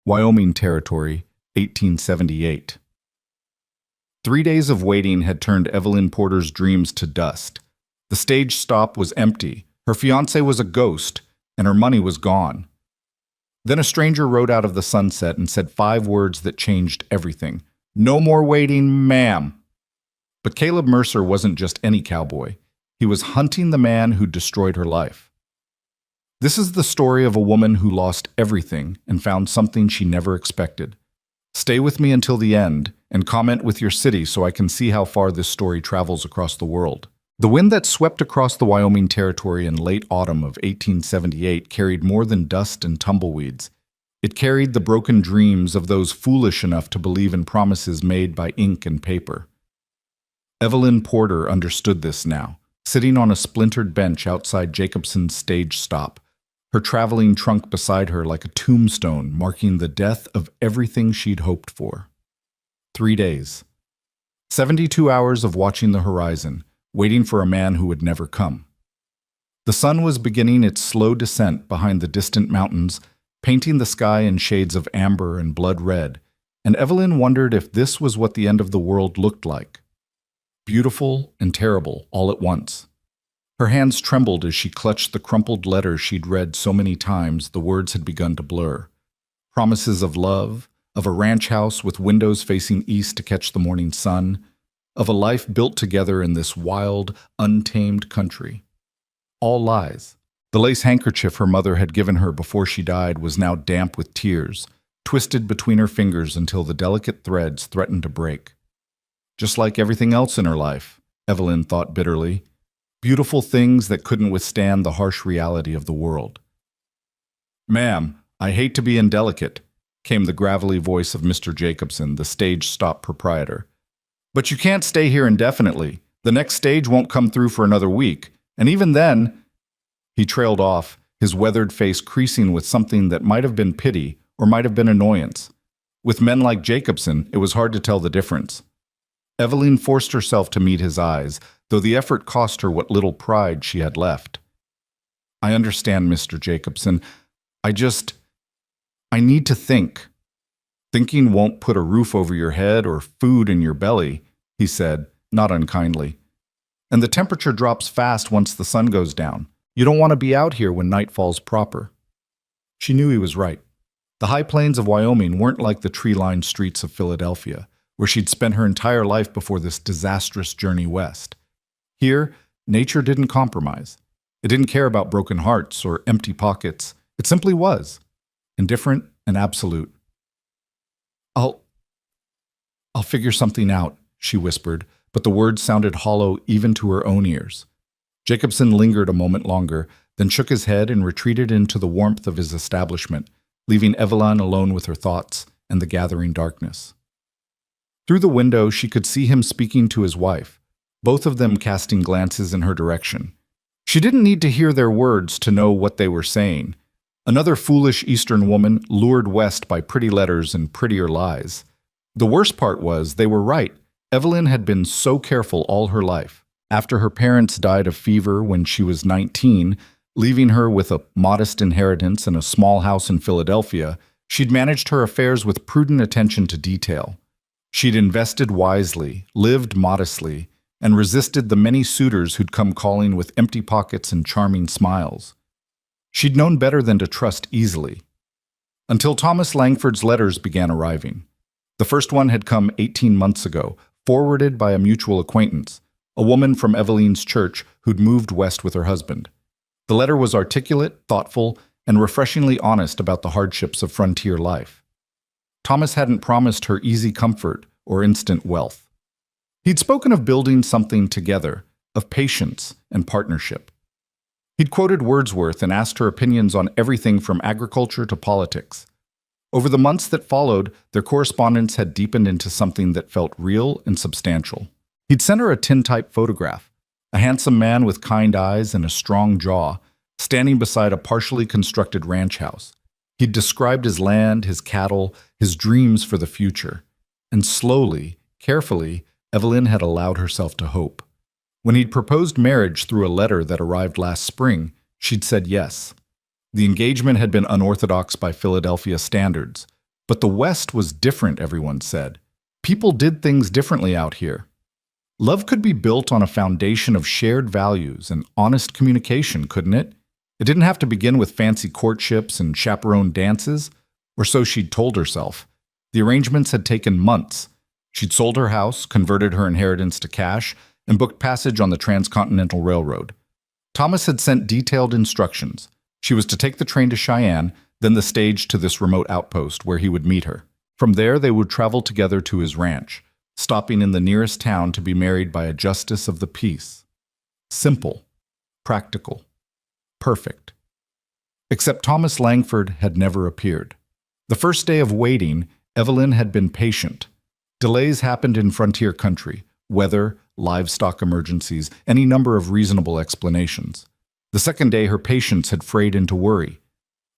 Wyoming Territory, 1878. 3 days of waiting had turned Evelyn Porter's dreams to dust. The stage stop was empty, her fiancé was a ghost, and her money was gone. Then a stranger rode out of the sunset and said 5 words that changed everything. "No more waiting, ma'am." But Caleb Mercer wasn't just any cowboy. He was hunting the man who destroyed her life. This is the story of a woman who lost everything and found something she never expected. Stay with me until the end and comment with your city so I can see how far this story travels across the world. The wind that swept across the Wyoming Territory in late autumn of 1878 carried more than dust and tumbleweeds. It carried the broken dreams of those foolish enough to believe in promises made by ink and paper. Evelyn Porter understood this now, sitting on a splintered bench outside Jacobson's stage stop, her traveling trunk beside her like a tombstone marking the death of everything she'd hoped for. 3 days. 72 hours of watching the horizon, waiting for a man who would never come. The sun was beginning its slow descent behind the distant mountains, painting the sky in shades of amber and blood red, and Evelyn wondered if this was what the end of the world looked like. Beautiful and terrible all at once. Her hands trembled as she clutched the crumpled letters she'd read so many times the words had begun to blur. Promises of love, of a ranch house with windows facing east to catch the morning sun, of a life built together in this wild, untamed country. All lies. The lace handkerchief her mother had given her before she died was now damp with tears, twisted between her fingers until the delicate threads threatened to break. Just like everything else in her life, Evelyn thought bitterly. Beautiful things that couldn't withstand the harsh reality of the world. "Ma'am, I hate to be indelicate," came the gravelly voice of Mr. Jacobson, the stage stop proprietor. "But you can't stay here indefinitely. The next stage won't come through for another week, and even then—" He trailed off, his weathered face creasing with something that might have been pity or might have been annoyance. With men like Jacobson, it was hard to tell the difference. Evelyn forced herself to meet his eyes, though the effort cost her what little pride she had left. "I understand, Mr. Jacobson. I need to think." "Thinking won't put a roof over your head or food in your belly," he said, not unkindly. "And the temperature drops fast once the sun goes down. You don't want to be out here when night falls proper." She knew he was right. The high plains of Wyoming weren't like the tree-lined streets of Philadelphia, where she'd spent her entire life before this disastrous journey west. Here, nature didn't compromise. It didn't care about broken hearts or empty pockets. It simply was, indifferent and absolute. I'll figure something out," she whispered, but the words sounded hollow even to her own ears. Jacobson lingered a moment longer, then shook his head and retreated into the warmth of his establishment, leaving Evelyn alone with her thoughts and the gathering darkness. Through the window, she could see him speaking to his wife, both of them casting glances in her direction. She didn't need to hear their words to know what they were saying. Another foolish Eastern woman lured west by pretty letters and prettier lies. The worst part was they were right. Evelyn had been so careful all her life. After her parents died of fever when she was 19, leaving her with a modest inheritance and a small house in Philadelphia, she'd managed her affairs with prudent attention to detail. She'd invested wisely, lived modestly, and resisted the many suitors who'd come calling with empty pockets and charming smiles. She'd known better than to trust easily. Until Thomas Langford's letters began arriving. The first one had come 18 months ago, forwarded by a mutual acquaintance, a woman from Evelyn's church who'd moved west with her husband. The letter was articulate, thoughtful, and refreshingly honest about the hardships of frontier life. Thomas hadn't promised her easy comfort or instant wealth. He'd spoken of building something together, of patience and partnership. He'd quoted Wordsworth and asked her opinions on everything from agriculture to politics. Over the months that followed, their correspondence had deepened into something that felt real and substantial. He'd sent her a tintype photograph, a handsome man with kind eyes and a strong jaw, standing beside a partially constructed ranch house. He'd described his land, his cattle, his dreams for the future. And slowly, carefully, Evelyn had allowed herself to hope. When he'd proposed marriage through a letter that arrived last spring, she'd said yes. The engagement had been unorthodox by Philadelphia standards. But the West was different, everyone said. People did things differently out here. Love could be built on a foundation of shared values and honest communication, couldn't it? It didn't have to begin with fancy courtships and chaperone dances, or so she'd told herself. The arrangements had taken months. She'd sold her house, converted her inheritance to cash, and booked passage on the Transcontinental Railroad. Thomas had sent detailed instructions. She was to take the train to Cheyenne, then the stage to this remote outpost where he would meet her. From there, they would travel together to his ranch, stopping in the nearest town to be married by a justice of the peace. Simple, practical, perfect. Except Thomas Langford had never appeared. The first day of waiting, Evelyn had been patient. Delays happened in frontier country, weather, livestock emergencies, any number of reasonable explanations. The second day, her patience had frayed into worry.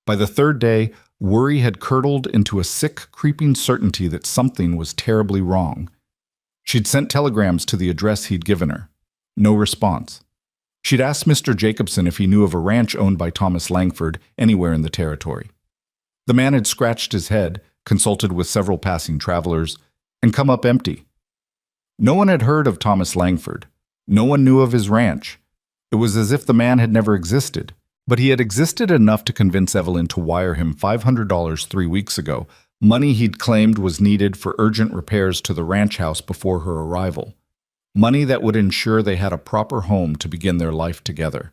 By the third day, worry had curdled into a sick, creeping certainty that something was terribly wrong. She'd sent telegrams to the address he'd given her. No response. She'd asked Mr. Jacobson if he knew of a ranch owned by Thomas Langford anywhere in the territory. The man had scratched his head, consulted with several passing travelers, and come up empty. No one had heard of Thomas Langford. No one knew of his ranch. It was as if the man had never existed. But he had existed enough to convince Evelyn to wire him $500 3 weeks ago, money he'd claimed was needed for urgent repairs to the ranch house before her arrival. Money that would ensure they had a proper home to begin their life together.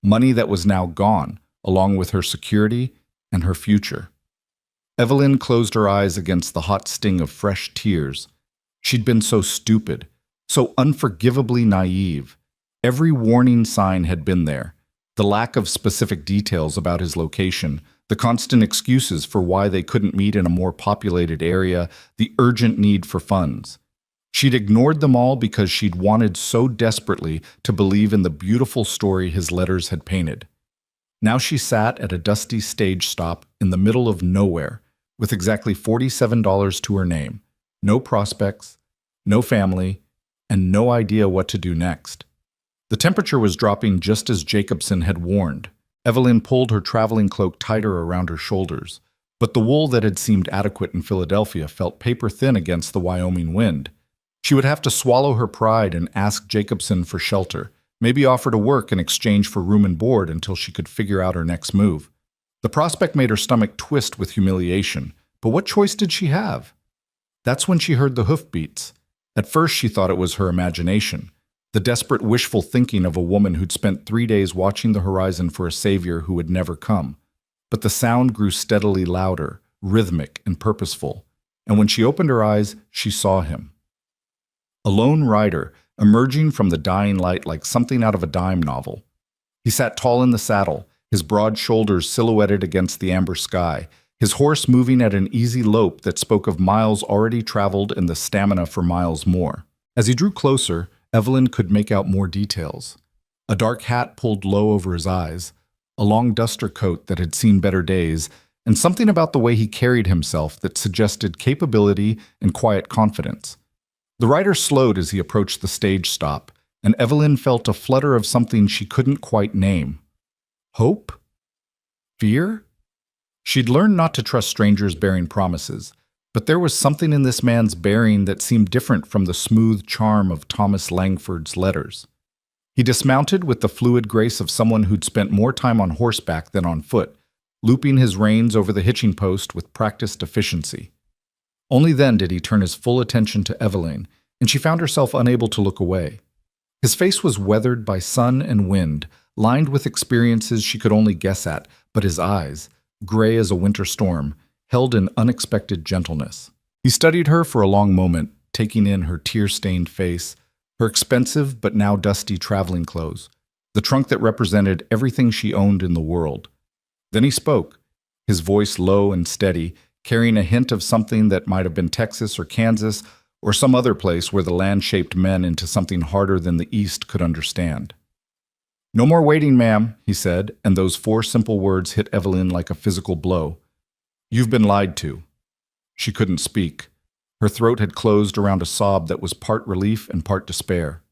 Money that was now gone, along with her security and her future. Evelyn closed her eyes against the hot sting of fresh tears. She'd been so stupid, so unforgivably naive. Every warning sign had been there. The lack of specific details about his location, the constant excuses for why they couldn't meet in a more populated area, the urgent need for funds. She'd ignored them all because she'd wanted so desperately to believe in the beautiful story his letters had painted. Now she sat at a dusty stage stop in the middle of nowhere, with exactly $47 to her name, no prospects, no family, and no idea what to do next. The temperature was dropping just as Jacobson had warned. Evelyn pulled her traveling cloak tighter around her shoulders, but the wool that had seemed adequate in Philadelphia felt paper-thin against the Wyoming wind. She would have to swallow her pride and ask Jacobson for shelter, maybe offer to work in exchange for room and board until she could figure out her next move. The prospect made her stomach twist with humiliation, but what choice did she have? That's when she heard the hoofbeats. At first she thought it was her imagination, the desperate wishful thinking of a woman who'd spent 3 days watching the horizon for a savior who would never come. But the sound grew steadily louder, rhythmic and purposeful, and when she opened her eyes, she saw him. A lone rider, emerging from the dying light like something out of a dime novel. He sat tall in the saddle, his broad shoulders silhouetted against the amber sky, his horse moving at an easy lope that spoke of miles already traveled and the stamina for miles more. As he drew closer, Evelyn could make out more details. A dark hat pulled low over his eyes, a long duster coat that had seen better days, and something about the way he carried himself that suggested capability and quiet confidence. The rider slowed as he approached the stage stop, and Evelyn felt a flutter of something she couldn't quite name. Hope? Fear? She'd learned not to trust strangers bearing promises, but there was something in this man's bearing that seemed different from the smooth charm of Thomas Langford's letters. He dismounted with the fluid grace of someone who'd spent more time on horseback than on foot, looping his reins over the hitching post with practiced efficiency. Only then did he turn his full attention to Evelyn, and she found herself unable to look away. His face was weathered by sun and wind, lined with experiences she could only guess at, but his eyes, gray as a winter storm, held an unexpected gentleness. He studied her for a long moment, taking in her tear-stained face, her expensive but now dusty traveling clothes, the trunk that represented everything she owned in the world. Then he spoke, his voice low and steady, carrying a hint of something that might have been Texas or Kansas or some other place where the land shaped men into something harder than the East could understand. "No more waiting, ma'am," he said, and those 4 simple words hit Evelyn like a physical blow. "You've been lied to." She couldn't speak. Her throat had closed around a sob that was part relief and part despair.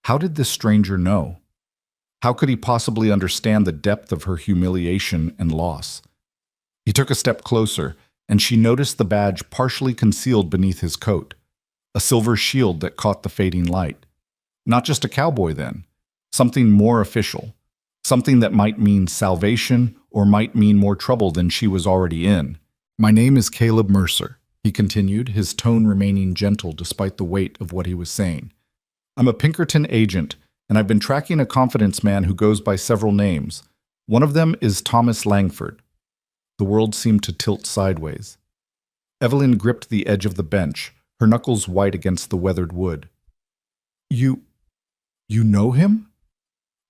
How did this stranger know? How could he possibly understand the depth of her humiliation and loss? He took a step closer, and she noticed the badge partially concealed beneath his coat, a silver shield that caught the fading light. Not just a cowboy, then. Something more official. Something that might mean salvation or might mean more trouble than she was already in. "My name is Caleb Mercer," he continued, his tone remaining gentle despite the weight of what he was saying. "I'm a Pinkerton agent, and I've been tracking a confidence man who goes by several names. One of them is Thomas Langford." The world seemed to tilt sideways. Evelyn gripped the edge of the bench, her knuckles white against the weathered wood. You know him?"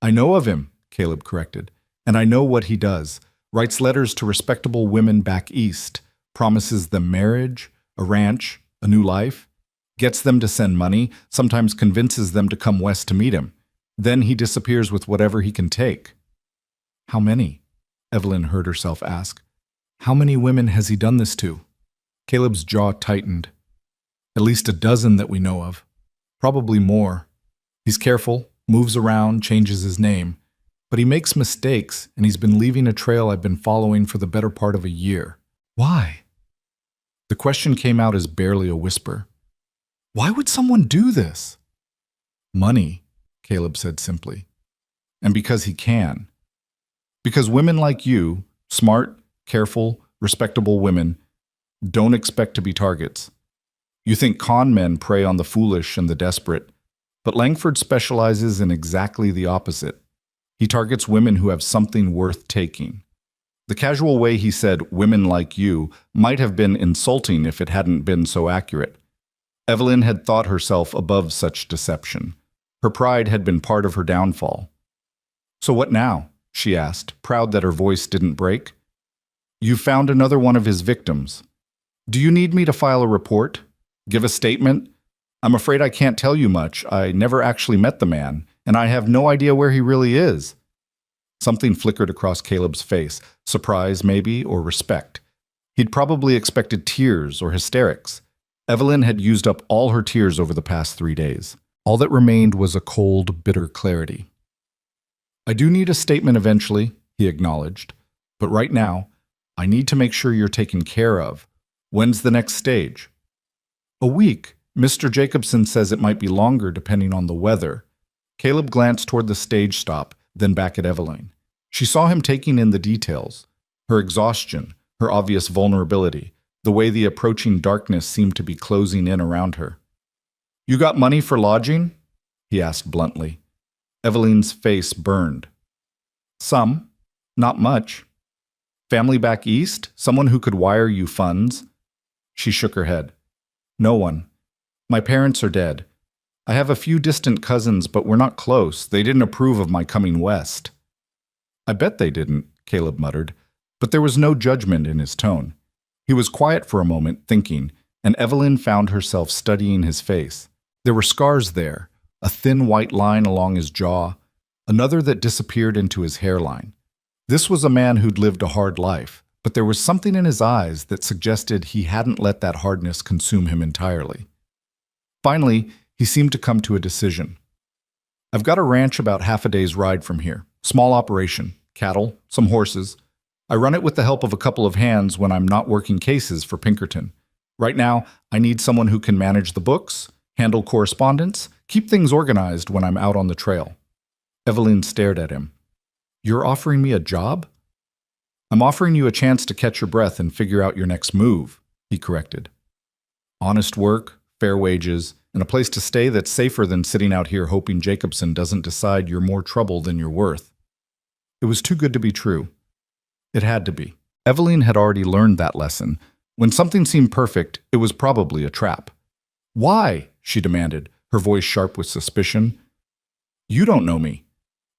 "I know of him," Caleb corrected, "and I know what he does. Writes letters to respectable women back east, promises them marriage, a ranch, a new life, gets them to send money, sometimes convinces them to come west to meet him. Then he disappears with whatever he can take." "How many?" Evelyn heard herself ask. "How many women has he done this to?" Caleb's jaw tightened. "At least a dozen that we know of. Probably more. He's careful, moves around, changes his name. But he makes mistakes, and he's been leaving a trail I've been following for the better part of a year." "Why?" The question came out as barely a whisper. "Why would someone do this?" "Money," Caleb said simply. "And because he can. Because women like you, smart, careful, respectable women, don't expect to be targets. You think con men prey on the foolish and the desperate, but Langford specializes in exactly the opposite. He targets women who have something worth taking." The casual way he said, "women like you," might have been insulting if it hadn't been so accurate. Evelyn had thought herself above such deception. Her pride had been part of her downfall. "So what now?" she asked, proud that her voice didn't break. "You found another one of his victims. Do you need me to file a report? Give a statement? I'm afraid I can't tell you much. I never actually met the man, and I have no idea where he really is." Something flickered across Caleb's face, surprise maybe, or respect. He'd probably expected tears or hysterics. Evelyn had used up all her tears over the past 3 days. All that remained was a cold, bitter clarity. "I do need a statement eventually," he acknowledged. "But right now, I need to make sure you're taken care of. When's the next stage?" "A week. Mr. Jacobson says it might be longer depending on the weather." Caleb glanced toward the stage stop, then back at Evelyn. She saw him taking in the details. Her exhaustion, her obvious vulnerability, the way the approaching darkness seemed to be closing in around her. "You got money for lodging?" he asked bluntly. Evelyn's face burned. "Some. Not much." "Family back east? Someone who could wire you funds?" She shook her head. "No one. My parents are dead. I have a few distant cousins, but we're not close. They didn't approve of my coming west." "I bet they didn't," Caleb muttered, but there was no judgment in his tone. He was quiet for a moment, thinking, and Evelyn found herself studying his face. There were scars there, a thin white line along his jaw, another that disappeared into his hairline. This was a man who'd lived a hard life, but there was something in his eyes that suggested he hadn't let that hardness consume him entirely. Finally, he seemed to come to a decision. "I've got a ranch about half a day's ride from here. Small operation, cattle, some horses. I run it with the help of a couple of hands when I'm not working cases for Pinkerton. Right now, I need someone who can manage the books, handle correspondence, keep things organized when I'm out on the trail." Evelyn stared at him. "You're offering me a job?" "I'm offering you a chance to catch your breath and figure out your next move," he corrected. "Honest work, fair wages, and a place to stay that's safer than sitting out here hoping Jacobson doesn't decide you're more trouble than you're worth." It was too good to be true. It had to be. Evelyn had already learned that lesson. When something seemed perfect, it was probably a trap. "Why?" she demanded, her voice sharp with suspicion. "You don't know me.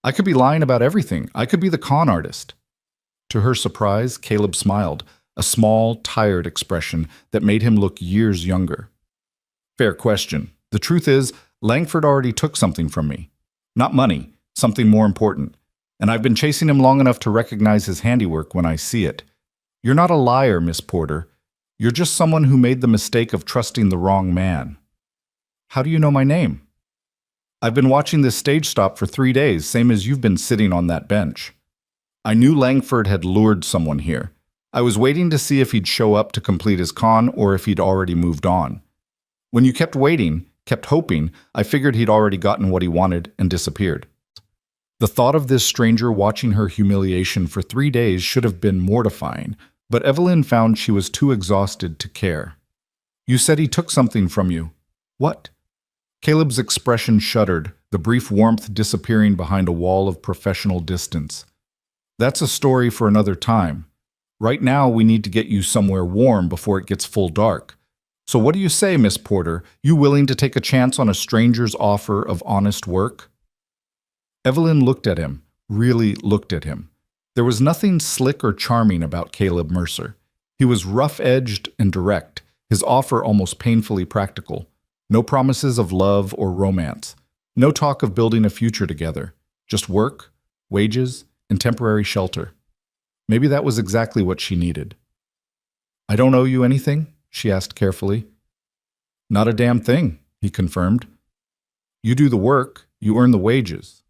I could be lying about everything. I could be the con artist." To her surprise, Caleb smiled, a small, tired expression that made him look years younger. "Fair question. The truth is, Langford already took something from me. Not money, something more important. And I've been chasing him long enough to recognize his handiwork when I see it. You're not a liar, Miss Porter. You're just someone who made the mistake of trusting the wrong man." "How do you know my name?" "I've been watching this stage stop for 3 days, same as you've been sitting on that bench. I knew Langford had lured someone here. I was waiting to see if he'd show up to complete his con or if he'd already moved on. When you kept waiting, kept hoping, I figured he'd already gotten what he wanted and disappeared. The thought of this stranger watching her humiliation for 3 days should have been mortifying, but Evelyn found she was too exhausted to care. You said he took something from you. What? Caleb's expression shuddered, the brief warmth disappearing behind a wall of professional distance. That's a story for another time. Right now, we need to get you somewhere warm before it gets full dark. So what do you say, Miss Porter? You willing to take a chance on a stranger's offer of honest work? Evelyn looked at him, really looked at him. There was nothing slick or charming about Caleb Mercer. He was rough-edged and direct, his offer almost painfully practical. No promises of love or romance. No talk of building a future together. Just work, wages, and temporary shelter. Maybe that was exactly what she needed. I don't owe you anything? She asked carefully. Not a damn thing, he confirmed. You do the work, you earn the wages.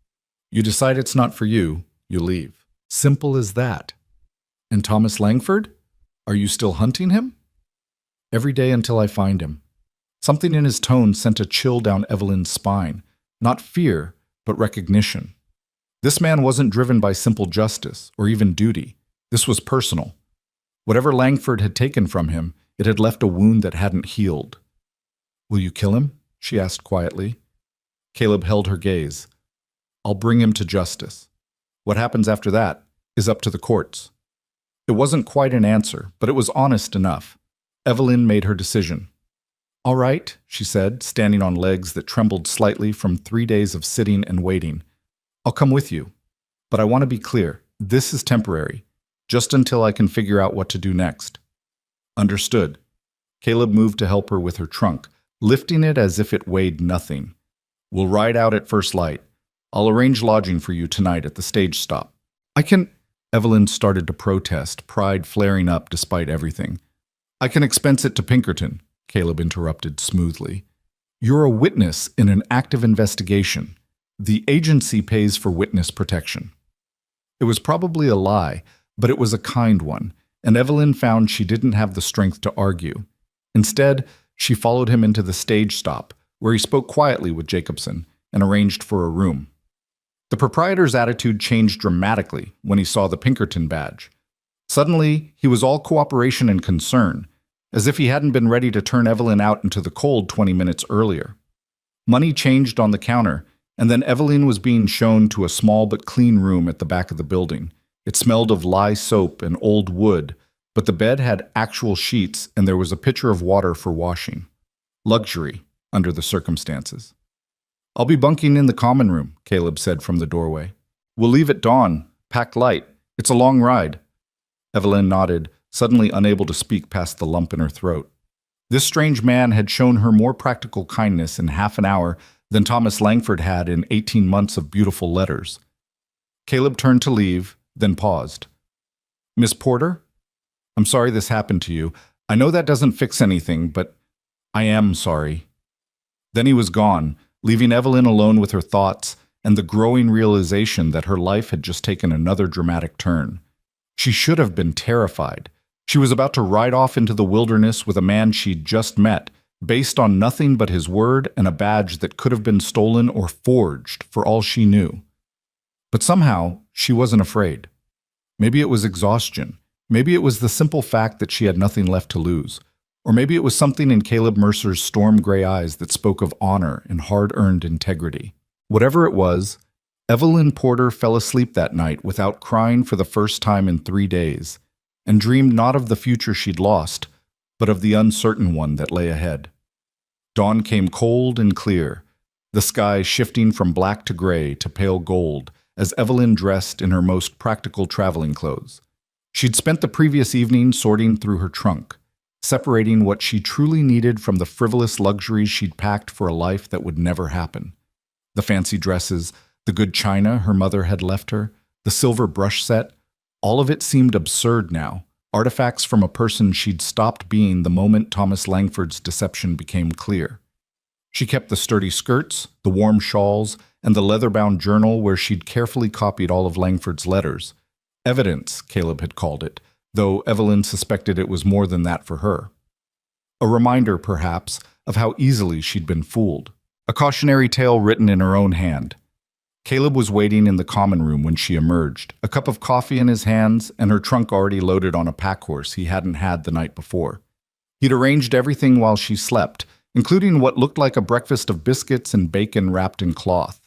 You decide it's not for you, you leave. Simple as that. And Thomas Langford? Are you still hunting him? Every day until I find him. Something in his tone sent a chill down Evelyn's spine. Not fear, but recognition. This man wasn't driven by simple justice, or even duty. This was personal. Whatever Langford had taken from him, it had left a wound that hadn't healed. Will you kill him? She asked quietly. Caleb held her gaze. I'll bring him to justice. What happens after that is up to the courts. It wasn't quite an answer, but it was honest enough. Evelyn made her decision. All right, she said, standing on legs that trembled slightly from 3 days of sitting and waiting. I'll come with you. But I want to be clear, this is temporary, just until I can figure out what to do next. Understood. Caleb moved to help her with her trunk, lifting it as if it weighed nothing. We'll ride out at first light. I'll arrange lodging for you tonight at the stage stop. I can... Evelyn started to protest, pride flaring up despite everything. I can expense it to Pinkerton, Caleb interrupted smoothly. You're a witness in an active investigation. The agency pays for witness protection. It was probably a lie, but it was a kind one, and Evelyn found she didn't have the strength to argue. Instead, she followed him into the stage stop, where he spoke quietly with Jacobson and arranged for a room. The proprietor's attitude changed dramatically when he saw the Pinkerton badge. Suddenly, he was all cooperation and concern, as if he hadn't been ready to turn Evelyn out into the cold 20 minutes earlier. Money changed on the counter, and then Evelyn was being shown to a small but clean room at the back of the building. It smelled of lye soap and old wood, but the bed had actual sheets and there was a pitcher of water for washing. Luxury, under the circumstances. I'll be bunking in the common room, Caleb said from the doorway. We'll leave at dawn, pack light. It's a long ride. Evelyn nodded, suddenly unable to speak past the lump in her throat. This strange man had shown her more practical kindness in half an hour than Thomas Langford had in 18 months of beautiful letters. Caleb turned to leave, then paused. Miss Porter? I'm sorry this happened to you. I know that doesn't fix anything, but I am sorry. Then he was gone, leaving Evelyn alone with her thoughts and the growing realization that her life had just taken another dramatic turn. She should have been terrified. She was about to ride off into the wilderness with a man she'd just met, based on nothing but his word and a badge that could have been stolen or forged for all she knew. But somehow, she wasn't afraid. Maybe it was exhaustion. Maybe it was the simple fact that she had nothing left to lose. Or maybe it was something in Caleb Mercer's storm-gray eyes that spoke of honor and hard-earned integrity. Whatever it was, Evelyn Porter fell asleep that night without crying for the first time in 3 days, and dreamed not of the future she'd lost, but of the uncertain one that lay ahead. Dawn came cold and clear, the sky shifting from black to gray to pale gold as Evelyn dressed in her most practical traveling clothes. She'd spent the previous evening sorting through her trunk, separating what she truly needed from the frivolous luxuries she'd packed for a life that would never happen. The fancy dresses, the good china her mother had left her, the silver brush set, all of it seemed absurd now, artifacts from a person she'd stopped being the moment Thomas Langford's deception became clear. She kept the sturdy skirts, the warm shawls, and the leather-bound journal where she'd carefully copied all of Langford's letters. Evidence, Caleb had called it, though Evelyn suspected it was more than that for her. A reminder, perhaps, of how easily she'd been fooled. A cautionary tale written in her own hand. Caleb was waiting in the common room when she emerged, a cup of coffee in his hands and her trunk already loaded on a pack horse he hadn't had the night before. He'd arranged everything while she slept, including what looked like a breakfast of biscuits and bacon wrapped in cloth.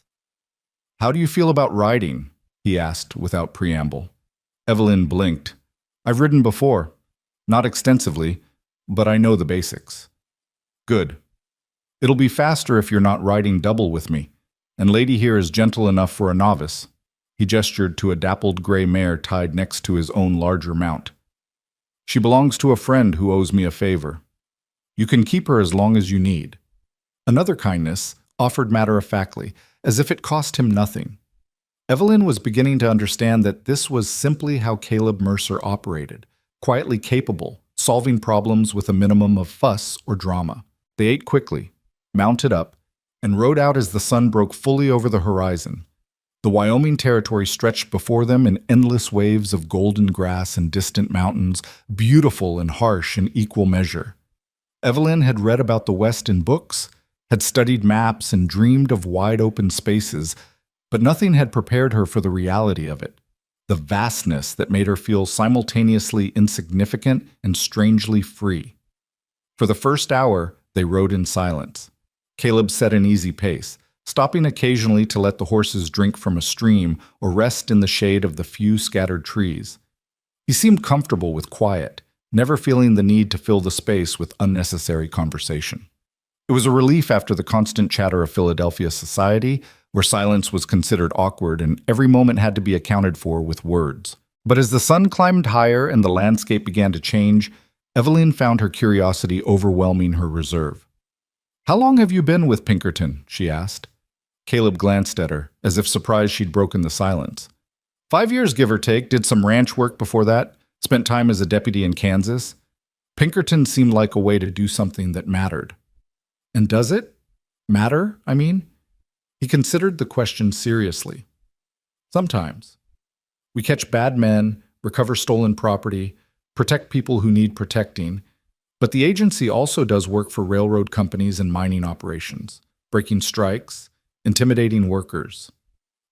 "How do you feel about riding?" he asked without preamble. Evelyn blinked. "I've ridden before. Not extensively, but I know the basics." "Good. It'll be faster if you're not riding double with me, and Lady here is gentle enough for a novice." He gestured to a dappled gray mare tied next to his own larger mount. "She belongs to a friend who owes me a favor. You can keep her as long as you need." Another kindness, offered matter-of-factly, as if it cost him nothing. Evelyn was beginning to understand that this was simply how Caleb Mercer operated, quietly capable, solving problems with a minimum of fuss or drama. They ate quickly, mounted up, and rode out as the sun broke fully over the horizon. The Wyoming territory stretched before them in endless waves of golden grass and distant mountains, beautiful and harsh in equal measure. Evelyn had read about the West in books, had studied maps and dreamed of wide-open spaces, but nothing had prepared her for the reality of it, the vastness that made her feel simultaneously insignificant and strangely free. For the first hour, they rode in silence. Caleb set an easy pace, stopping occasionally to let the horses drink from a stream or rest in the shade of the few scattered trees. He seemed comfortable with quiet, never feeling the need to fill the space with unnecessary conversation. It was a relief after the constant chatter of Philadelphia society, where silence was considered awkward and every moment had to be accounted for with words. But as the sun climbed higher and the landscape began to change, Evelyn found her curiosity overwhelming her reserve. "How long have you been with Pinkerton?" she asked. Caleb glanced at her, as if surprised she'd broken the silence. 5 years, give or take, did some ranch work before that, spent time as a deputy in Kansas. Pinkerton seemed like a way to do something that mattered. And does it? Matter, I mean? He considered the question seriously. Sometimes. We catch bad men, recover stolen property, protect people who need protecting, but the agency also does work for railroad companies and mining operations, breaking strikes, intimidating workers.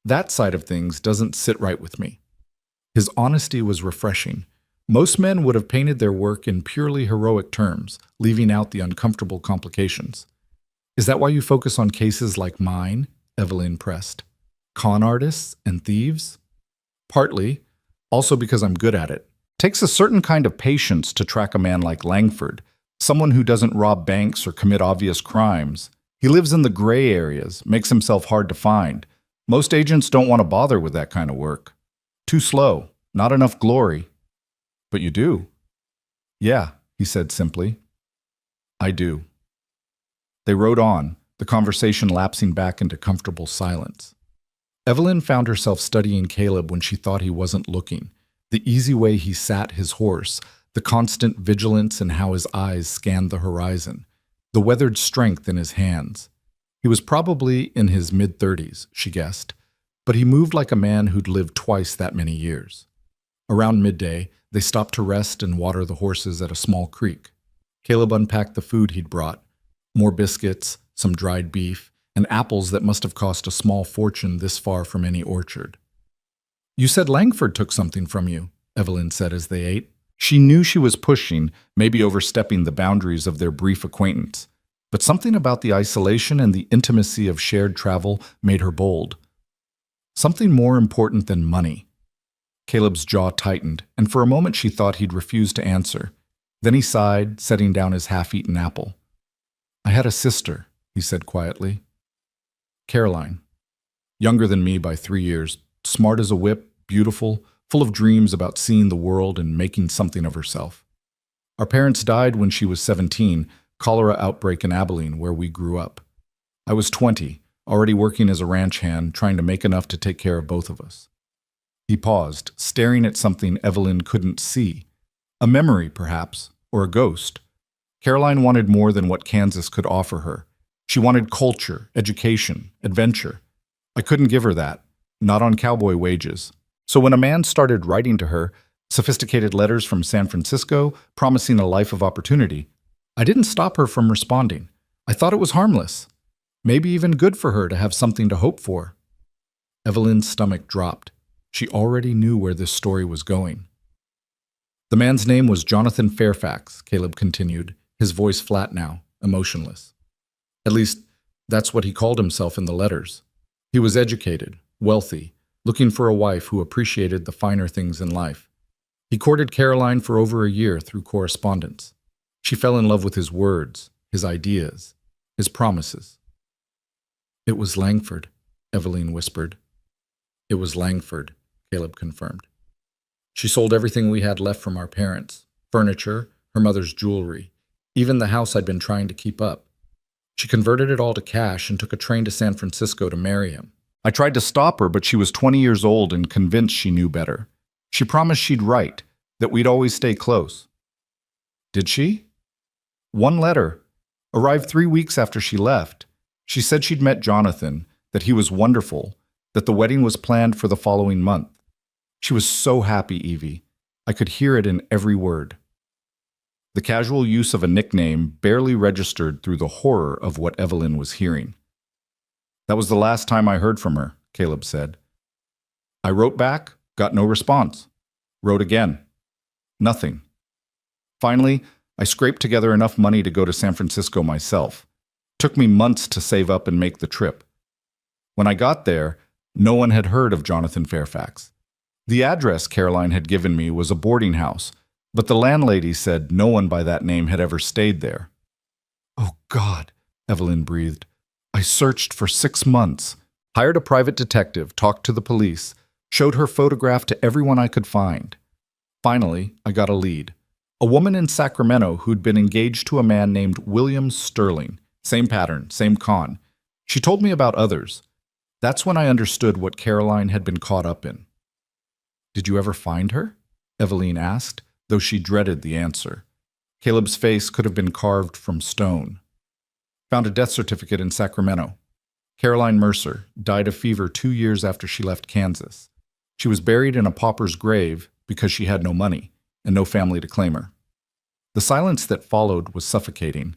That side of things doesn't sit right with me. His honesty was refreshing. Most men would have painted their work in purely heroic terms, leaving out the uncomfortable complications. "Is that why you focus on cases like mine?" Evelyn pressed. "Con artists and thieves?" "Partly. Also because I'm good at it. Takes a certain kind of patience to track a man like Langford, someone who doesn't rob banks or commit obvious crimes. He lives in the gray areas, makes himself hard to find. Most agents don't want to bother with that kind of work. Too slow, not enough glory." "But you do." "Yeah," he said simply. "I do." They rode on, the conversation lapsing back into comfortable silence. Evelyn found herself studying Caleb when she thought he wasn't looking, the easy way he sat his horse, the constant vigilance in how his eyes scanned the horizon, the weathered strength in his hands. He was probably in his mid-30s, she guessed, but he moved like a man who'd lived twice that many years. Around midday, they stopped to rest and water the horses at a small creek. Caleb unpacked the food he'd brought, more biscuits, some dried beef, and apples that must have cost a small fortune this far from any orchard. "You said Langford took something from you," Evelyn said as they ate. She knew she was pushing, maybe overstepping the boundaries of their brief acquaintance, but something about the isolation and the intimacy of shared travel made her bold. Something more important than money. Caleb's jaw tightened, and for a moment she thought he'd refuse to answer. Then he sighed, setting down his half-eaten apple. "I had a sister," he said quietly. "Caroline. Younger than me by 3 years, smart as a whip, beautiful, full of dreams about seeing the world and making something of herself. Our parents died when she was 17, cholera outbreak in Abilene, where we grew up. I was 20, already working as a ranch hand, trying to make enough to take care of both of us." He paused, staring at something Evelyn couldn't see. A memory, perhaps, or a ghost. Caroline wanted more than what Kansas could offer her. She wanted culture, education, adventure. I couldn't give her that, not on cowboy wages. So when a man started writing to her, Sophisticated letters from San Francisco promising a life of opportunity. I didn't stop her from responding. I thought it was harmless. Maybe even good for her to have something to hope for. Evelyn's stomach dropped. She already knew where this story was going. The man's name was Jonathan Fairfax, Caleb continued, his voice flat now, emotionless. At least, that's what he called himself in the letters. He was educated, wealthy, looking for a wife who appreciated the finer things in life. He courted Caroline for over a year through correspondence. She fell in love with his words, his ideas, his promises. "It was Langford," Evelyn whispered. "It was Langford," Caleb confirmed. "She sold everything we had left from our parents, furniture, her mother's jewelry, even the house I'd been trying to keep up. She converted it all to cash and took a train to San Francisco to marry him. I tried to stop her, but she was 20 years old and convinced she knew better. She promised she'd write, that we'd always stay close." "Did she?" "One letter. Arrived 3 weeks after she left. She said she'd met Jonathan, that he was wonderful, that the wedding was planned for the following month. She was so happy, Evie. I could hear it in every word." The casual use of a nickname barely registered through the horror of what Evelyn was hearing. "That was the last time I heard from her," Caleb said. "I wrote back, got no response. Wrote again. Nothing. Finally, I scraped together enough money to go to San Francisco myself. Took me months to save up and make the trip. When I got there, no one had heard of Jonathan Fairfax. The address Caroline had given me was a boarding house, but the landlady said no one by that name had ever stayed there." "Oh, God," Evelyn breathed. "I searched for 6 months, hired a private detective, talked to the police, showed her photograph to everyone I could find. Finally, I got a lead. A woman in Sacramento who'd been engaged to a man named William Sterling. Same pattern, same con. She told me about others. That's when I understood what Caroline had been caught up in." "Did you ever find her?" Evelyn asked, though she dreaded the answer. Caleb's face could have been carved from stone. "Found a death certificate in Sacramento. Caroline Mercer died of fever 2 years after she left Kansas. She was buried in a pauper's grave because she had no money and no family to claim her." The silence that followed was suffocating.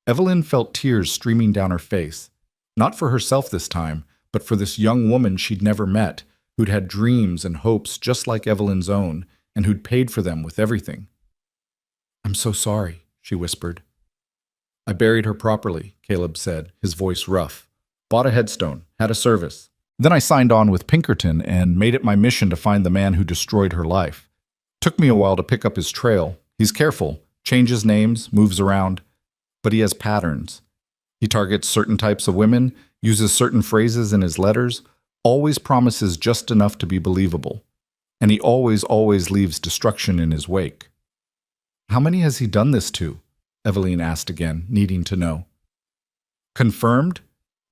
Evelyn felt tears streaming down her face, not for herself this time, but for this young woman she'd never met, who'd had dreams and hopes just like Evelyn's own, and who'd paid for them with everything. "I'm so sorry," she whispered. "I buried her properly," Caleb said, his voice rough. "Bought a headstone, had a service. Then I signed on with Pinkerton and made it my mission to find the man who destroyed her life. Took me a while to pick up his trail. He's careful, changes names, moves around, but he has patterns. He targets certain types of women, uses certain phrases in his letters, always promises just enough to be believable. And he always leaves destruction in his wake." "How many has he done this to?" Evelyn asked again, needing to know. "Confirmed?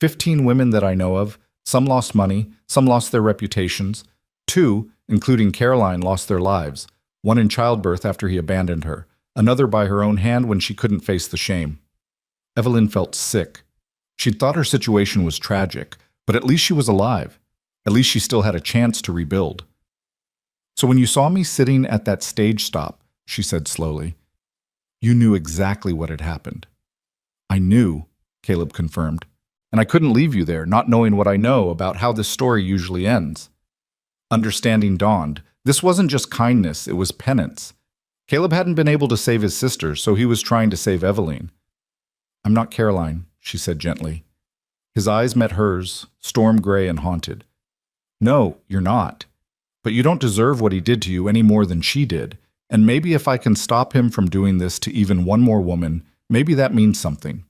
15 women that I know of. Some lost money, some lost their reputations. 2, including Caroline, lost their lives. One in childbirth after he abandoned her. Another by her own hand when she couldn't face the shame." Evelyn felt sick. She'd thought her situation was tragic, but at least she was alive. At least she still had a chance to rebuild. "So when you saw me sitting at that stage stop," she said slowly, "you knew exactly what had happened." "I knew," Caleb confirmed. "And I couldn't leave you there, not knowing what I know about how this story usually ends." Understanding dawned. This wasn't just kindness, it was penance. Caleb hadn't been able to save his sister, so he was trying to save Evelyn. "I'm not Caroline," she said gently. His eyes met hers, storm gray and haunted. "No, you're not. But you don't deserve what he did to you any more than she did. And maybe if I can stop him from doing this to even one more woman, maybe that means something."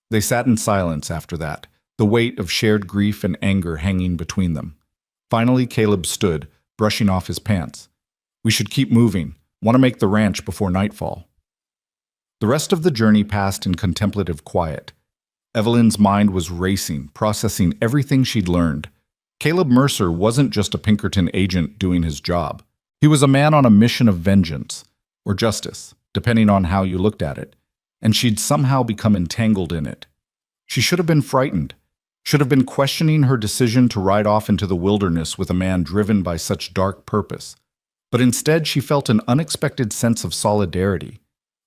They sat in silence after that, the weight of shared grief and anger hanging between them. Finally, Caleb stood, brushing off his pants. "We should keep moving. Want to make the ranch before nightfall." The rest of the journey passed in contemplative quiet. Evelyn's mind was racing, processing everything she'd learned. Caleb Mercer wasn't just a Pinkerton agent doing his job. He was a man on a mission of vengeance, or justice, depending on how you looked at it, and she'd somehow become entangled in it. She should have been frightened, should have been questioning her decision to ride off into the wilderness with a man driven by such dark purpose. But instead she felt an unexpected sense of solidarity.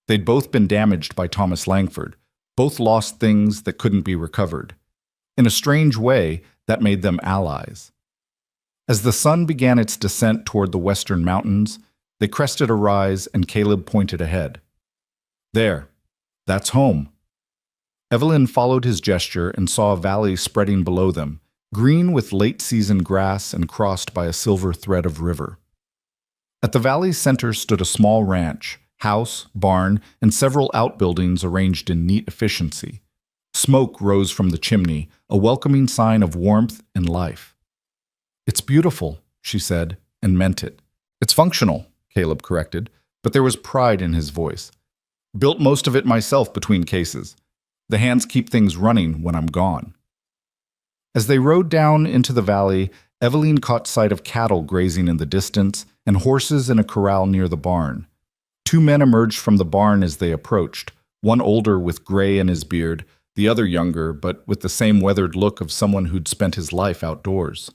They'd both been damaged by Thomas Langford, both lost things that couldn't be recovered. In a strange way, that made them allies. As the sun began its descent toward the western mountains, they crested a rise and Caleb pointed ahead. There, that's home. Evelyn followed his gesture and saw a valley spreading below them, green with late-season grass and crossed by a silver thread of river. At the valley's center stood a small ranch, house, barn, and several outbuildings arranged in neat efficiency. Smoke rose from the chimney, a welcoming sign of warmth and life. "It's beautiful," she said, and meant it. "It's functional," Caleb corrected, but there was pride in his voice. "Built most of it myself between cases. The hands keep things running when I'm gone." As they rode down into the valley, Evelyn caught sight of cattle grazing in the distance and horses in a corral near the barn. Two men emerged from the barn as they approached, one older with gray in his beard, the other younger but with the same weathered look of someone who'd spent his life outdoors.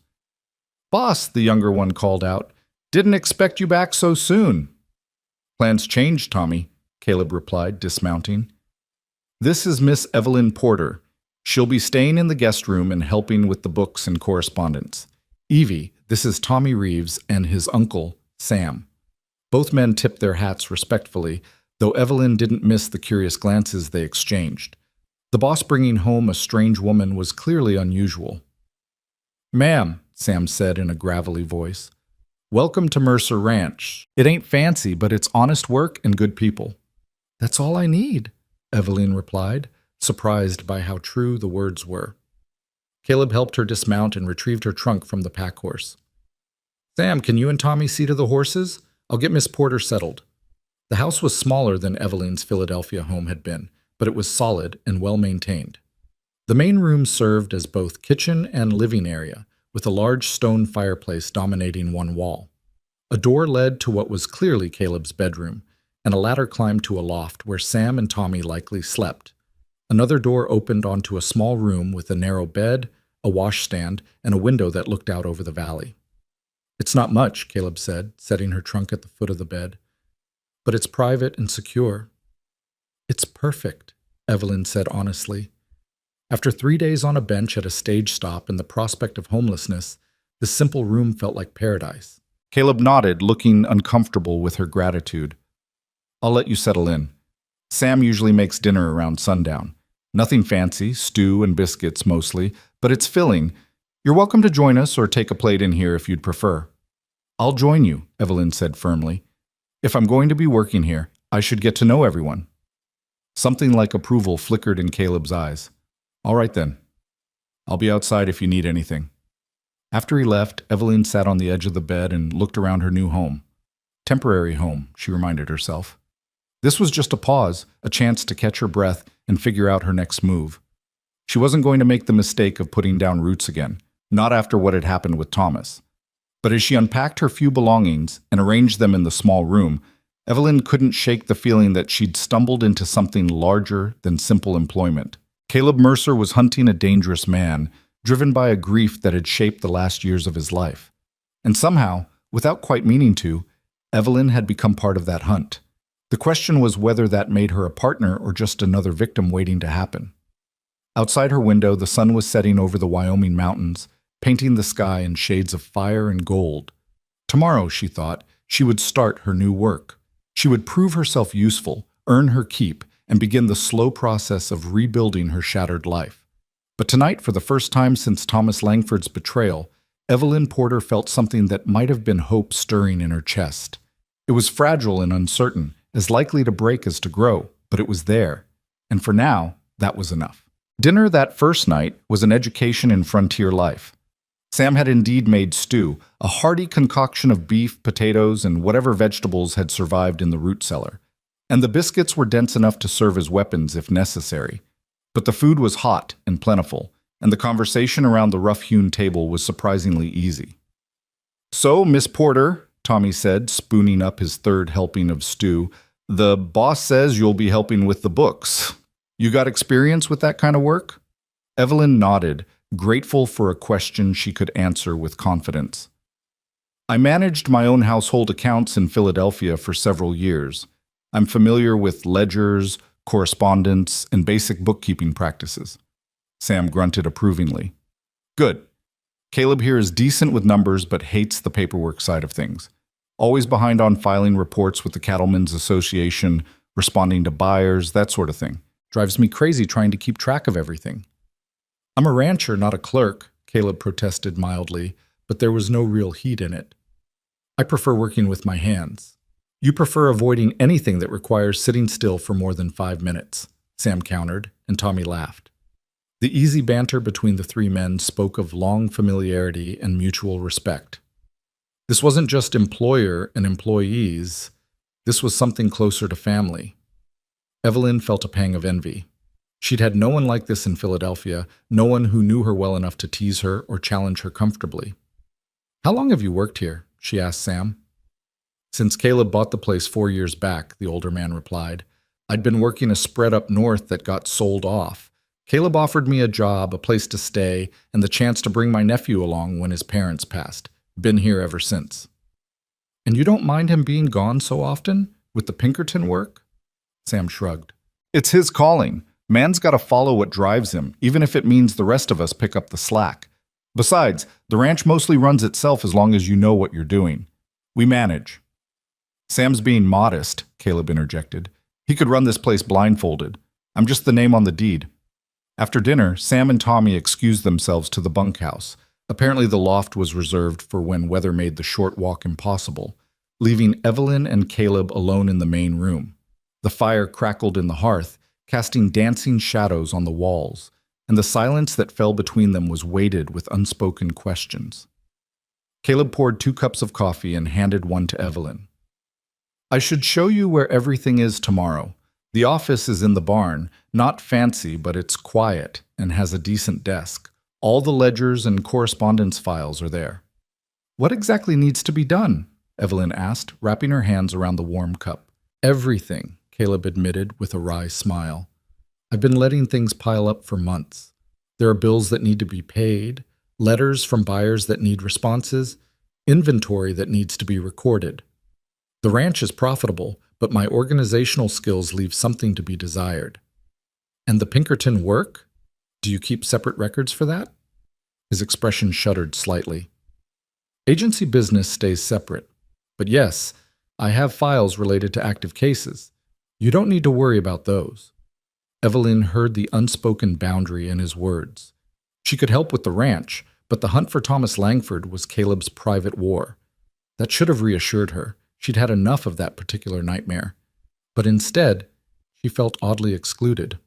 "Boss," the younger one called out, "didn't expect you back so soon." "Plans changed, Tommy," Caleb replied, dismounting. "This is Miss Evelyn Porter. She'll be staying in the guest room and helping with the books and correspondence. Evie, this is Tommy Reeves and his uncle, Sam." Both men tipped their hats respectfully, though Evelyn didn't miss the curious glances they exchanged. The boss bringing home a strange woman was clearly unusual. "Ma'am," Sam said in a gravelly voice, "welcome to Mercer Ranch. It ain't fancy, but it's honest work and good people." "That's all I need," Evelyn replied, surprised by how true the words were. Caleb helped her dismount and retrieved her trunk from the pack horse. "Sam, can you and Tommy see to the horses? I'll get Miss Porter settled." The house was smaller than Evelyn's Philadelphia home had been, but it was solid and well-maintained. The main room served as both kitchen and living area, with a large stone fireplace dominating one wall. A door led to what was clearly Caleb's bedroom, and a ladder climbed to a loft where Sam and Tommy likely slept. Another door opened onto a small room with a narrow bed, a washstand, and a window that looked out over the valley. "It's not much," Caleb said, setting her trunk at the foot of the bed. "But it's private and secure." "It's perfect," Evelyn said honestly. After 3 days on a bench at a stage stop and the prospect of homelessness, the simple room felt like paradise. Caleb nodded, looking uncomfortable with her gratitude. "I'll let you settle in. Sam usually makes dinner around sundown. Nothing fancy, stew and biscuits mostly, but it's filling. You're welcome to join us or take a plate in here if you'd prefer." "I'll join you," Evelyn said firmly. "If I'm going to be working here, I should get to know everyone." Something like approval flickered in Caleb's eyes. "All right then. I'll be outside if you need anything." After he left, Evelyn sat on the edge of the bed and looked around her new home. Temporary home, she reminded herself. This was just a pause, a chance to catch her breath and figure out her next move. She wasn't going to make the mistake of putting down roots again, not after what had happened with Thomas. But as she unpacked her few belongings and arranged them in the small room, Evelyn couldn't shake the feeling that she'd stumbled into something larger than simple employment. Caleb Mercer was hunting a dangerous man, driven by a grief that had shaped the last years of his life. And somehow, without quite meaning to, Evelyn had become part of that hunt. The question was whether that made her a partner or just another victim waiting to happen. Outside her window, the sun was setting over the Wyoming mountains, painting the sky in shades of fire and gold. Tomorrow, she thought, she would start her new work. She would prove herself useful, earn her keep, and begin the slow process of rebuilding her shattered life. But tonight, for the first time since Thomas Langford's betrayal, Evelyn Porter felt something that might have been hope stirring in her chest. It was fragile and uncertain, as likely to break as to grow, but it was there. And for now, that was enough. Dinner that first night was an education in frontier life. Sam had indeed made stew, a hearty concoction of beef, potatoes, and whatever vegetables had survived in the root cellar. And the biscuits were dense enough to serve as weapons if necessary. But the food was hot and plentiful, and the conversation around the rough-hewn table was surprisingly easy. "So, Miss Porter," Tommy said, spooning up his third helping of stew, "the boss says you'll be helping with the books. You got experience with that kind of work?" Evelyn nodded, grateful for a question she could answer with confidence. I managed my own household accounts in Philadelphia for several years. I'm familiar with ledgers, correspondence, and basic bookkeeping practices. Sam grunted approvingly. Good. Caleb here is decent with numbers but hates the paperwork side of things. Always behind on filing reports with the Cattlemen's Association, responding to buyers, that sort of thing. Drives me crazy trying to keep track of everything. I'm a rancher, not a clerk, Caleb protested mildly, but there was no real heat in it. I prefer working with my hands. You prefer avoiding anything that requires sitting still for more than 5 minutes, Sam countered, and Tommy laughed. The easy banter between the three men spoke of long familiarity and mutual respect. This wasn't just employer and employees, this was something closer to family. Evelyn felt a pang of envy. She'd had no one like this in Philadelphia, no one who knew her well enough to tease her or challenge her comfortably. How long have you worked here? She asked Sam. Since Caleb bought the place 4 years back, the older man replied. I'd been working a spread up north that got sold off. Caleb offered me a job, a place to stay, and the chance to bring my nephew along when his parents passed. Been here ever since. And you don't mind him being gone so often? With the Pinkerton work? Sam shrugged. It's his calling. Man's got to follow what drives him, even if it means the rest of us pick up the slack. Besides, the ranch mostly runs itself as long as you know what you're doing. We manage. Sam's being modest, Caleb interjected. He could run this place blindfolded. I'm just the name on the deed. After dinner, Sam and Tommy excused themselves to the bunkhouse. Apparently the loft was reserved for when weather made the short walk impossible, leaving Evelyn and Caleb alone in the main room. The fire crackled in the hearth, casting dancing shadows on the walls, and the silence that fell between them was weighted with unspoken questions. Caleb poured 2 cups of coffee and handed one to Evelyn. I should show you where everything is tomorrow. The office is in the barn, not fancy, but it's quiet and has a decent desk. All the ledgers and correspondence files are there. What exactly needs to be done? Evelyn asked, wrapping her hands around the warm cup. Everything, Caleb admitted with a wry smile. I've been letting things pile up for months. There are bills that need to be paid, letters from buyers that need responses, inventory that needs to be recorded. The ranch is profitable, but my organizational skills leave something to be desired. And the Pinkerton work? Do you keep separate records for that? His expression shuddered slightly. Agency business stays separate. But yes, I have files related to active cases. You don't need to worry about those. Evelyn heard the unspoken boundary in his words. She could help with the ranch, but the hunt for Thomas Langford was Caleb's private war. That should have reassured her. She'd had enough of that particular nightmare. But instead, she felt oddly excluded.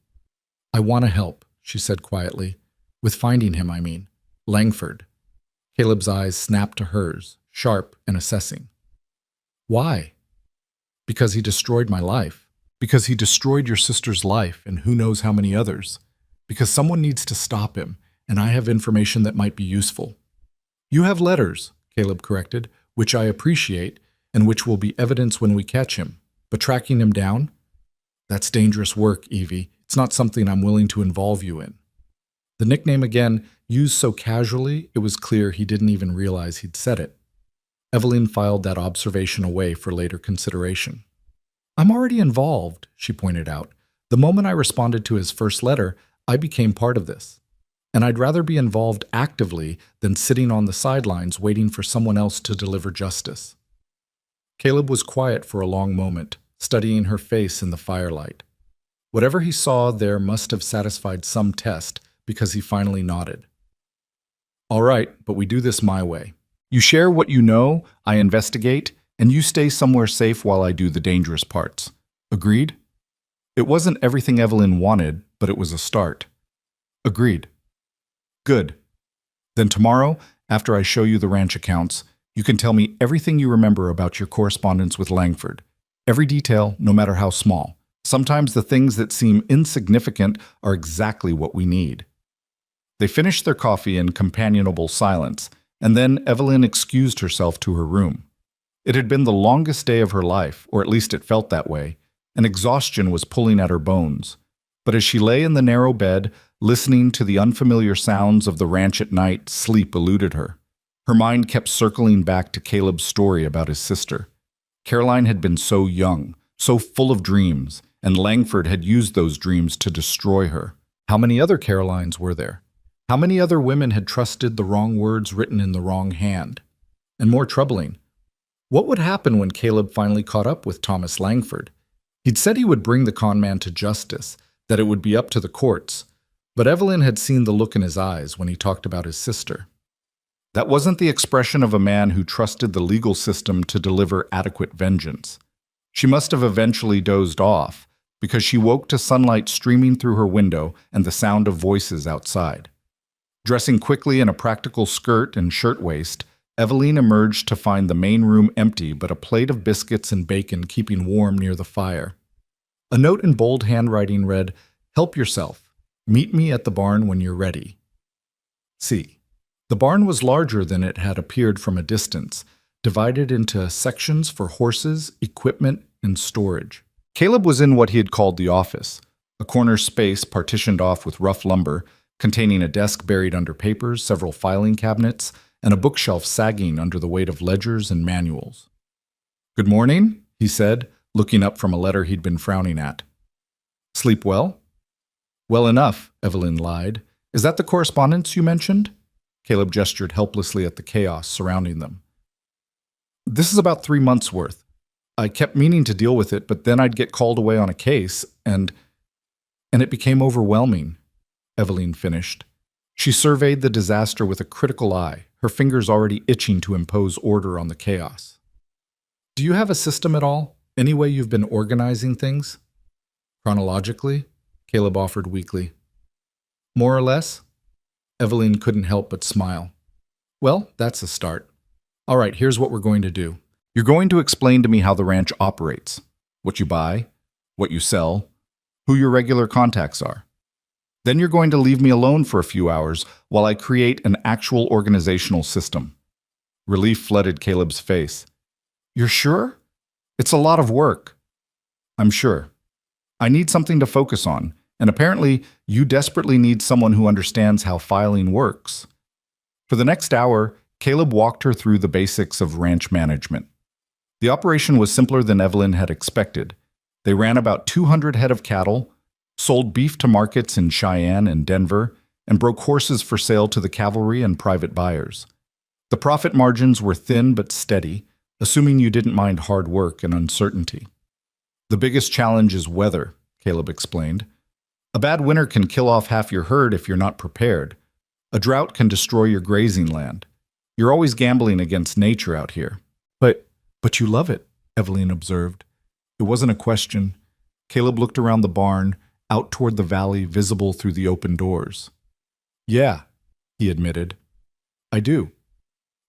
I want to help, she said quietly. With finding him, I mean. Langford. Caleb's eyes snapped to hers, sharp and assessing. Why? Because he destroyed my life. Because he destroyed your sister's life and who knows how many others. Because someone needs to stop him, and I have information that might be useful. You have letters, Caleb corrected, which I appreciate, and which will be evidence when we catch him. But tracking him down? That's dangerous work, Evie. It's not something I'm willing to involve you in. The nickname again, used so casually, it was clear he didn't even realize he'd said it. Evelyn filed that observation away for later consideration. I'm already involved, she pointed out. The moment I responded to his first letter, I became part of this. And I'd rather be involved actively than sitting on the sidelines waiting for someone else to deliver justice. Caleb was quiet for a long moment, studying her face in the firelight. Whatever he saw there must have satisfied some test, because he finally nodded. All right, but we do this my way. You share what you know, I investigate, and you stay somewhere safe while I do the dangerous parts. Agreed? It wasn't everything Evelyn wanted, but it was a start. Agreed. Good. Then tomorrow, after I show you the ranch accounts, you can tell me everything you remember about your correspondence with Langford. Every detail, no matter how small. Sometimes the things that seem insignificant are exactly what we need. They finished their coffee in companionable silence, and then Evelyn excused herself to her room. It had been the longest day of her life, or at least it felt that way, and exhaustion was pulling at her bones. But as she lay in the narrow bed, listening to the unfamiliar sounds of the ranch at night, sleep eluded her. Her mind kept circling back to Caleb's story about his sister. Caroline had been so young, so full of dreams, and Langford had used those dreams to destroy her. How many other Carolines were there? How many other women had trusted the wrong words written in the wrong hand? And more troubling, what would happen when Caleb finally caught up with Thomas Langford? He'd said he would bring the con man to justice, that it would be up to the courts, but Evelyn had seen the look in his eyes when he talked about his sister. That wasn't the expression of a man who trusted the legal system to deliver adequate vengeance. She must have eventually dozed off, because she woke to sunlight streaming through her window and the sound of voices outside. Dressing quickly in a practical skirt and shirtwaist, Evelyn emerged to find the main room empty but a plate of biscuits and bacon keeping warm near the fire. A note in bold handwriting read, "Help yourself. Meet me at the barn when you're ready." See, the barn was larger than it had appeared from a distance, divided into sections for horses, equipment, and storage. Caleb was in what he had called the office, a corner space partitioned off with rough lumber, containing a desk buried under papers, several filing cabinets, and a bookshelf sagging under the weight of ledgers and manuals. "Good morning," he said, looking up from a letter he'd been frowning at. "Sleep well?" "Well enough," Evelyn lied. "Is that the correspondence you mentioned?" Caleb gestured helplessly at the chaos surrounding them. "This is about 3 months' worth. I kept meaning to deal with it, but then I'd get called away on a case, and it became overwhelming," Evelyn finished. She surveyed the disaster with a critical eye, her fingers already itching to impose order on the chaos. "Do you have a system at all? Any way you've been organizing things?" "Chronologically?" Caleb offered weakly. "More or less?" Evelyn couldn't help but smile. "Well, that's a start. All right, here's what we're going to do. You're going to explain to me how the ranch operates, what you buy, what you sell, who your regular contacts are. Then you're going to leave me alone for a few hours while I create an actual organizational system." Relief flooded Caleb's face. "You're sure? It's a lot of work." "I'm sure. I need something to focus on, and apparently you desperately need someone who understands how filing works." For the next hour, Caleb walked her through the basics of ranch management. The operation was simpler than Evelyn had expected. They ran about 200 head of cattle, sold beef to markets in Cheyenne and Denver, and broke horses for sale to the cavalry and private buyers. The profit margins were thin but steady, assuming you didn't mind hard work and uncertainty. "The biggest challenge is weather," Caleb explained. "A bad winter can kill off half your herd if you're not prepared. A drought can destroy your grazing land. You're always gambling against nature out here." But you love it," Evelyn observed. It wasn't a question. Caleb looked around the barn, out toward the valley visible through the open doors. "Yeah," he admitted. "I do.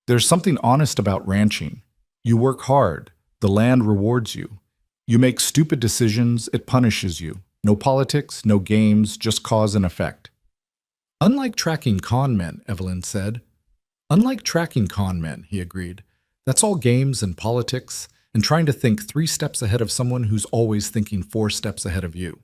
There's something honest about ranching. You work hard. The land rewards you. You make stupid decisions, it punishes you. No politics, no games, just cause and effect." "Unlike tracking con men," Evelyn said. "Unlike tracking con men," he agreed. "That's all games and politics, and trying to think 3 steps ahead of someone who's always thinking 4 steps ahead of you."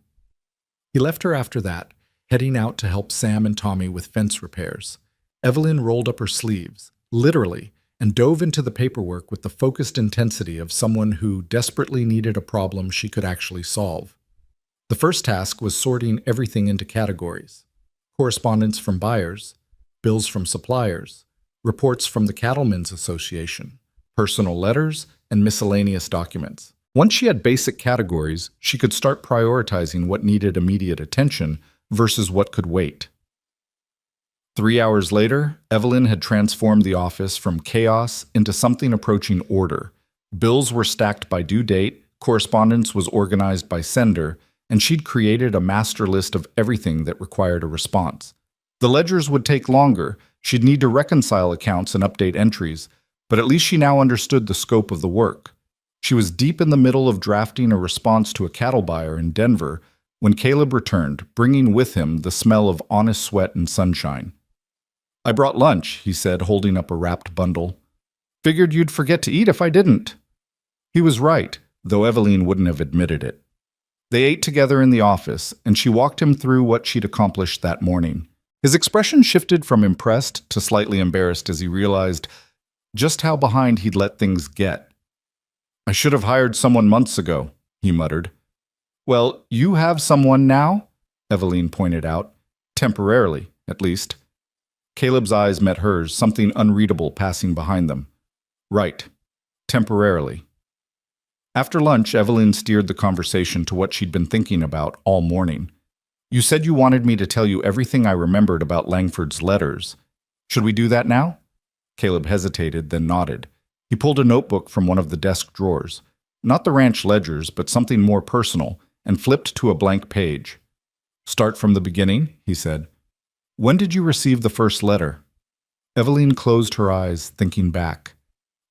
He left her after that, heading out to help Sam and Tommy with fence repairs. Evelyn rolled up her sleeves, literally, and dove into the paperwork with the focused intensity of someone who desperately needed a problem she could actually solve. The first task was sorting everything into categories: correspondence from buyers, bills from suppliers, reports from the Cattlemen's Association, personal letters, and miscellaneous documents. Once she had basic categories, she could start prioritizing what needed immediate attention versus what could wait. 3 hours later, Evelyn had transformed the office from chaos into something approaching order. Bills were stacked by due date, correspondence was organized by sender, and she'd created a master list of everything that required a response. The ledgers would take longer. She'd need to reconcile accounts and update entries, but at least she now understood the scope of the work. She was deep in the middle of drafting a response to a cattle buyer in Denver when Caleb returned, bringing with him the smell of honest sweat and sunshine. "I brought lunch," he said, holding up a wrapped bundle. "Figured you'd forget to eat if I didn't." He was right, though Evelyn wouldn't have admitted it. They ate together in the office, and she walked him through what she'd accomplished that morning. His expression shifted from impressed to slightly embarrassed as he realized just how behind he'd let things get. "I should have hired someone months ago," he muttered. "Well, you have someone now," Eveline pointed out. "Temporarily, at least." Caleb's eyes met hers, something unreadable passing behind them. "Right. Temporarily." After lunch, Evelyn steered the conversation to what she'd been thinking about all morning. "You said you wanted me to tell you everything I remembered about Langford's letters. Should we do that now?" Caleb hesitated, then nodded. He pulled a notebook from one of the desk drawers. Not the ranch ledgers, but something more personal, and flipped to a blank page. "Start from the beginning," he said. "When did you receive the first letter?" Eveline closed her eyes, thinking back.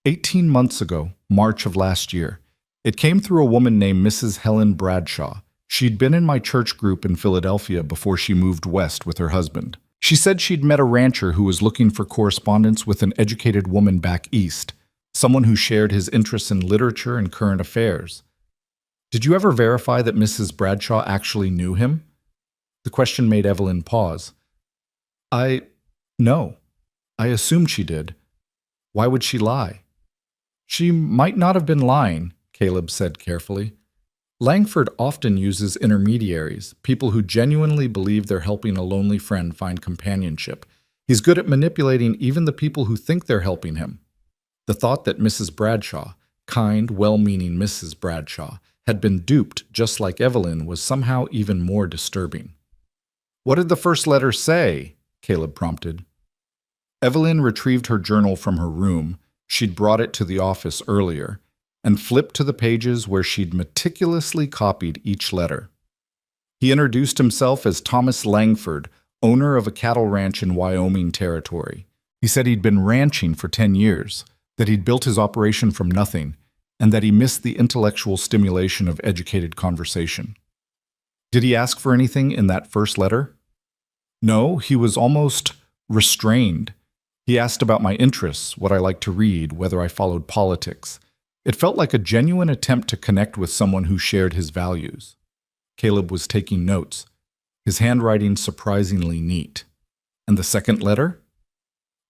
18 months ago, March of last year. It came through a woman named Mrs. Helen Bradshaw. She'd been in my church group in Philadelphia before she moved west with her husband. She said she'd met a rancher who was looking for correspondence with an educated woman back east, someone who shared his interests in literature and current affairs. "Did you ever verify that Mrs. Bradshaw actually knew him?" The question made Evelyn pause. No. I assumed she did. Why would she lie?" "She might not have been lying," Caleb said carefully. "Langford often uses intermediaries, people who genuinely believe they're helping a lonely friend find companionship. He's good at manipulating even the people who think they're helping him." The thought that Mrs. Bradshaw, kind, well-meaning Mrs. Bradshaw, had been duped just like Evelyn was somehow even more disturbing. "What did the first letter say?" Caleb prompted. Evelyn retrieved her journal from her room. She'd brought it to the office earlier, and flipped to the pages where she'd meticulously copied each letter. He introduced himself as Thomas Langford, owner of a cattle ranch in Wyoming Territory. He said he'd been ranching for 10 years, that he'd built his operation from nothing, and that he missed the intellectual stimulation of educated conversation. Did he ask for anything in that first letter? No, he was almost restrained. He asked about my interests, what I liked to read, whether I followed politics. It felt like a genuine attempt to connect with someone who shared his values. Caleb was taking notes, his handwriting surprisingly neat. And the second letter?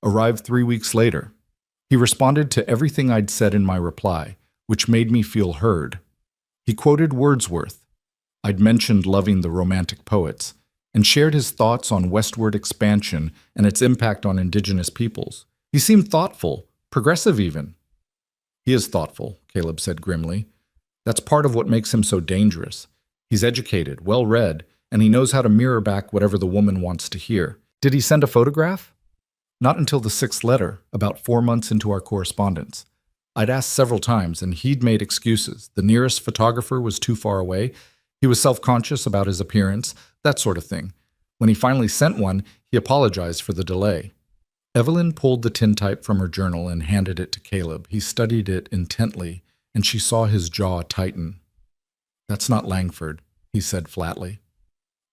Arrived 3 weeks later. He responded to everything I'd said in my reply, which made me feel heard. He quoted Wordsworth. I'd mentioned loving the Romantic poets, and shared his thoughts on westward expansion and its impact on indigenous peoples. He seemed thoughtful, progressive even. "He is thoughtful," Caleb said grimly. "That's part of what makes him so dangerous. He's educated, well-read, and he knows how to mirror back whatever the woman wants to hear." "Did he send a photograph?" "Not until the 6th letter, about 4 months into our correspondence. I'd asked several times, and he'd made excuses. The nearest photographer was too far away. He was self-conscious about his appearance, that sort of thing. When he finally sent one, he apologized for the delay." Evelyn pulled the tintype from her journal and handed it to Caleb. He studied it intently, and she saw his jaw tighten. "That's not Langford," he said flatly.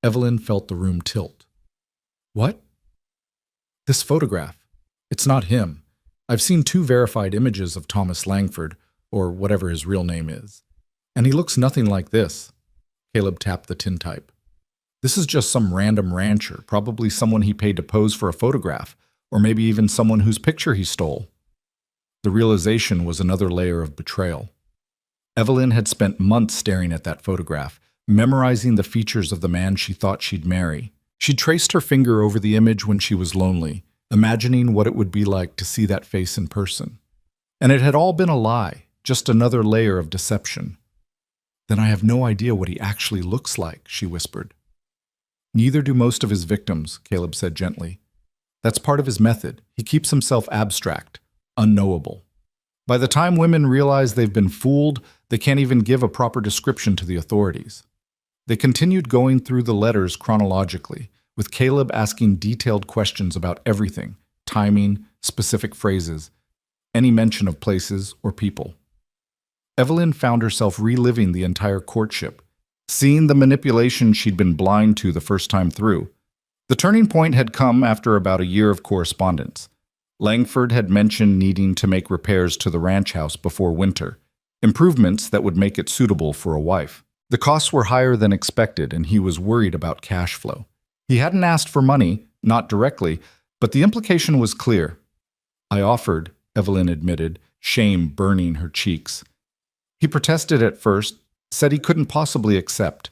Evelyn felt the room tilt. "What?" "This photograph. It's not him. I've seen 2 verified images of Thomas Langford, or whatever his real name is, and he looks nothing like this." Caleb tapped the tintype. "This is just some random rancher, probably someone he paid to pose for a photograph, or maybe even someone whose picture he stole." The realization was another layer of betrayal. Evelyn had spent months staring at that photograph, memorizing the features of the man she thought she'd marry. She traced her finger over the image when she was lonely, imagining what it would be like to see that face in person. And it had all been a lie, just another layer of deception. "Then I have no idea what he actually looks like," she whispered. "Neither do most of his victims," Caleb said gently. "That's part of his method. He keeps himself abstract, unknowable. By the time women realize they've been fooled, they can't even give a proper description to the authorities." They continued going through the letters chronologically, with Caleb asking detailed questions about everything, timing, specific phrases, any mention of places or people. Evelyn found herself reliving the entire courtship, seeing the manipulation she'd been blind to the first time through. The turning point had come after about a year of correspondence. Langford had mentioned needing to make repairs to the ranch house before winter, improvements that would make it suitable for a wife. The costs were higher than expected, and he was worried about cash flow. He hadn't asked for money, not directly, but the implication was clear. "I offered, Evelyn admitted, shame burning her cheeks. He protested at first, said he couldn't possibly accept.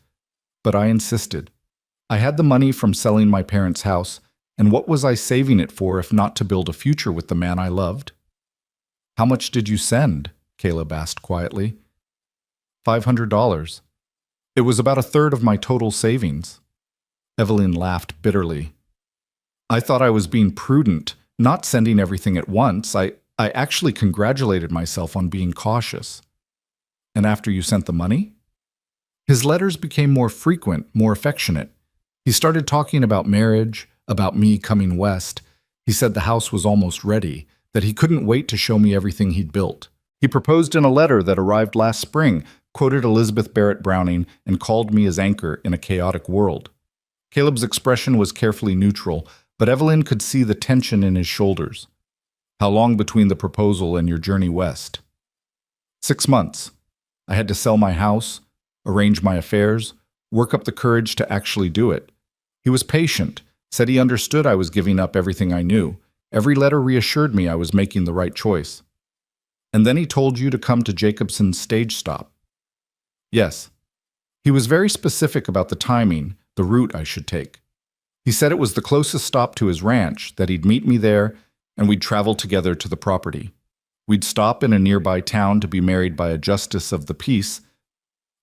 But I insisted. I had the money from selling my parents' house, and what was I saving it for if not to build a future with the man I loved? How much did you send? Caleb asked quietly. $500. It was about a third of my total savings. Evelyn laughed bitterly. I thought I was being prudent, not sending everything at once. I actually congratulated myself on being cautious. And after you sent the money? His letters became more frequent, more affectionate. He started talking about marriage, about me coming west. He said the house was almost ready, that he couldn't wait to show me everything he'd built. He proposed in a letter that arrived last spring, quoted Elizabeth Barrett Browning, and called me his anchor in a chaotic world. Caleb's expression was carefully neutral, but Evelyn could see the tension in his shoulders. How long between the proposal and your journey west? 6 months. I had to sell my house, arrange my affairs, work up the courage to actually do it. He was patient, said he understood I was giving up everything I knew. Every letter reassured me I was making the right choice. And then he told you to come to Jacobson's stage stop. Yes. He was very specific about the timing, the route I should take. He said it was the closest stop to his ranch, that he'd meet me there, and we'd travel together to the property. We'd stop in a nearby town to be married by a justice of the peace,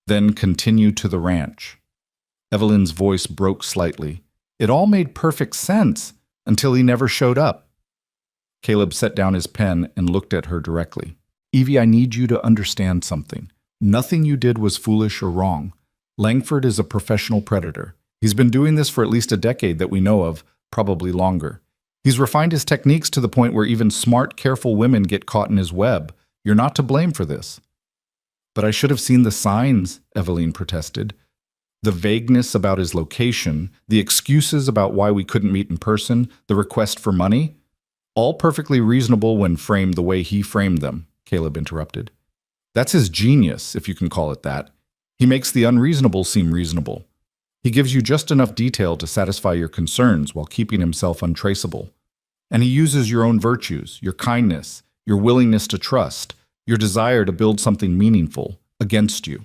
then continue to the ranch. Evelyn's voice broke slightly. It all made perfect sense until he never showed up. Caleb set down his pen and looked at her directly. Evie, I need you to understand something. Nothing you did was foolish or wrong. Langford is a professional predator. He's been doing this for at least a decade that we know of, probably longer. He's refined his techniques to the point where even smart, careful women get caught in his web. You're not to blame for this. But I should have seen the signs, Evelyn protested. The vagueness about his location, the excuses about why we couldn't meet in person, the request for money, all perfectly reasonable when framed the way he framed them, Caleb interrupted. That's his genius, if you can call it that. He makes the unreasonable seem reasonable. He gives you just enough detail to satisfy your concerns while keeping himself untraceable. And he uses your own virtues, your kindness, your willingness to trust, your desire to build something meaningful, against you.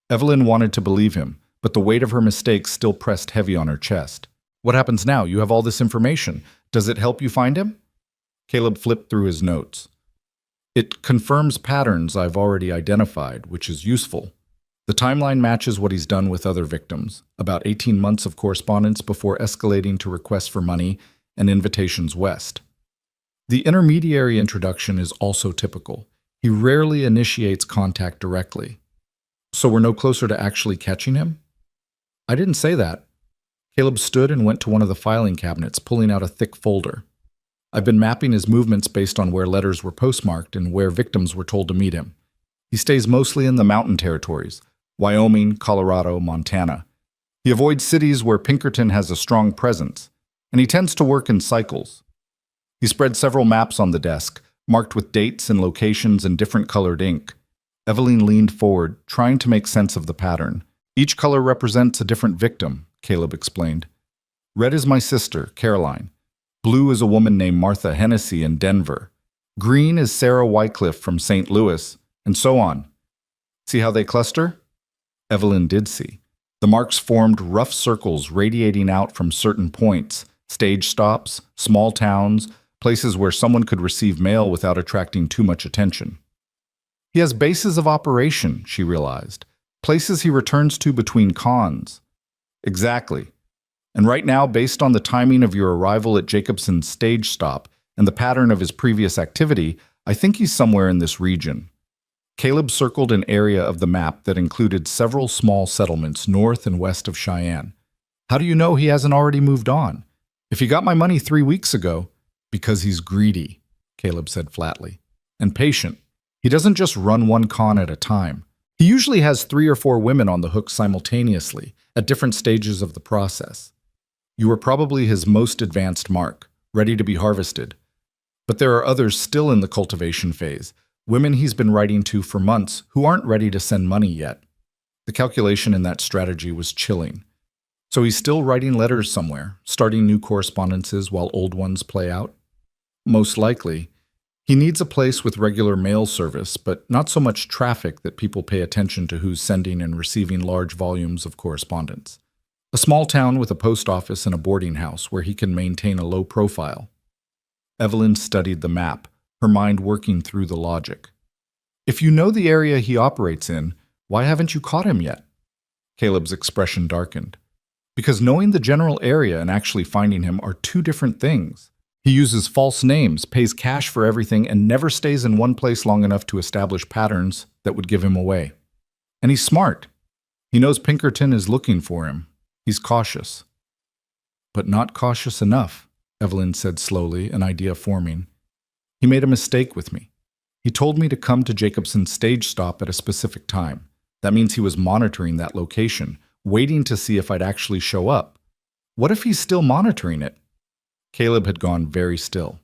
Evelyn wanted to believe him, but the weight of her mistakes still pressed heavy on her chest. What happens now? You have all this information. Does it help you find him? Caleb flipped through his notes. It confirms patterns I've already identified, which is useful. The timeline matches what he's done with other victims, about 18 months of correspondence before escalating to requests for money and invitations west. The intermediary introduction is also typical. He rarely initiates contact directly. So we're no closer to actually catching him? I didn't say that. Caleb stood and went to one of the filing cabinets, pulling out a thick folder. I've been mapping his movements based on where letters were postmarked and where victims were told to meet him. He stays mostly in the mountain territories, Wyoming, Colorado, Montana. He avoids cities where Pinkerton has a strong presence, and he tends to work in cycles. He spread several maps on the desk, marked with dates and locations in different colored ink. Evelyn leaned forward, trying to make sense of the pattern. Each color represents a different victim, Caleb explained. Red is my sister, Caroline. Blue is a woman named Martha Hennessy in Denver. Green is Sarah Wycliffe from St. Louis, and so on. See how they cluster? Evelyn did see. The marks formed rough circles radiating out from certain points, stage stops, small towns, places where someone could receive mail without attracting too much attention. He has bases of operation, she realized, places he returns to between cons. Exactly. And right now, based on the timing of your arrival at Jacobson's stage stop and the pattern of his previous activity, I think he's somewhere in this region. Caleb circled an area of the map that included several small settlements north and west of Cheyenne. How do you know he hasn't already moved on? If he got my money 3 weeks ago, because he's greedy, Caleb said flatly, and patient. He doesn't just run one con at a time. He usually has 3 or 4 women on the hook simultaneously, at different stages of the process. You were probably his most advanced mark, ready to be harvested. But there are others still in the cultivation phase, women he's been writing to for months who aren't ready to send money yet. The calculation in that strategy was chilling. So he's still writing letters somewhere, starting new correspondences while old ones play out? Most likely. He needs a place with regular mail service, but not so much traffic that people pay attention to who's sending and receiving large volumes of correspondence. A small town with a post office and a boarding house where he can maintain a low profile. Evelyn studied the map, her mind working through the logic. If you know the area he operates in, why haven't you caught him yet? Caleb's expression darkened. Because knowing the general area and actually finding him are two different things. He uses false names, pays cash for everything, and never stays in one place long enough to establish patterns that would give him away. And he's smart. He knows Pinkerton is looking for him. He's cautious. But not cautious enough, Evelyn said slowly, an idea forming. He made a mistake with me. He told me to come to Jacobson's stage stop at a specific time. That means he was monitoring that location, waiting to see if I'd actually show up. What if he's still monitoring it? Caleb had gone very still.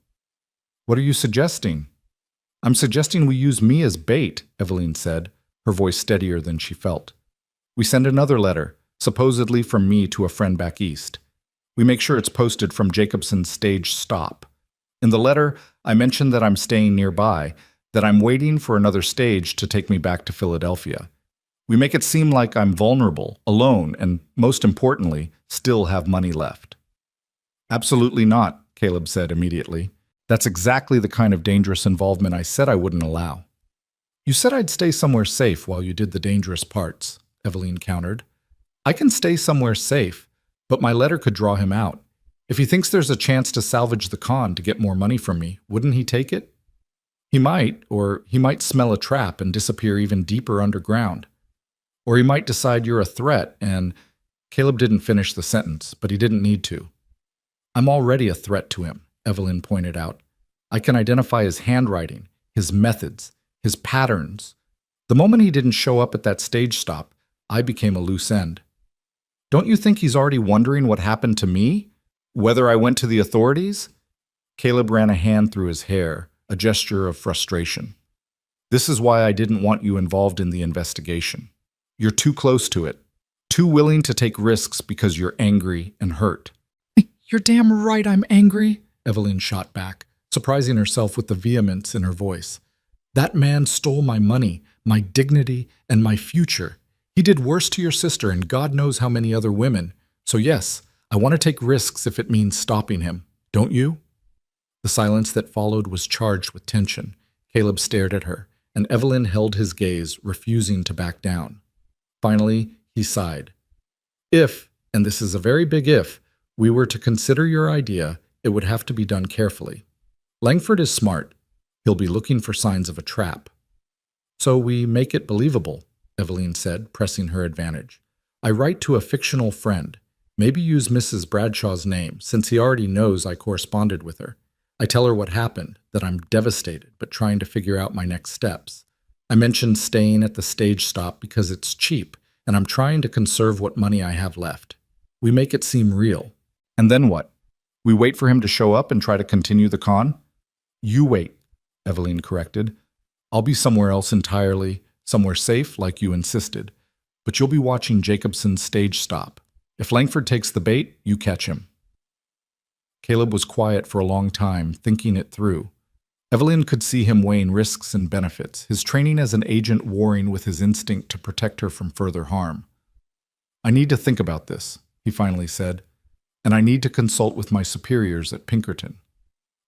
What are you suggesting? I'm suggesting we use me as bait, Evelyn said, her voice steadier than she felt. We send another letter, supposedly from me to a friend back east. We make sure it's posted from Jacobson's stage stop. In the letter, I mention that I'm staying nearby, that I'm waiting for another stage to take me back to Philadelphia. We make it seem like I'm vulnerable, alone, and, most importantly, still have money left. Absolutely not, Caleb said immediately. That's exactly the kind of dangerous involvement I said I wouldn't allow. You said I'd stay somewhere safe while you did the dangerous parts, Evelyn countered. I can stay somewhere safe, but my letter could draw him out. If he thinks there's a chance to salvage the con to get more money from me, wouldn't he take it? He might, or he might smell a trap and disappear even deeper underground. Or he might decide you're a threat and… Caleb didn't finish the sentence, but he didn't need to. I'm already a threat to him, Evelyn pointed out. I can identify his handwriting, his methods, his patterns. The moment he didn't show up at that stage stop, I became a loose end. Don't you think he's already wondering what happened to me? Whether I went to the authorities? Caleb ran a hand through his hair, a gesture of frustration. This is why I didn't want you involved in the investigation. You're too close to it, too willing to take risks because you're angry and hurt. You're damn right I'm angry, Evelyn shot back, surprising herself with the vehemence in her voice. That man stole my money, my dignity, and my future. He did worse to your sister and God knows how many other women. So yes, I want to take risks if it means stopping him. Don't you? The silence that followed was charged with tension. Caleb stared at her, and Evelyn held his gaze, refusing to back down. Finally, he sighed. If, and this is a very big if, we were to consider your idea, it would have to be done carefully. Langford is smart. He'll be looking for signs of a trap. So we make it believable, Evelyn said, pressing her advantage. I write to a fictional friend. Maybe use Mrs. Bradshaw's name, since he already knows I corresponded with her. I tell her what happened, that I'm devastated, but trying to figure out my next steps. I mentioned staying at the stage stop because it's cheap, and I'm trying to conserve what money I have left. We make it seem real. And then what? We wait for him to show up and try to continue the con? You wait, Evelyn corrected. I'll be somewhere else entirely, somewhere safe like you insisted. But you'll be watching Jacobson's stage stop. If Langford takes the bait, you catch him. Caleb was quiet for a long time, thinking it through. Evelyn could see him weighing risks and benefits, his training as an agent warring with his instinct to protect her from further harm. I need to think about this, he finally said, and I need to consult with my superiors at Pinkerton.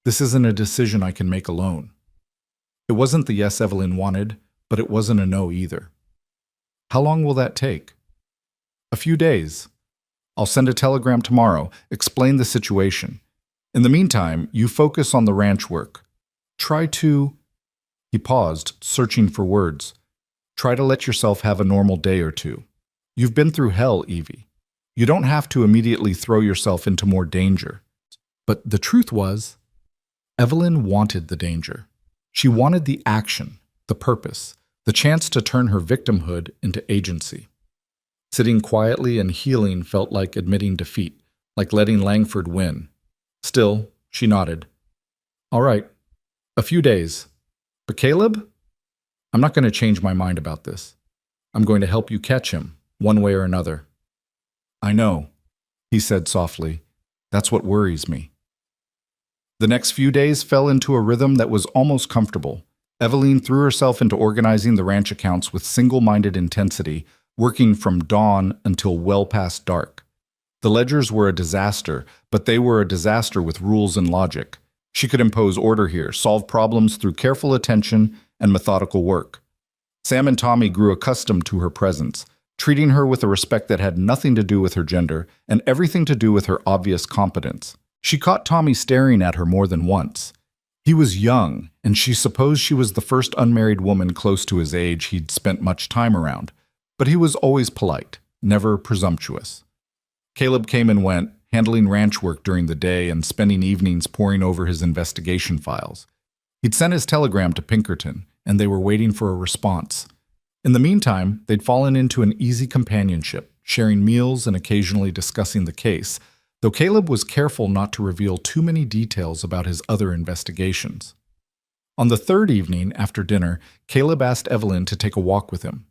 This isn't a decision I can make alone. It wasn't the yes Evelyn wanted, but it wasn't a no either. How long will that take? A few days. I'll send a telegram tomorrow, explain the situation. In the meantime, you focus on the ranch work. Try to… He paused, searching for words. Try to let yourself have a normal day or two. You've been through hell, Evie. You don't have to immediately throw yourself into more danger. But the truth was, Evelyn wanted the danger. She wanted the action, the purpose, the chance to turn her victimhood into agency. Sitting quietly and healing felt like admitting defeat, like letting Langford win. Still, she nodded. All right, a few days. But Caleb? I'm not going to change my mind about this. I'm going to help you catch him, one way or another. I know, he said softly. That's what worries me. The next few days fell into a rhythm that was almost comfortable. Evelyn threw herself into organizing the ranch accounts with single-minded intensity, working from dawn until well past dark. The ledgers were a disaster, but they were a disaster with rules and logic. She could impose order here, solve problems through careful attention and methodical work. Sam and Tommy grew accustomed to her presence, treating her with a respect that had nothing to do with her gender and everything to do with her obvious competence. She caught Tommy staring at her more than once. He was young, and she supposed she was the first unmarried woman close to his age he'd spent much time around. But he was always polite, never presumptuous. Caleb came and went, handling ranch work during the day and spending evenings poring over his investigation files. He'd sent his telegram to Pinkerton, and they were waiting for a response. In the meantime, they'd fallen into an easy companionship, sharing meals and occasionally discussing the case, though Caleb was careful not to reveal too many details about his other investigations. On the third evening, after dinner, Caleb asked Evelyn to take a walk with him.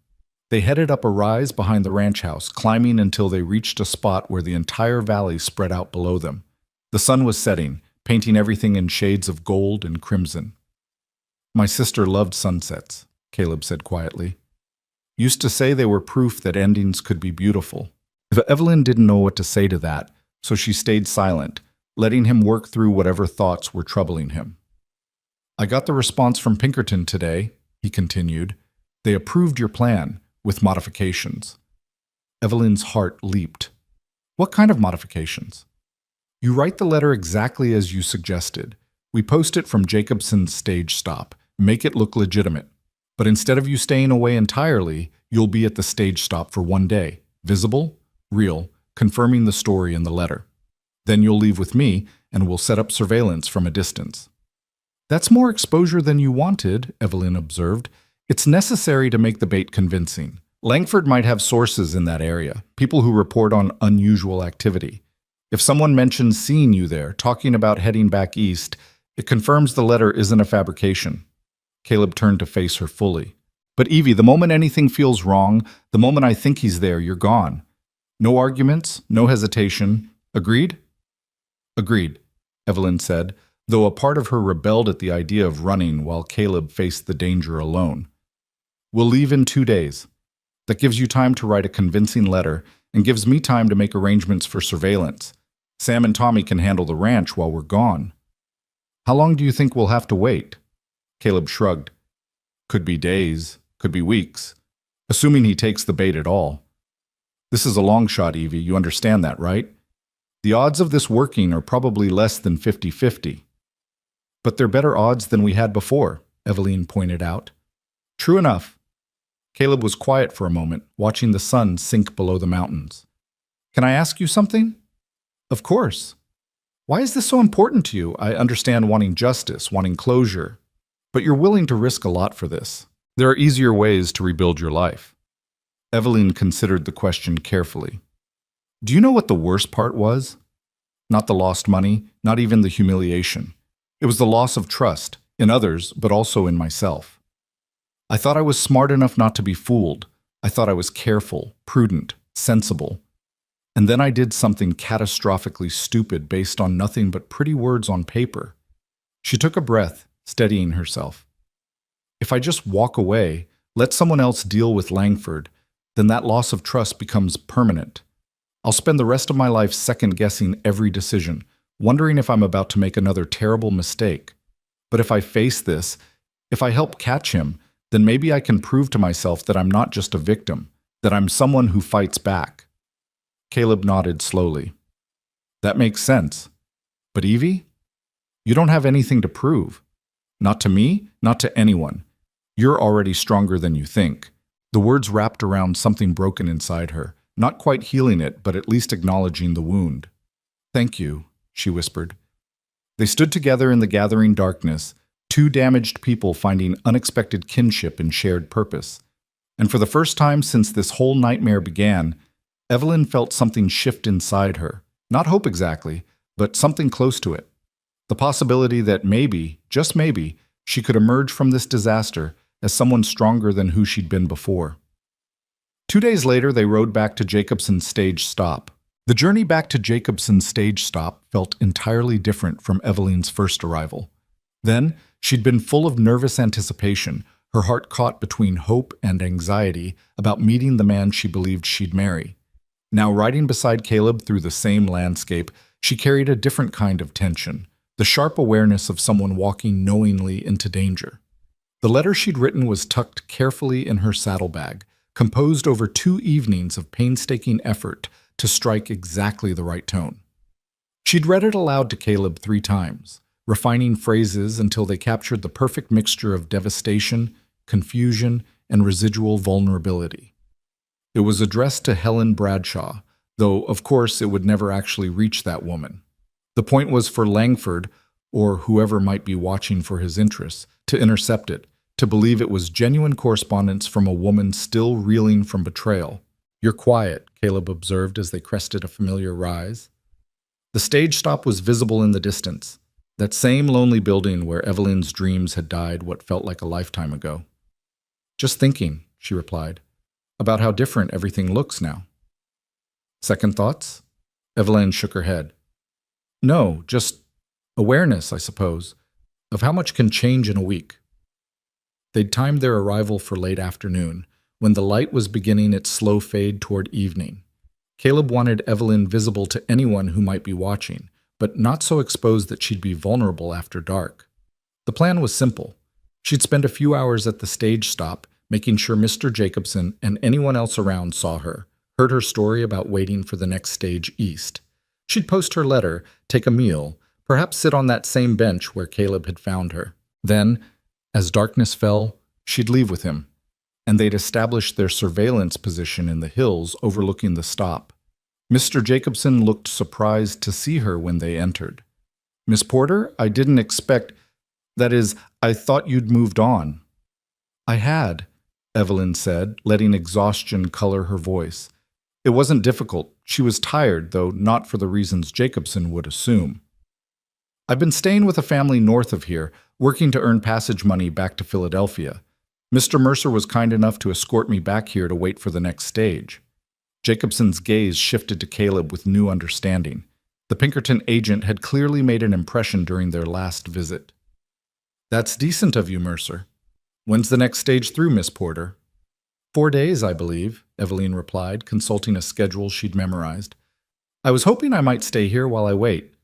They headed up a rise behind the ranch house, climbing until they reached a spot where the entire valley spread out below them. The sun was setting, painting everything in shades of gold and crimson. "My sister loved sunsets," Caleb said quietly. "Used to say they were proof that endings could be beautiful." Evelyn didn't know what to say to that, so she stayed silent, letting him work through whatever thoughts were troubling him. "I got the response from Pinkerton today," he continued. "They approved your plan, with modifications." Evelyn's heart leaped. "What kind of modifications?" "You write the letter exactly as you suggested. We post it from Jacobson's stage stop, make it look legitimate. But instead of you staying away entirely, you'll be at the stage stop for 1 day, visible, real, confirming the story in the letter. Then you'll leave with me, and we'll set up surveillance from a distance." "That's more exposure than you wanted," Evelyn observed. "It's necessary to make the bait convincing. Langford might have sources in that area, people who report on unusual activity. If someone mentions seeing you there, talking about heading back east, it confirms the letter isn't a fabrication." Caleb turned to face her fully. "But Evie, the moment anything feels wrong, the moment I think he's there, you're gone. No arguments, no hesitation. Agreed?" "Agreed," Evelyn said, though a part of her rebelled at the idea of running while Caleb faced the danger alone. "We'll leave in 2 days. That gives you time to write a convincing letter and gives me time to make arrangements for surveillance. Sam and Tommy can handle the ranch while we're gone." "How long do you think we'll have to wait?" Caleb shrugged. "Could be days, could be weeks, assuming he takes the bait at all. This is a long shot, Evie, you understand that, right? The odds of this working are probably less than 50-50. "But they're better odds than we had before," Evelyn pointed out. "True enough." Caleb was quiet for a moment, watching the sun sink below the mountains. "Can I ask you something?" "Of course." "Why is this so important to you? I understand wanting justice, wanting closure. But you're willing to risk a lot for this. There are easier ways to rebuild your life." Evelyn considered the question carefully. "Do you know what the worst part was? Not the lost money, not even the humiliation. It was the loss of trust, in others, but also in myself. I thought I was smart enough not to be fooled. I thought I was careful, prudent, sensible. And then I did something catastrophically stupid based on nothing but pretty words on paper." She took a breath, steadying herself. "If I just walk away, let someone else deal with Langford, then that loss of trust becomes permanent. I'll spend the rest of my life second-guessing every decision, wondering if I'm about to make another terrible mistake. But if I face this, if I help catch him, then maybe I can prove to myself that I'm not just a victim, that I'm someone who fights back." Caleb nodded slowly. "That makes sense. But Evie, you don't have anything to prove. Not to me, not to anyone. You're already stronger than you think." The words wrapped around something broken inside her, not quite healing it, but at least acknowledging the wound. "Thank you," she whispered. They stood together in the gathering darkness, two damaged people finding unexpected kinship and shared purpose. And for the first time since this whole nightmare began, Evelyn felt something shift inside her. Not hope exactly, but something close to it. The possibility that maybe, just maybe, she could emerge from this disaster as someone stronger than who she'd been before. 2 days later, they rode back to Jacobson's stage stop. The journey back to Jacobson's stage stop felt entirely different from Evelyn's first arrival. Then, she'd been full of nervous anticipation, her heart caught between hope and anxiety about meeting the man she believed she'd marry. Now, riding beside Caleb through the same landscape, she carried a different kind of tension, the sharp awareness of someone walking knowingly into danger. The letter she'd written was tucked carefully in her saddlebag, composed over 2 evenings of painstaking effort to strike exactly the right tone. She'd read it aloud to Caleb 3 times, refining phrases until they captured the perfect mixture of devastation, confusion, and residual vulnerability. It was addressed to Helen Bradshaw, though of course it would never actually reach that woman. The point was for Langford, or whoever might be watching for his interests, to intercept it, to believe it was genuine correspondence from a woman still reeling from betrayal. "You're quiet," Caleb observed as they crested a familiar rise. The stage stop was visible in the distance, that same lonely building where Evelyn's dreams had died what felt like a lifetime ago. "Just thinking," she replied, "about how different everything looks now." "Second thoughts?" Evelyn shook her head. "No, just awareness, I suppose, of how much can change in a week." They'd timed their arrival for late afternoon, when the light was beginning its slow fade toward evening. Caleb wanted Evelyn visible to anyone who might be watching, but not so exposed that she'd be vulnerable after dark. The plan was simple. She'd spend a few hours at the stage stop, making sure Mr. Jacobson and anyone else around saw her, heard her story about waiting for the next stage east. She'd post her letter, take a meal, perhaps sit on that same bench where Caleb had found her. Then, as darkness fell, she'd leave with him, and they'd establish their surveillance position in the hills overlooking the stop. Mr. Jacobson looked surprised to see her when they entered. "Miss Porter, I didn't expect— that is, I thought you'd moved on." "I had," Evelyn said, letting exhaustion color her voice. It wasn't difficult. She was tired, though not for the reasons Jacobson would assume. "I've been staying with a family north of here, working to earn passage money back to Philadelphia. Mr. Mercer was kind enough to escort me back here to wait for the next stage." Jacobson's gaze shifted to Caleb with new understanding. The Pinkerton agent had clearly made an impression during their last visit. "That's decent of you, Mercer. When's the next stage through, Miss Porter?" 4 days, I believe," Evelyn replied, consulting a schedule she'd memorized. "I was hoping I might stay here while I wait.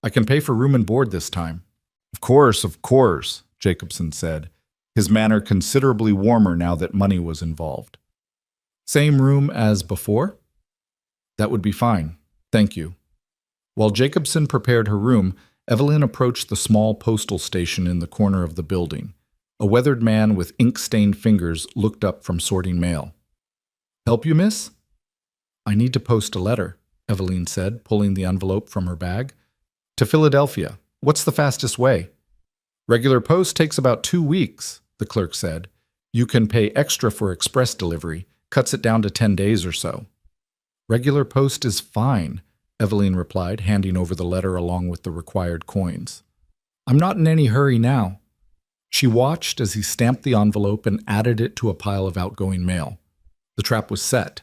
I can pay for room and board this time." Of course," Jacobson said, his manner considerably warmer now that money was involved. "Same room as before?" "That would be fine. Thank you." While Jacobson prepared her room, Evelyn approached the small postal station in the corner of the building. A weathered man with ink-stained fingers looked up from sorting mail. "Help you, miss?" "I need to post a letter," Evelyn said, pulling the envelope from her bag. "To Philadelphia. What's the fastest way?" "Regular post takes about 2 weeks," the clerk said. "You can pay extra for express delivery. Cuts it down to 10 days or so." "Regular post is fine," Evelyn replied, handing over the letter along with the required coins. "I'm not in any hurry now." She watched as he stamped the envelope and added it to a pile of outgoing mail. The trap was set.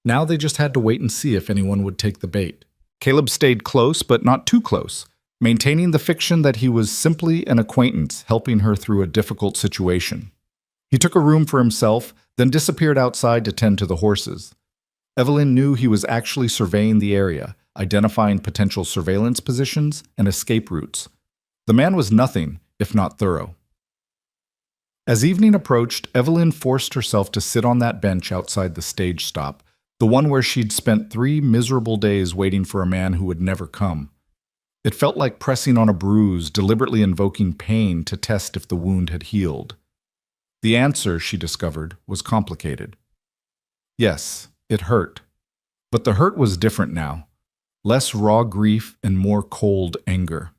Now they just had to wait and see if anyone would take the bait. Caleb stayed close, but not too close, maintaining the fiction that he was simply an acquaintance helping her through a difficult situation. He took a room for himself, then disappeared outside to tend to the horses. Evelyn knew he was actually surveying the area, identifying potential surveillance positions and escape routes. The man was nothing if not thorough. As evening approached, Evelyn forced herself to sit on that bench outside the stage stop, the one where she'd spent 3 miserable days waiting for a man who would never come. It felt like pressing on a bruise, deliberately invoking pain to test if the wound had healed. The answer, she discovered, was complicated. Yes, it hurt. But the hurt was different now. Less raw grief and more cold anger.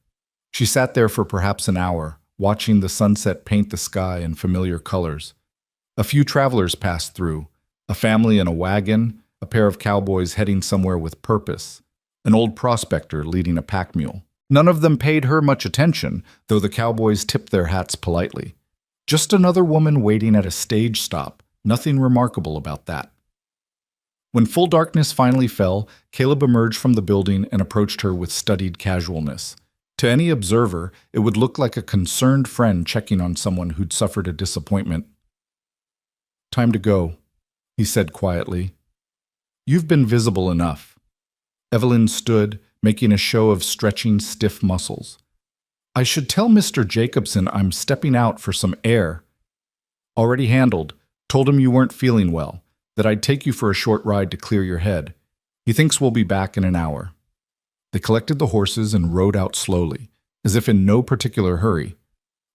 She sat there for perhaps an hour, watching the sunset paint the sky in familiar colors. A few travelers passed through, a family in a wagon, a pair of cowboys heading somewhere with purpose, an old prospector leading a pack mule. None of them paid her much attention, though the cowboys tipped their hats politely. Just another woman waiting at a stage stop, nothing remarkable about that. When full darkness finally fell, Caleb emerged from the building and approached her with studied casualness. To any observer, it would look like a concerned friend checking on someone who'd suffered a disappointment. "Time to go," he said quietly. "You've been visible enough." Evelyn stood, making a show of stretching stiff muscles. "I should tell Mr. Jacobson I'm stepping out for some air." "Already handled. Told him you weren't feeling well, that I'd take you for a short ride to clear your head. He thinks we'll be back in an hour." They collected the horses and rode out slowly, as if in no particular hurry.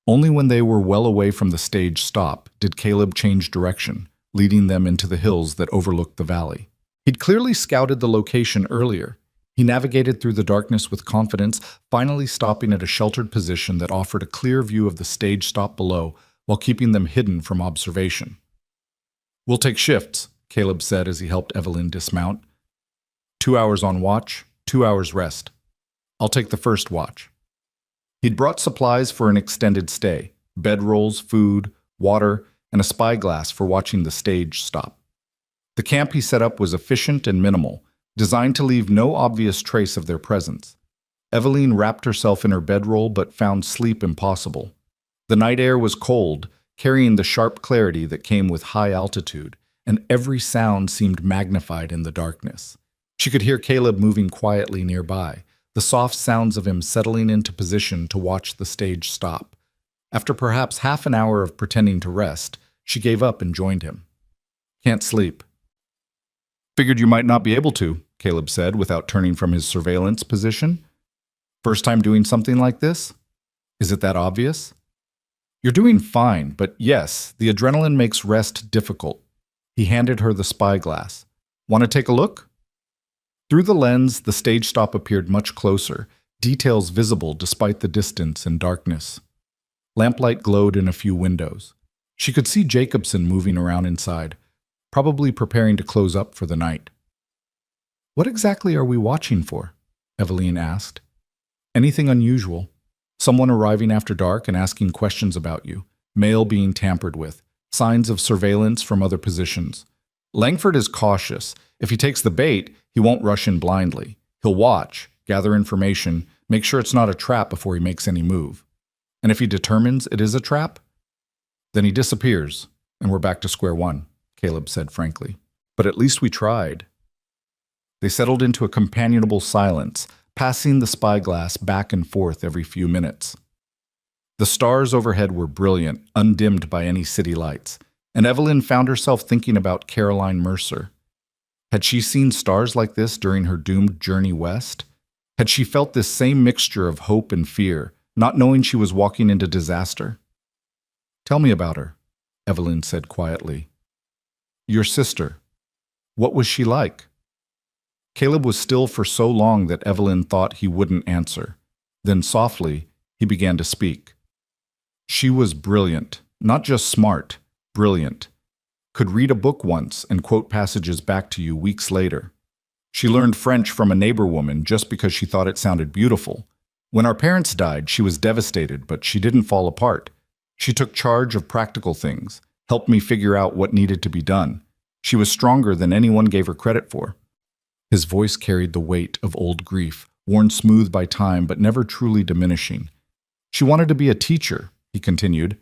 Only when they were well away from the stage stop did Caleb change direction, leading them into the hills that overlooked the valley. He'd clearly scouted the location earlier. He navigated through the darkness with confidence, finally stopping at a sheltered position that offered a clear view of the stage stop below while keeping them hidden from observation. "We'll take shifts," Caleb said as he helped Evelyn dismount. 2 hours on watch, 2 hours rest. I'll take the first watch." He'd brought supplies for an extended stay: bedrolls, food, water, and a spyglass for watching the stage stop. The camp he set up was efficient and minimal, designed to leave no obvious trace of their presence. Evelyn wrapped herself in her bedroll but found sleep impossible. The night air was cold, carrying the sharp clarity that came with high altitude, and every sound seemed magnified in the darkness. She could hear Caleb moving quietly nearby, the soft sounds of him settling into position to watch the stage stop. After perhaps half an hour of pretending to rest, she gave up and joined him. "Can't sleep." "Figured you might not be able to," Caleb said without turning from his surveillance position. "First time doing something like this? Is it that obvious?" "You're doing fine, but yes, the adrenaline makes rest difficult." He handed her the spyglass. "Want to take a look?" Through the lens, the stage stop appeared much closer, details visible despite the distance and darkness. Lamplight glowed in a few windows. She could see Jacobson moving around inside, probably preparing to close up for the night. "What exactly are we watching for?" Evelyn asked. "Anything unusual. Someone arriving after dark and asking questions about you, mail being tampered with, signs of surveillance from other positions. Langford is cautious. If he takes the bait, he won't rush in blindly. He'll watch, gather information, make sure it's not a trap before he makes any move. And if he determines it is a trap, then he disappears, and we're back to square one," Caleb said frankly. "But at least we tried." They settled into a companionable silence, passing the spyglass back and forth every few minutes. The stars overhead were brilliant, undimmed by any city lights, and Evelyn found herself thinking about Caroline Mercer. Had she seen stars like this during her doomed journey west? Had she felt this same mixture of hope and fear, not knowing she was walking into disaster? "Tell me about her," Evelyn said quietly. "Your sister. What was she like?" Caleb was still for so long that Evelyn thought he wouldn't answer. Then softly, he began to speak. "She was brilliant, not just smart, brilliant. Could read a book once and quote passages back to you weeks later. She learned French from a neighbor woman just because she thought it sounded beautiful. When our parents died, she was devastated, but she didn't fall apart. She took charge of practical things, helped me figure out what needed to be done. She was stronger than anyone gave her credit for." His voice carried the weight of old grief, worn smooth by time but never truly diminishing. "She wanted to be a teacher," he continued.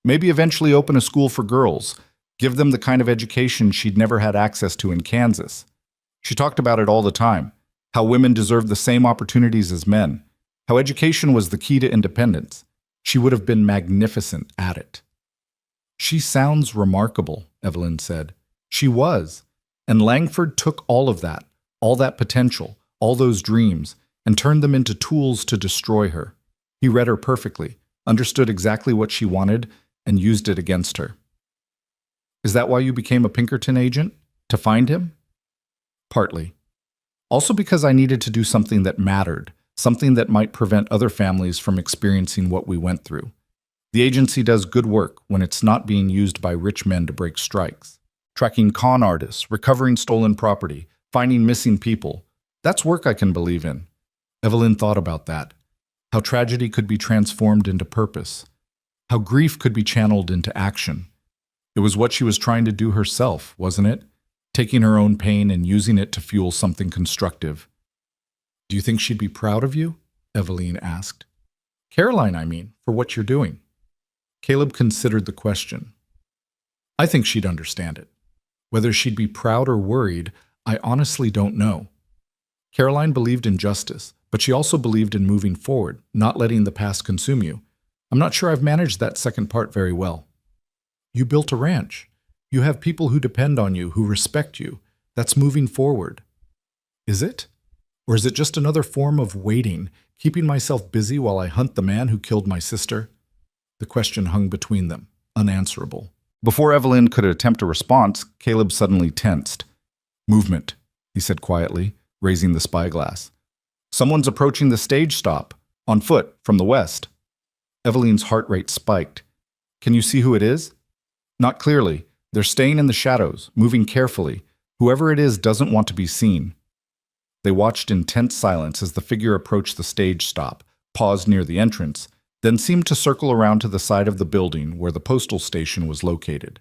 "Maybe eventually open a school for girls, give them the kind of education she'd never had access to in Kansas. She talked about it all the time, how women deserved the same opportunities as men, how education was the key to independence. She would have been magnificent at it." "She sounds remarkable," Evelyn said. "She was. And Langford took all of that, all that potential, all those dreams, and turned them into tools to destroy her. He read her perfectly, understood exactly what she wanted, and used it against her." "Is that why you became a Pinkerton agent? To find him?" "Partly. Also because I needed to do something that mattered, something that might prevent other families from experiencing what we went through. The agency does good work when it's not being used by rich men to break strikes. Tracking con artists, recovering stolen property, finding missing people. That's work I can believe in." Evelyn thought about that. How tragedy could be transformed into purpose. How grief could be channeled into action. It was what she was trying to do herself, wasn't it? taking her own pain and using it to fuel something constructive. Do you think she'd be proud of you? Eveline asked. Caroline, I mean, for what you're doing. Caleb considered the question. I think she'd understand it. Whether she'd be proud or worried, I honestly don't know. Caroline believed in justice, but she also believed in moving forward, not letting the past consume you. I'm not sure I've managed that second part very well. You built a ranch. You have people who depend on you, who respect you. That's moving forward. Is it? Or is it just another form of waiting, keeping myself busy while I hunt the man who killed my sister? The question hung between them, unanswerable. Before Eveline could attempt a response, Caleb suddenly tensed. Movement, he said quietly, raising the spyglass. Someone's approaching the stage stop, on foot, from the west. Eveline's heart rate spiked. Can you see who it is? Not clearly. They're staying in the shadows, moving carefully. Whoever it is doesn't want to be seen. They watched in tense silence as the figure approached the stage stop, paused near the entrance, then seemed to circle around to the side of the building where the postal station was located.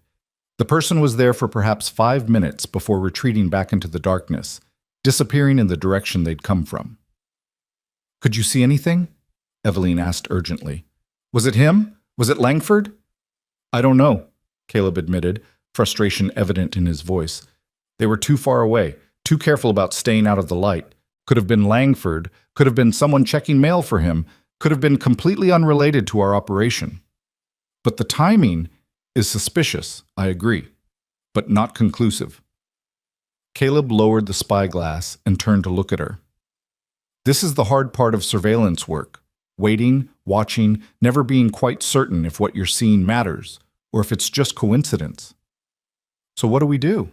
The person was there for perhaps 5 minutes before retreating back into the darkness, disappearing in the direction they'd come from. Could you see anything? Eveline asked urgently. Was it him? Was it Langford? I don't know, Caleb admitted, frustration evident in his voice. They were too far away, too careful about staying out of the light. Could have been Langford, could have been someone checking mail for him, could have been completely unrelated to our operation. But the timing is suspicious, I agree, but not conclusive. Caleb lowered the spyglass and turned to look at her. This is the hard part of surveillance work. Waiting, watching, never being quite certain if what you're seeing matters, or if it's just coincidence. So what do?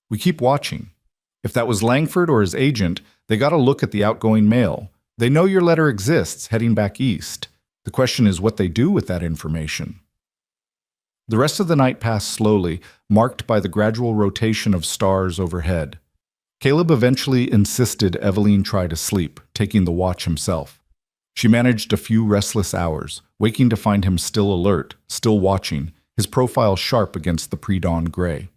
We keep watching. If that was Langford or his agent, they got to look at the outgoing mail. They know your letter exists, heading back east. The question is what they do with that information. The rest of the night passed slowly, marked by the gradual rotation of stars overhead. Caleb eventually insisted Eveline try to sleep, taking the watch himself. She managed a few restless hours, waking to find him still alert, still watching, his profile sharp against the pre-dawn gray.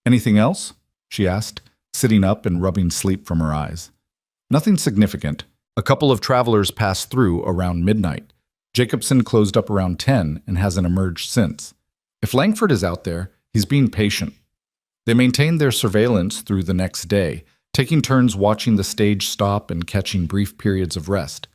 Anything else? She asked, sitting up and rubbing sleep from her eyes. Nothing significant. A couple of travelers passed through around midnight. Jacobson closed up around 10 and hasn't emerged since. If Langford is out there, he's being patient. They maintained their surveillance through the next day, taking turns watching the stage stop and catching brief periods of rest.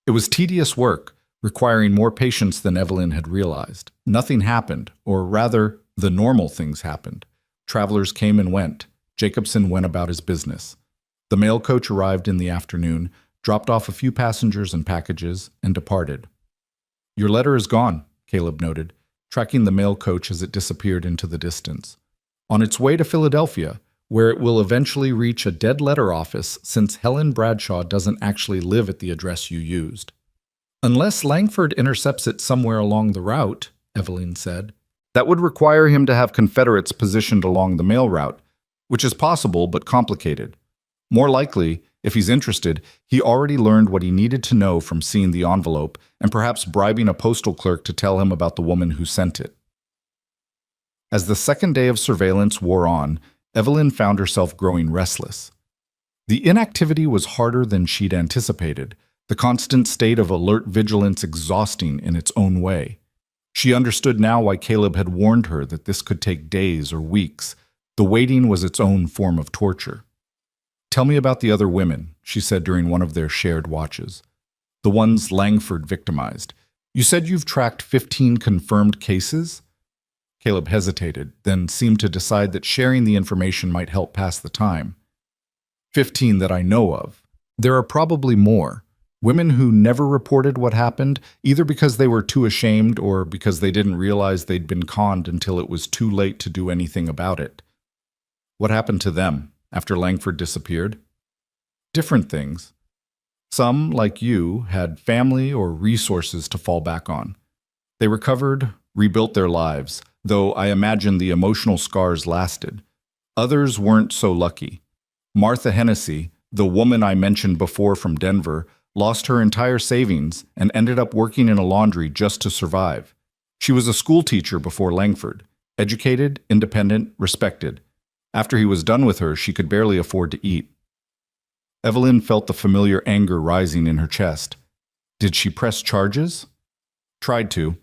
It was tedious work, requiring more patience than Eveline had realized. Nothing happened, or rather, the normal things happened. Travelers came and went. Jacobson went about his business. The mail coach arrived in the afternoon, dropped off a few passengers and packages, and departed. Your letter is gone, Caleb noted, tracking the mail coach as it disappeared into the distance. On its way to Philadelphia, where it will eventually reach a dead letter office since Helen Bradshaw doesn't actually live at the address you used. Unless Langford intercepts it somewhere along the route, Eveline said, that would require him to have Confederates positioned along the mail route, which is possible but complicated. More likely, if he's interested, he already learned what he needed to know from seeing the envelope and perhaps bribing a postal clerk to tell him about the woman who sent it. As the second day of surveillance wore on, Eveline found herself growing restless. The inactivity was harder than she'd anticipated, the constant state of alert vigilance exhausting in its own way. She understood now why Caleb had warned her that this could take days or weeks. The waiting was its own form of torture. Tell me about the other women, she said during one of their shared watches. The ones Langford victimized. You said you've tracked 15 confirmed cases? Caleb hesitated, then seemed to decide that sharing the information might help pass the time. 15 that I know of. There are probably more. Women who never reported what happened, either because they were too ashamed or because they didn't realize they'd been conned until it was too late to do anything about it. What happened to them after Langford disappeared? Different things. Some, like you, had family or resources to fall back on. They recovered, rebuilt their lives, though I imagine the emotional scars lasted. Others weren't so lucky. Martha Hennessy, the woman I mentioned before from Denver, lost her entire savings and ended up working in a laundry just to survive. She was a school teacher before Langford, educated, independent, respected. After he was done with her, she could barely afford to eat. Evelyn felt the familiar anger rising in her chest. Did she press charges? Tried to,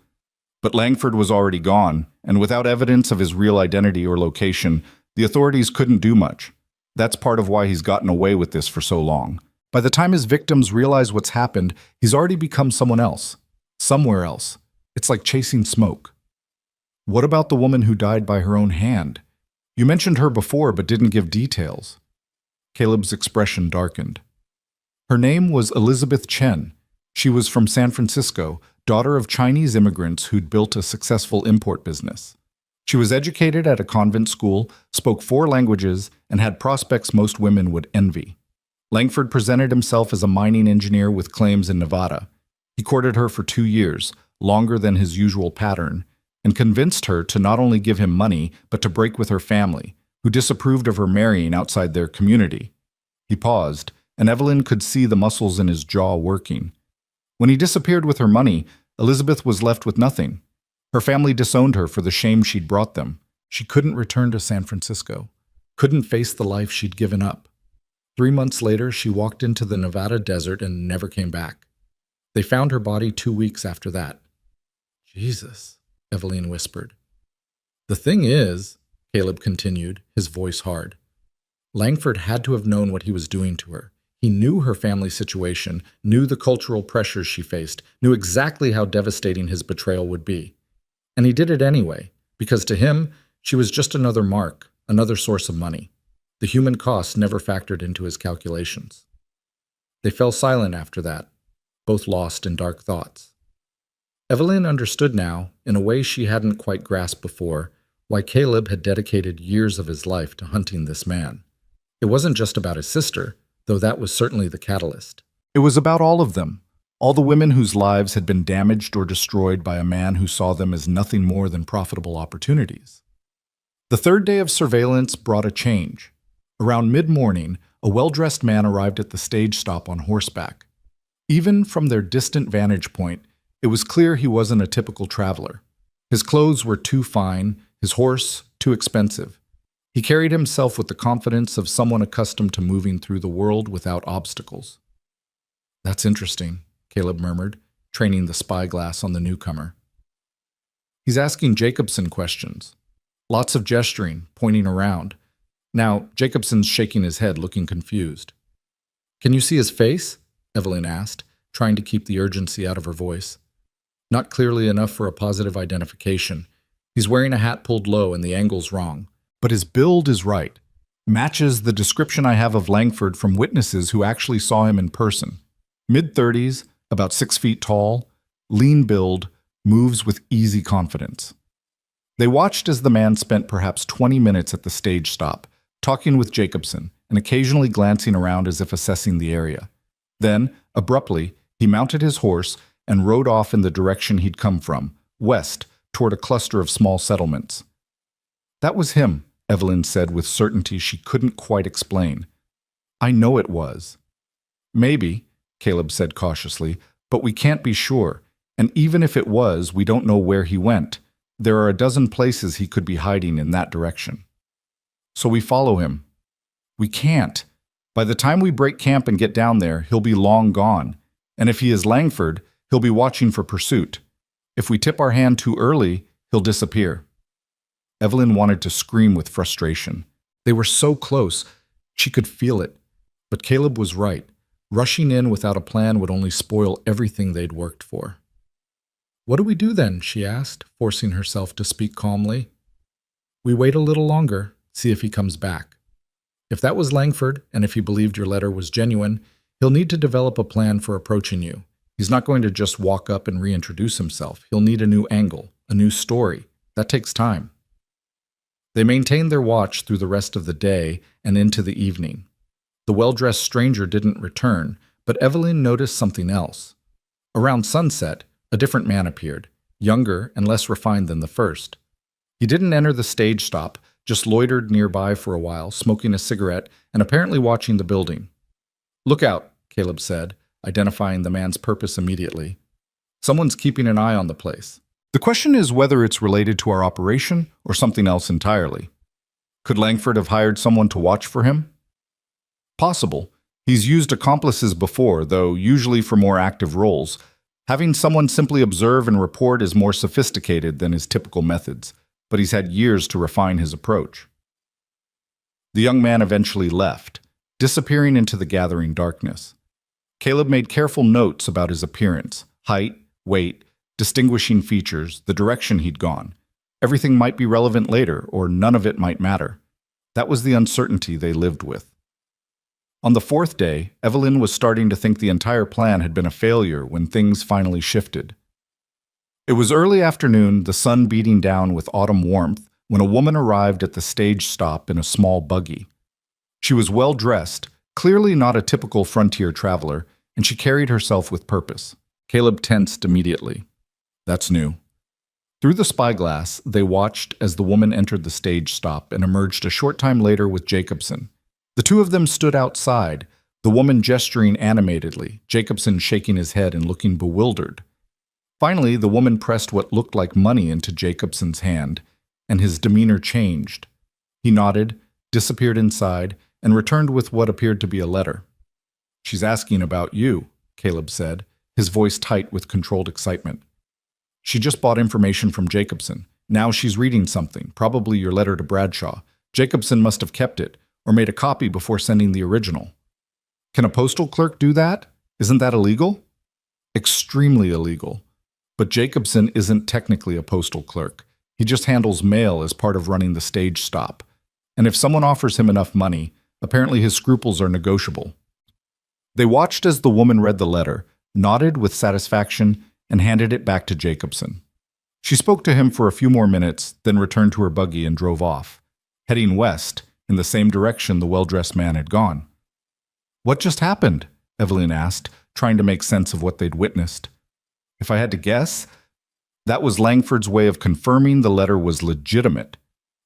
but Langford was already gone, and without evidence of his real identity or location, the authorities couldn't do much. That's part of why he's gotten away with this for so long. By the time his victims realize what's happened, he's already become someone else. Somewhere else. It's like chasing smoke. What about the woman who died by her own hand? You mentioned her before but didn't give details. Caleb's expression darkened. Her name was Elizabeth Chen. She was from San Francisco, daughter of Chinese immigrants who'd built a successful import business. She was educated at a convent school, spoke 4 languages, and had prospects most women would envy. Langford presented himself as a mining engineer with claims in Nevada. He courted her for 2 years, longer than his usual pattern, and convinced her to not only give him money, but to break with her family, who disapproved of her marrying outside their community. He paused, and Evelyn could see the muscles in his jaw working. When he disappeared with her money, Elizabeth was left with nothing. Her family disowned her for the shame she'd brought them. She couldn't return to San Francisco, couldn't face the life she'd given up. 3 months later, she walked into the Nevada desert and never came back. They found her body 2 weeks after that. Jesus, Evelyn whispered. The thing is, Caleb continued, his voice hard, Langford had to have known what he was doing to her. He knew her family situation, knew the cultural pressures she faced, knew exactly how devastating his betrayal would be. And he did it anyway, because to him, she was just another mark, another source of money. The human cost never factored into his calculations. They fell silent after that, both lost in dark thoughts. Evelyn understood now, in a way she hadn't quite grasped before, why Caleb had dedicated years of his life to hunting this man. It wasn't just about his sister, though that was certainly the catalyst. It was about all of them, all the women whose lives had been damaged or destroyed by a man who saw them as nothing more than profitable opportunities. The 3rd day of surveillance brought a change. Around mid-morning, a well-dressed man arrived at the stage stop on horseback. Even from their distant vantage point, it was clear he wasn't a typical traveler. His clothes were too fine, his horse too expensive. He carried himself with the confidence of someone accustomed to moving through the world without obstacles. That's interesting, Caleb murmured, training the spyglass on the newcomer. He's asking Jacobson questions. Lots of gesturing, pointing around. Now, Jacobson's shaking his head, looking confused. Can you see his face? Evelyn asked, trying to keep the urgency out of her voice. Not clearly enough for a positive identification. He's wearing a hat pulled low and the angle's wrong. But his build is right. Matches the description I have of Langford from witnesses who actually saw him in person. Mid-30s, about 6 feet tall, lean build, moves with easy confidence. They watched as the man spent perhaps 20 minutes at the stage stop, talking with Jacobson and occasionally glancing around as if assessing the area. Then, abruptly, he mounted his horse and rode off in the direction he'd come from, west, toward a cluster of small settlements. That was him, Evelyn said with certainty she couldn't quite explain. I know it was. Maybe, Caleb said cautiously, but we can't be sure, and even if it was, we don't know where he went. There are a dozen places he could be hiding in that direction. So we follow him. We can't. By the time we break camp and get down there, he'll be long gone, and if he is Langford, he'll be watching for pursuit. If we tip our hand too early, he'll disappear. Evelyn wanted to scream with frustration. They were so close. She could feel it. But Caleb was right. Rushing in without a plan would only spoil everything they'd worked for. What do we do then? She asked, forcing herself to speak calmly. We wait a little longer, see if he comes back. If that was Langford, and if he believed your letter was genuine, he'll need to develop a plan for approaching you. He's not going to just walk up and reintroduce himself. He'll need a new angle, a new story. That takes time. They maintained their watch through the rest of the day and into the evening. The well-dressed stranger didn't return, but Evelyn noticed something else. Around sunset, a different man appeared, younger and less refined than the first. He didn't enter the stage stop, just loitered nearby for a while, smoking a cigarette and apparently watching the building. Look out, Caleb said, identifying the man's purpose immediately. Someone's keeping an eye on the place. The question is whether it's related to our operation or something else entirely. Could Langford have hired someone to watch for him? Possible. He's used accomplices before, though usually for more active roles. Having someone simply observe and report is more sophisticated than his typical methods, but he's had years to refine his approach. The young man eventually left, disappearing into the gathering darkness. Caleb made careful notes about his appearance, height, weight, distinguishing features, the direction he'd gone. Everything might be relevant later, or none of it might matter. That was the uncertainty they lived with. On the fourth day, Evelyn was starting to think the entire plan had been a failure when things finally shifted. It was early afternoon, the sun beating down with autumn warmth, when a woman arrived at the stage stop in a small buggy. She was well dressed, clearly not a typical frontier traveler, and she carried herself with purpose. Caleb tensed immediately. That's new. Through the spyglass, they watched as the woman entered the stage stop and emerged a short time later with Jacobson. The two of them stood outside, the woman gesturing animatedly, Jacobson shaking his head and looking bewildered. Finally, the woman pressed what looked like money into Jacobson's hand, and his demeanor changed. He nodded, disappeared inside, and returned with what appeared to be a letter. "She's asking about you," Caleb said, his voice tight with controlled excitement. "She just bought information from Jacobson. Now she's reading something, probably your letter to Bradshaw. Jacobson must have kept it, or made a copy before sending the original." "Can a postal clerk do that? Isn't that illegal?" "Extremely illegal. But Jacobson isn't technically a postal clerk. He just handles mail as part of running the stage stop. And if someone offers him enough money, apparently his scruples are negotiable." They watched as the woman read the letter, nodded with satisfaction, and handed it back to Jacobson. She spoke to him for a few more minutes, then returned to her buggy and drove off, heading west, in the same direction the well-dressed man had gone. "What just happened?" Evelyn asked, trying to make sense of what they'd witnessed. "If I had to guess, that was Langford's way of confirming the letter was legitimate.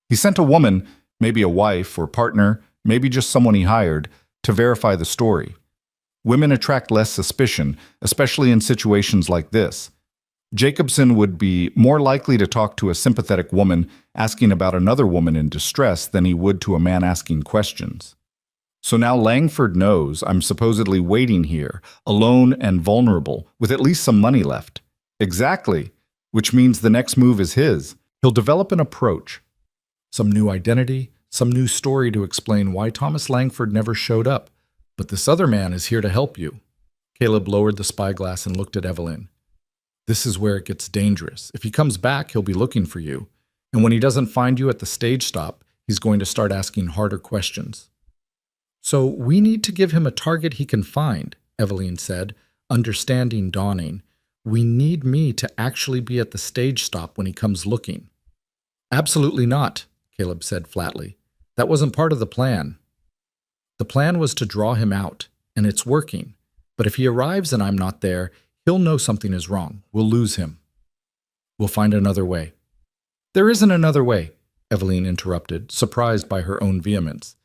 He sent a woman, maybe a wife or partner, maybe just someone he hired, to verify the story. Women attract less suspicion, especially in situations like this. Jacobson would be more likely to talk to a sympathetic woman asking about another woman in distress than he would to a man asking questions. So now Langford knows I'm supposedly waiting here, alone and vulnerable, with at least some money left. Exactly, which means the next move is his. He'll develop an approach. Some new identity, some new story to explain why Thomas Langford never showed up. But this other man is here to help you." Caleb lowered the spyglass and looked at Evelyn. "This is where it gets dangerous. If he comes back, he'll be looking for you. And when he doesn't find you at the stage stop, he's going to start asking harder questions." "So we need to give him a target he can find," Evelyn said, understanding dawning. "We need me to actually be at the stage stop when he comes looking." "Absolutely not," Caleb said flatly. "That wasn't part of the plan. The plan was to draw him out, and it's working. But if he arrives and I'm not there, he'll know something is wrong. We'll lose him. We'll find another way." "There isn't another way," Evelyn interrupted, surprised by her own vehemence.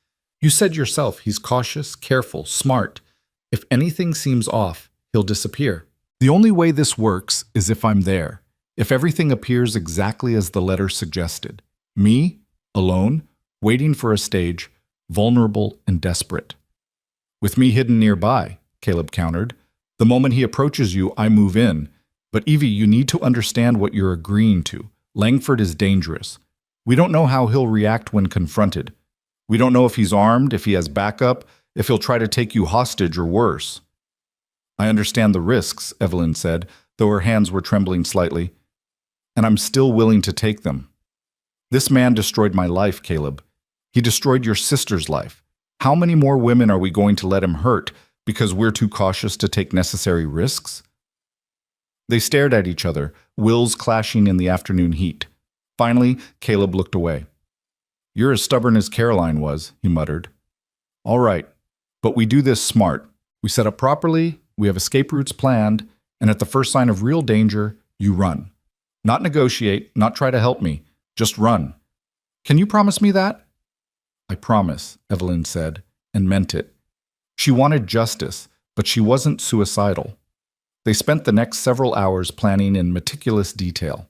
"You said yourself he's cautious, careful, smart. If anything seems off, he'll disappear. The only way this works is if I'm there, if everything appears exactly as the letter suggested. Me, alone, waiting for a stage, vulnerable and desperate." "With me hidden nearby," Caleb countered. "The moment he approaches you, I move in. But Evie, you need to understand what you're agreeing to. Langford is dangerous. We don't know how he'll react when confronted. We don't know if he's armed, if he has backup, if he'll try to take you hostage or worse." "I understand the risks," Evelyn said, though her hands were trembling slightly. "And I'm still willing to take them. This man destroyed my life, Caleb. He destroyed your sister's life. How many more women are we going to let him hurt because we're too cautious to take necessary risks?" They stared at each other, wills clashing in the afternoon heat. Finally, Caleb looked away. "You're as stubborn as Caroline was," he muttered. "All right, but we do this smart. We set up properly, we have escape routes planned, and at the first sign of real danger, you run. Not negotiate, not try to help me, just run. Can you promise me that?" "I promise," Evelyn said, and meant it. She wanted justice, but she wasn't suicidal. They spent the next several hours planning in meticulous detail.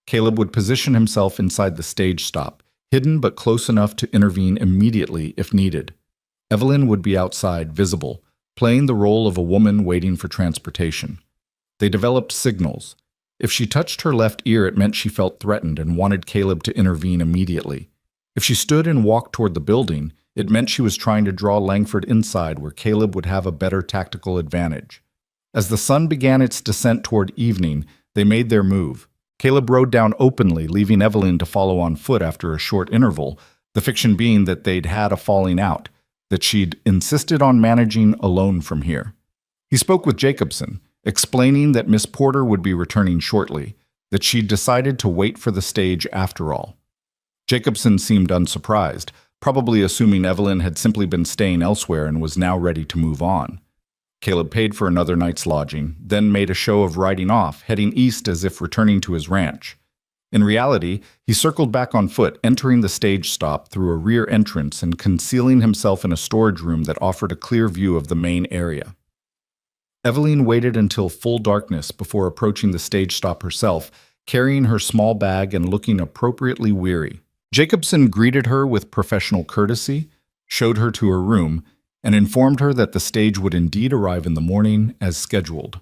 Caleb would position himself inside the stage stop, hidden but close enough to intervene immediately if needed. Evelyn would be outside, visible, playing the role of a woman waiting for transportation. They developed signals. If she touched her left ear, it meant she felt threatened and wanted Caleb to intervene immediately. If she stood and walked toward the building, it meant she was trying to draw Langford inside where Caleb would have a better tactical advantage. As the sun began its descent toward evening, they made their move. Caleb rode down openly, leaving Evelyn to follow on foot after a short interval, the fiction being that they'd had a falling out, that she'd insisted on managing alone from here. He spoke with Jacobson, explaining that Miss Porter would be returning shortly, that she'd decided to wait for the stage after all. Jacobson seemed unsurprised, probably assuming Evelyn had simply been staying elsewhere and was now ready to move on. Caleb paid for another night's lodging, then made a show of riding off, heading east as if returning to his ranch. In reality, he circled back on foot, entering the stage stop through a rear entrance and concealing himself in a storage room that offered a clear view of the main area. Evelyn waited until full darkness before approaching the stage stop herself, carrying her small bag and looking appropriately weary. Jacobson greeted her with professional courtesy, showed her to her room, and informed her that the stage would indeed arrive in the morning as scheduled.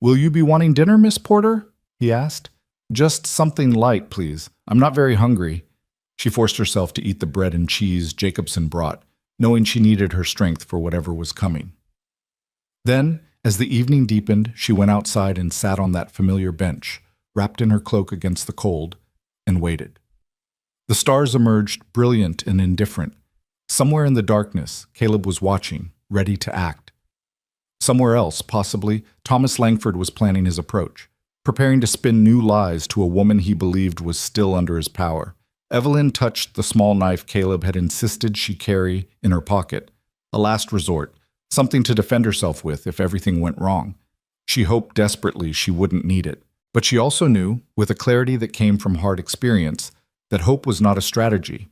"Will you be wanting dinner, Miss Porter?" he asked. "Just something light, please. I'm not very hungry." She forced herself to eat the bread and cheese Jacobson brought, knowing she needed her strength for whatever was coming. Then, as the evening deepened, she went outside and sat on that familiar bench, wrapped in her cloak against the cold, and waited. The stars emerged, brilliant and indifferent. Somewhere in the darkness, Caleb was watching, ready to act. Somewhere else, possibly, Thomas Langford was planning his approach, preparing to spin new lies to a woman he believed was still under his power. Evelyn touched the small knife Caleb had insisted she carry in her pocket, a last resort, something to defend herself with if everything went wrong. She hoped desperately she wouldn't need it, but she also knew, with a clarity that came from hard experience, that hope was not a strategy.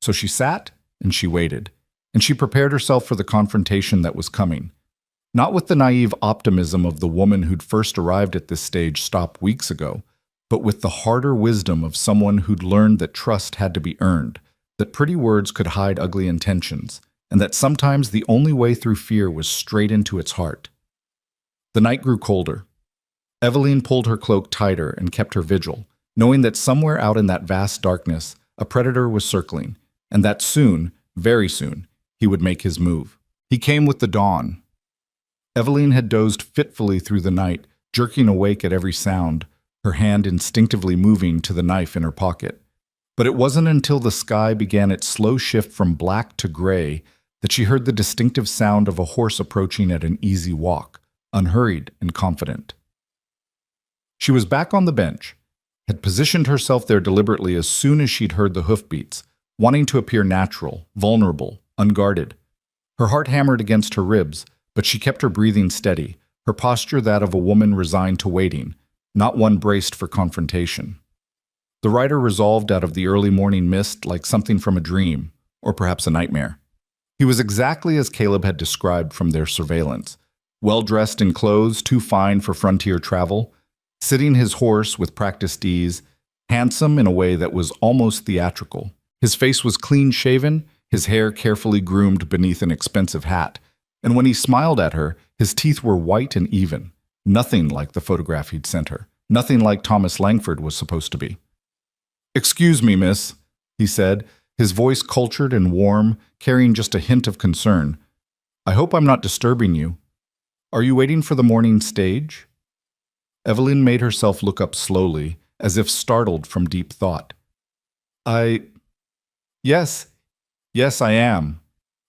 So she sat and she waited, and she prepared herself for the confrontation that was coming. Not with the naive optimism of the woman who'd first arrived at this stage stop weeks ago, but with the harder wisdom of someone who'd learned that trust had to be earned, that pretty words could hide ugly intentions, and that sometimes the only way through fear was straight into its heart. The night grew colder. Evelyn pulled her cloak tighter and kept her vigil, knowing that somewhere out in that vast darkness, a predator was circling, and that soon, very soon, he would make his move. He came with the dawn. Evelyn had dozed fitfully through the night, jerking awake at every sound, her hand instinctively moving to the knife in her pocket. But it wasn't until the sky began its slow shift from black to gray that she heard the distinctive sound of a horse approaching at an easy walk, unhurried and confident. She was back on the bench, had positioned herself there deliberately as soon as she'd heard the hoofbeats, wanting to appear natural, vulnerable, unguarded. Her heart hammered against her ribs, but she kept her breathing steady, her posture that of a woman resigned to waiting, not one braced for confrontation. The rider resolved out of the early morning mist like something from a dream, or perhaps a nightmare. He was exactly as Caleb had described from their surveillance, well-dressed in clothes too fine for frontier travel, sitting his horse with practiced ease, handsome in a way that was almost theatrical. His face was clean-shaven, his hair carefully groomed beneath an expensive hat, and when he smiled at her, his teeth were white and even, nothing like the photograph he'd sent her, nothing like Thomas Langford was supposed to be. "Excuse me, miss," he said, his voice cultured and warm, carrying just a hint of concern. "I hope I'm not disturbing you. Are you waiting for the morning stage?" Evelyn made herself look up slowly, as if startled from deep thought. Yes, I am."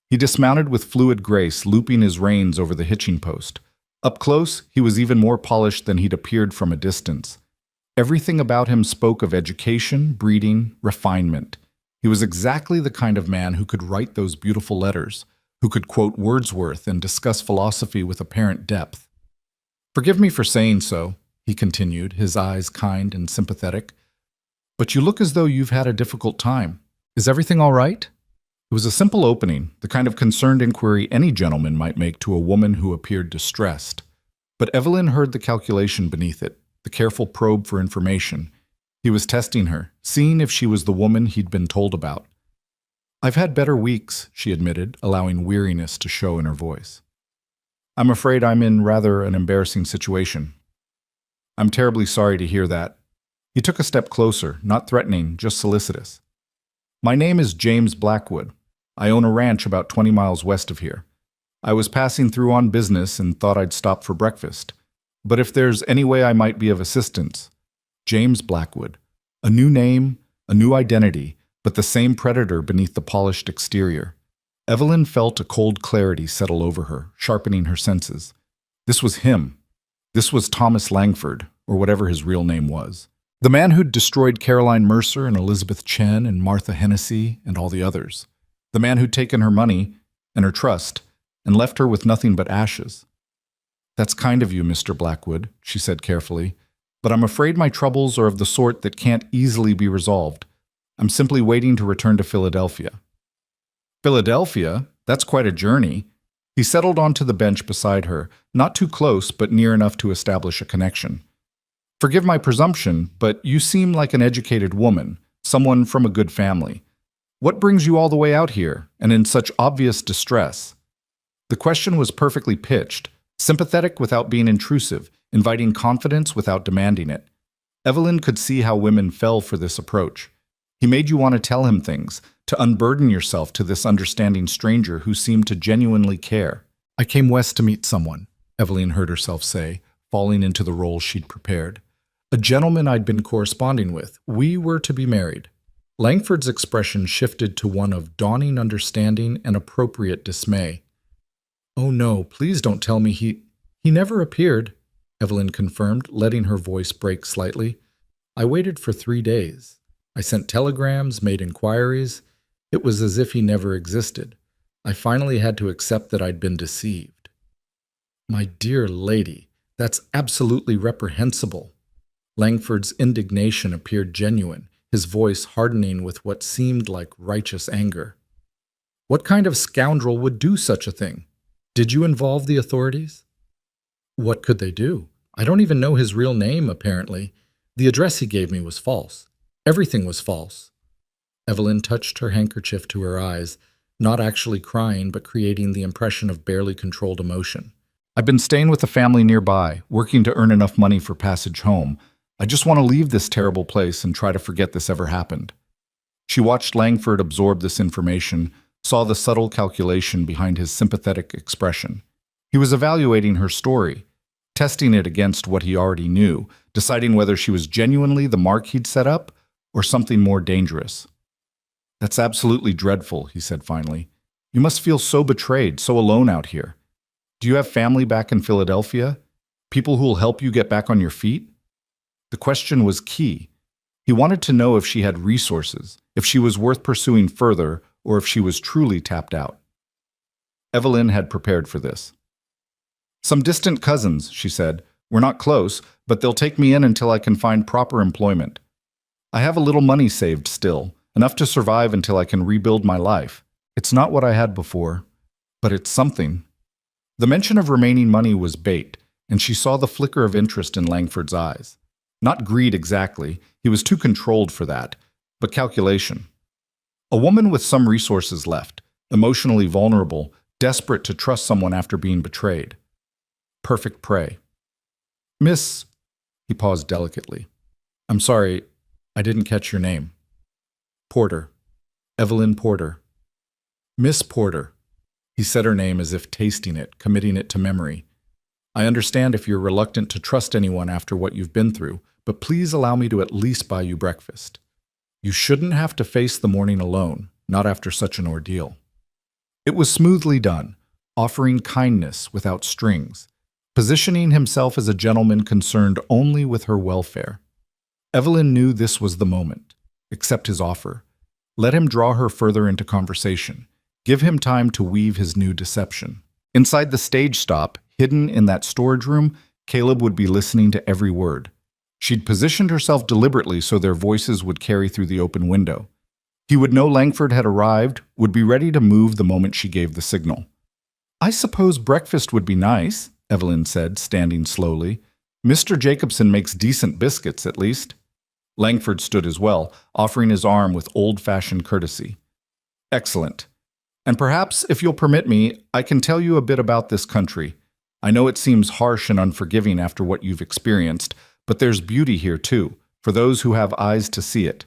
He dismounted with fluid grace, looping his reins over the hitching post. Up close, he was even more polished than he'd appeared from a distance. Everything about him spoke of education, breeding, refinement. He was exactly the kind of man who could write those beautiful letters, who could quote Wordsworth and discuss philosophy with apparent depth. "Forgive me for saying so," he continued, his eyes kind and sympathetic, "but you look as though you've had a difficult time. Is everything all right?" It was a simple opening, the kind of concerned inquiry any gentleman might make to a woman who appeared distressed. But Evelyn heard the calculation beneath it, the careful probe for information. He was testing her, seeing if she was the woman he'd been told about. "I've had better weeks," she admitted, allowing weariness to show in her voice. "I'm afraid I'm in rather an embarrassing situation." "I'm terribly sorry to hear that." He took a step closer, not threatening, just solicitous. "My name is James Blackwood. I own a ranch about 20 miles west of here. I was passing through on business and thought I'd stop for breakfast. But if there's any way I might be of assistance..." James Blackwood. A new name, a new identity, but the same predator beneath the polished exterior. Evelyn felt a cold clarity settle over her, sharpening her senses. This was him. This was Thomas Langford, or whatever his real name was. The man who'd destroyed Caroline Mercer and Elizabeth Chen and Martha Hennessy and all the others. The man who'd taken her money and her trust and left her with nothing but ashes. "That's kind of you, Mr. Blackwood," she said carefully, "but I'm afraid my troubles are of the sort that can't easily be resolved. I'm simply waiting to return to Philadelphia." "Philadelphia? That's quite a journey." He settled onto the bench beside her, not too close but near enough to establish a connection. "Forgive my presumption, but you seem like an educated woman, someone from a good family. What brings you all the way out here, and in such obvious distress?" The question was perfectly pitched, sympathetic without being intrusive, inviting confidence without demanding it. Evelyn could see how women fell for this approach. He made you want to tell him things, to unburden yourself to this understanding stranger who seemed to genuinely care. "I came west to meet someone," Evelyn heard herself say, falling into the role she'd prepared. "A gentleman I'd been corresponding with. We were to be married." Langford's expression shifted to one of dawning understanding and appropriate dismay. "Oh no, please don't tell me he never appeared," Evelyn confirmed, letting her voice break slightly. "I waited for 3 days. I sent telegrams, made inquiries. It was as if he never existed. I finally had to accept that I'd been deceived." "My dear lady, that's absolutely reprehensible." Langford's indignation appeared genuine, his voice hardening with what seemed like righteous anger. "What kind of scoundrel would do such a thing? Did you involve the authorities?" "What could they do? I don't even know his real name, apparently. The address he gave me was false. Everything was false." Evelyn touched her handkerchief to her eyes, not actually crying, but creating the impression of barely controlled emotion. "I've been staying with a family nearby, working to earn enough money for passage home. I just want to leave this terrible place and try to forget this ever happened." She watched Langford absorb this information, saw the subtle calculation behind his sympathetic expression. He was evaluating her story, testing it against what he already knew, deciding whether she was genuinely the mark he'd set up or something more dangerous. "That's absolutely dreadful," he said finally. "You must feel so betrayed, so alone out here. Do you have family back in Philadelphia? People who'll help you get back on your feet?" The question was key. He wanted to know if she had resources, if she was worth pursuing further, or if she was truly tapped out. Evelyn had prepared for this. "Some distant cousins," she said. "We're not close, but they'll take me in until I can find proper employment. I have a little money saved still, enough to survive until I can rebuild my life. It's not what I had before, but it's something." The mention of remaining money was bait, and she saw the flicker of interest in Langford's eyes. Not greed exactly, he was too controlled for that, but calculation. A woman with some resources left, emotionally vulnerable, desperate to trust someone after being betrayed. Perfect prey. "Miss..." He paused delicately. "I'm sorry, I didn't catch your name." "Porter. Evelyn Porter." "Miss Porter." He said her name as if tasting it, committing it to memory. "I understand if you're reluctant to trust anyone after what you've been through, but please allow me to at least buy you breakfast. You shouldn't have to face the morning alone, not after such an ordeal." It was smoothly done, offering kindness without strings, positioning himself as a gentleman concerned only with her welfare. Evelyn knew this was the moment. Accept his offer. Let him draw her further into conversation. Give him time to weave his new deception. Inside the stage stop, hidden in that storage room, Caleb would be listening to every word. She'd positioned herself deliberately so their voices would carry through the open window. He would know Langford had arrived, would be ready to move the moment she gave the signal. "I suppose breakfast would be nice," Evelyn said, standing slowly. "Mr. Jacobson makes decent biscuits, at least." Langford stood as well, offering his arm with old-fashioned courtesy. Excellent. And perhaps, if you'll permit me, I can tell you a bit about this country. I know it seems harsh and unforgiving after what you've experienced, but there's beauty here too, for those who have eyes to see it.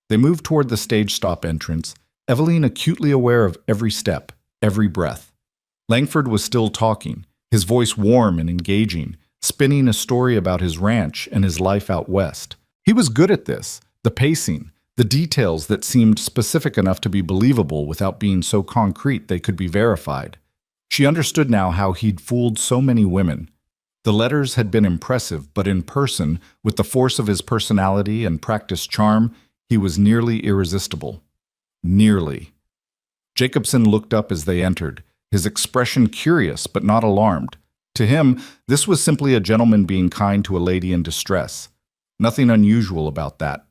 They moved toward the stage stop entrance, Eveline acutely aware of every step, every breath. Langford was still talking, his voice warm and engaging, spinning a story about his ranch and his life out west. He was good at this, the pacing, the details that seemed specific enough to be believable without being so concrete they could be verified. She understood now how he'd fooled so many women. The letters had been impressive, but in person, with the force of his personality and practiced charm, he was nearly irresistible. Nearly. Jacobson looked up as they entered, his expression curious but not alarmed. To him, this was simply a gentleman being kind to a lady in distress. Nothing unusual about that.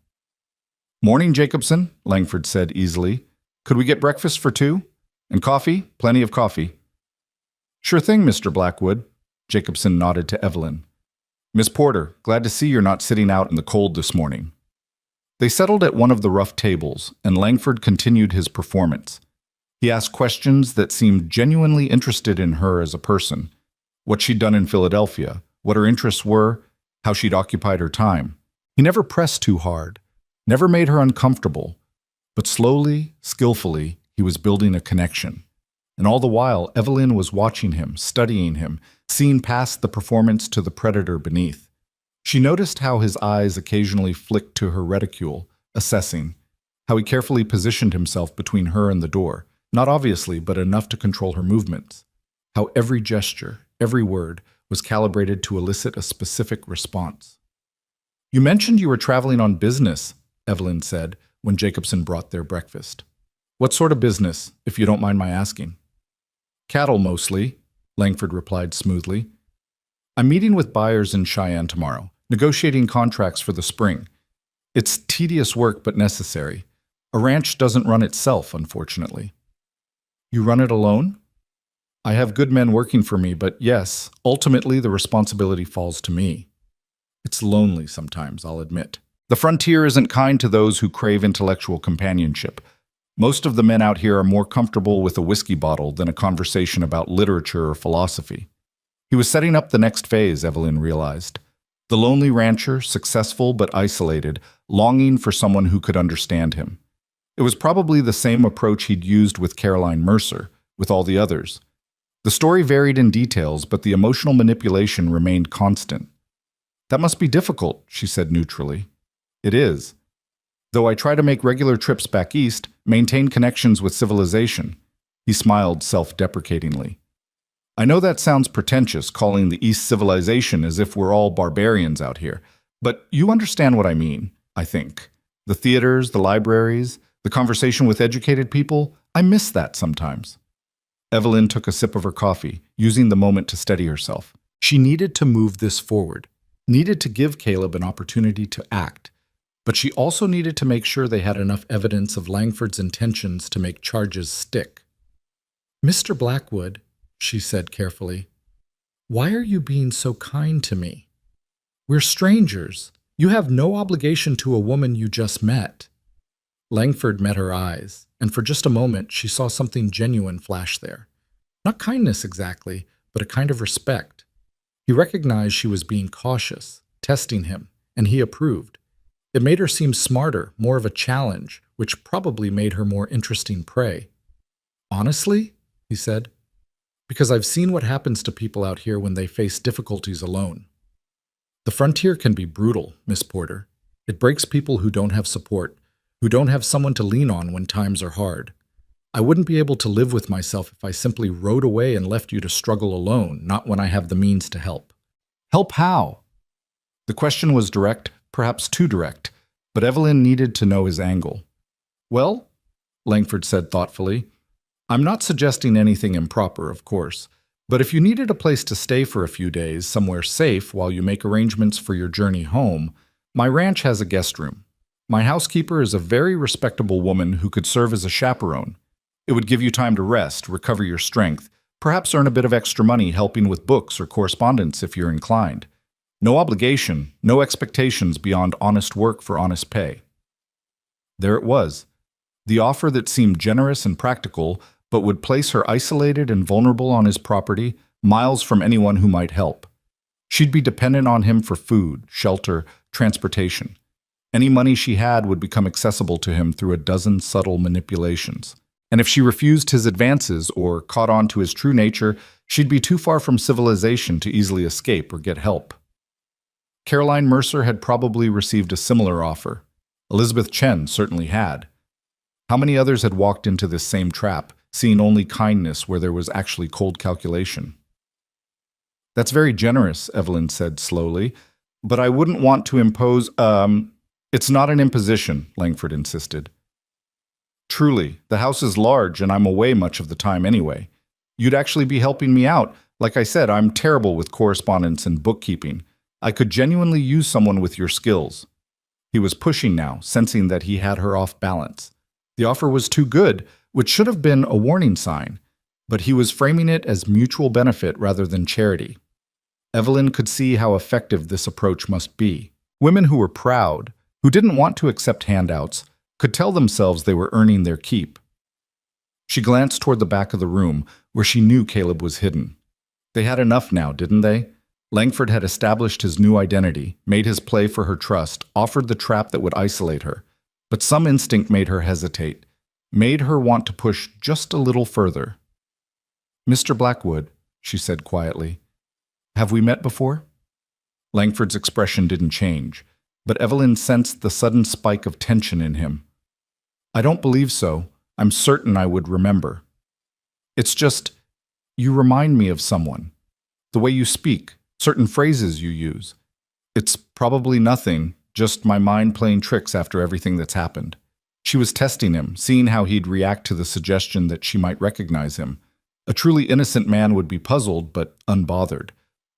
"Morning, Jacobson," Langford said easily. "Could we get breakfast for two? And coffee? Plenty of coffee." "Sure thing, Mr. Blackwood," Jacobson nodded to Eveline. "Miss Porter, glad to see you're not sitting out in the cold this morning." They settled at one of the rough tables, and Langford continued his performance. He asked questions that seemed genuinely interested in her as a person. What she'd done in Philadelphia, what her interests were, how she'd occupied her time. He never pressed too hard, never made her uncomfortable, but slowly, skillfully, he was building a connection. And all the while, Eveline was watching him, studying him, seeing past the performance to the predator beneath. She noticed how his eyes occasionally flicked to her reticule, assessing, how he carefully positioned himself between her and the door, not obviously, but enough to control her movements, how every gesture, every word, was calibrated to elicit a specific response. "You mentioned you were traveling on business," Eveline said, when Jacobson brought their breakfast. "What sort of business, if you don't mind my asking?" "Cattle, mostly," Langford replied smoothly. "I'm meeting with buyers in Cheyenne tomorrow, negotiating contracts for the spring. It's tedious work but necessary. A ranch doesn't run itself, unfortunately." "You run it alone?" "I have good men working for me, but yes, ultimately the responsibility falls to me. It's lonely sometimes, I'll admit. The frontier isn't kind to those who crave intellectual companionship. Most of the men out here are more comfortable with a whiskey bottle than a conversation about literature or philosophy." He was setting up the next phase, Eveline realized. The lonely rancher, successful but isolated, longing for someone who could understand him. It was probably the same approach he'd used with Caroline Mercer, with all the others. The story varied in details, but the emotional manipulation remained constant. "That must be difficult," she said neutrally. "It is. Though I try to make regular trips back east, maintain connections with civilization." He smiled self-deprecatingly. "I know that sounds pretentious, calling the East civilization as if we're all barbarians out here, but you understand what I mean, I think. The theaters, the libraries, the conversation with educated people, I miss that sometimes." Eveline took a sip of her coffee, using the moment to steady herself. She needed to move this forward, needed to give Caleb an opportunity to act, but she also needed to make sure they had enough evidence of Langford's intentions to make charges stick. "Mr. Blackwood," she said carefully, "why are you being so kind to me? We're strangers. You have no obligation to a woman you just met." Langford met her eyes, and for just a moment she saw something genuine flash there. Not kindness exactly, but a kind of respect. He recognized she was being cautious, testing him, and he approved. It made her seem smarter, more of a challenge, which probably made her more interesting prey. "Honestly," he said, "because I've seen what happens to people out here when they face difficulties alone. The frontier can be brutal, Miss Porter. It breaks people who don't have support, who don't have someone to lean on when times are hard. I wouldn't be able to live with myself if I simply rode away and left you to struggle alone, not when I have the means to help." "Help how?" The question was direct, perhaps too direct, but Eveline needed to know his angle. "Well," Langford said thoughtfully, "I'm not suggesting anything improper, of course, but if you needed a place to stay for a few days, somewhere safe while you make arrangements for your journey home, my ranch has a guest room. My housekeeper is a very respectable woman who could serve as a chaperone. It would give you time to rest, recover your strength, perhaps earn a bit of extra money helping with books or correspondence if you're inclined. No obligation, no expectations beyond honest work for honest pay. There it was, the offer that seemed generous and practical, but would place her isolated and vulnerable on his property, miles from anyone who might help. She'd be dependent on him for food, shelter, transportation. Any money she had would become accessible to him through a dozen subtle manipulations. And if she refused his advances or caught on to his true nature, she'd be too far from civilization to easily escape or get help. Caroline Mercer had probably received a similar offer. Elizabeth Chen certainly had. How many others had walked into this same trap, seeing only kindness where there was actually cold calculation? That's very generous, Evelyn said slowly, but I wouldn't want to impose, It's not an imposition, Langford insisted. Truly, the house is large and I'm away much of the time anyway. You'd actually be helping me out. Like I said, I'm terrible with correspondence and bookkeeping. I could genuinely use someone with your skills. He was pushing now, sensing that he had her off balance. The offer was too good, which should have been a warning sign, but he was framing it as mutual benefit rather than charity. Evelyn could see how effective this approach must be. Women who were proud, who didn't want to accept handouts, could tell themselves they were earning their keep. She glanced toward the back of the room, where she knew Caleb was hidden. They had enough now, didn't they? Langford had established his new identity, made his play for her trust, offered the trap that would isolate her. But some instinct made her hesitate, made her want to push just a little further. "Mr. Blackwood," she said quietly, "have we met before?" Langford's expression didn't change, but Evelyn sensed the sudden spike of tension in him. "I don't believe so. I'm certain I would remember. It's just, you remind me of someone. The way you speak, certain phrases you use. It's probably nothing, just my mind playing tricks after everything that's happened." She was testing him, seeing how he'd react to the suggestion that she might recognize him. A truly innocent man would be puzzled, but unbothered.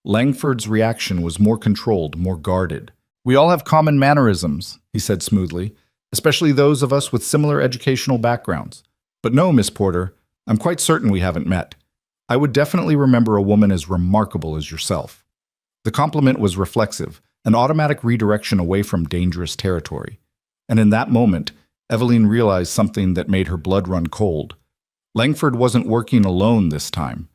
Langford's reaction was more controlled, more guarded. "We all have common mannerisms," he said smoothly, "especially those of us with similar educational backgrounds. But no, Miss Porter, I'm quite certain we haven't met. I would definitely remember a woman as remarkable as yourself." The compliment was reflexive, an automatic redirection away from dangerous territory. And in that moment, Evelyn realized something that made her blood run cold. Langford wasn't working alone this time.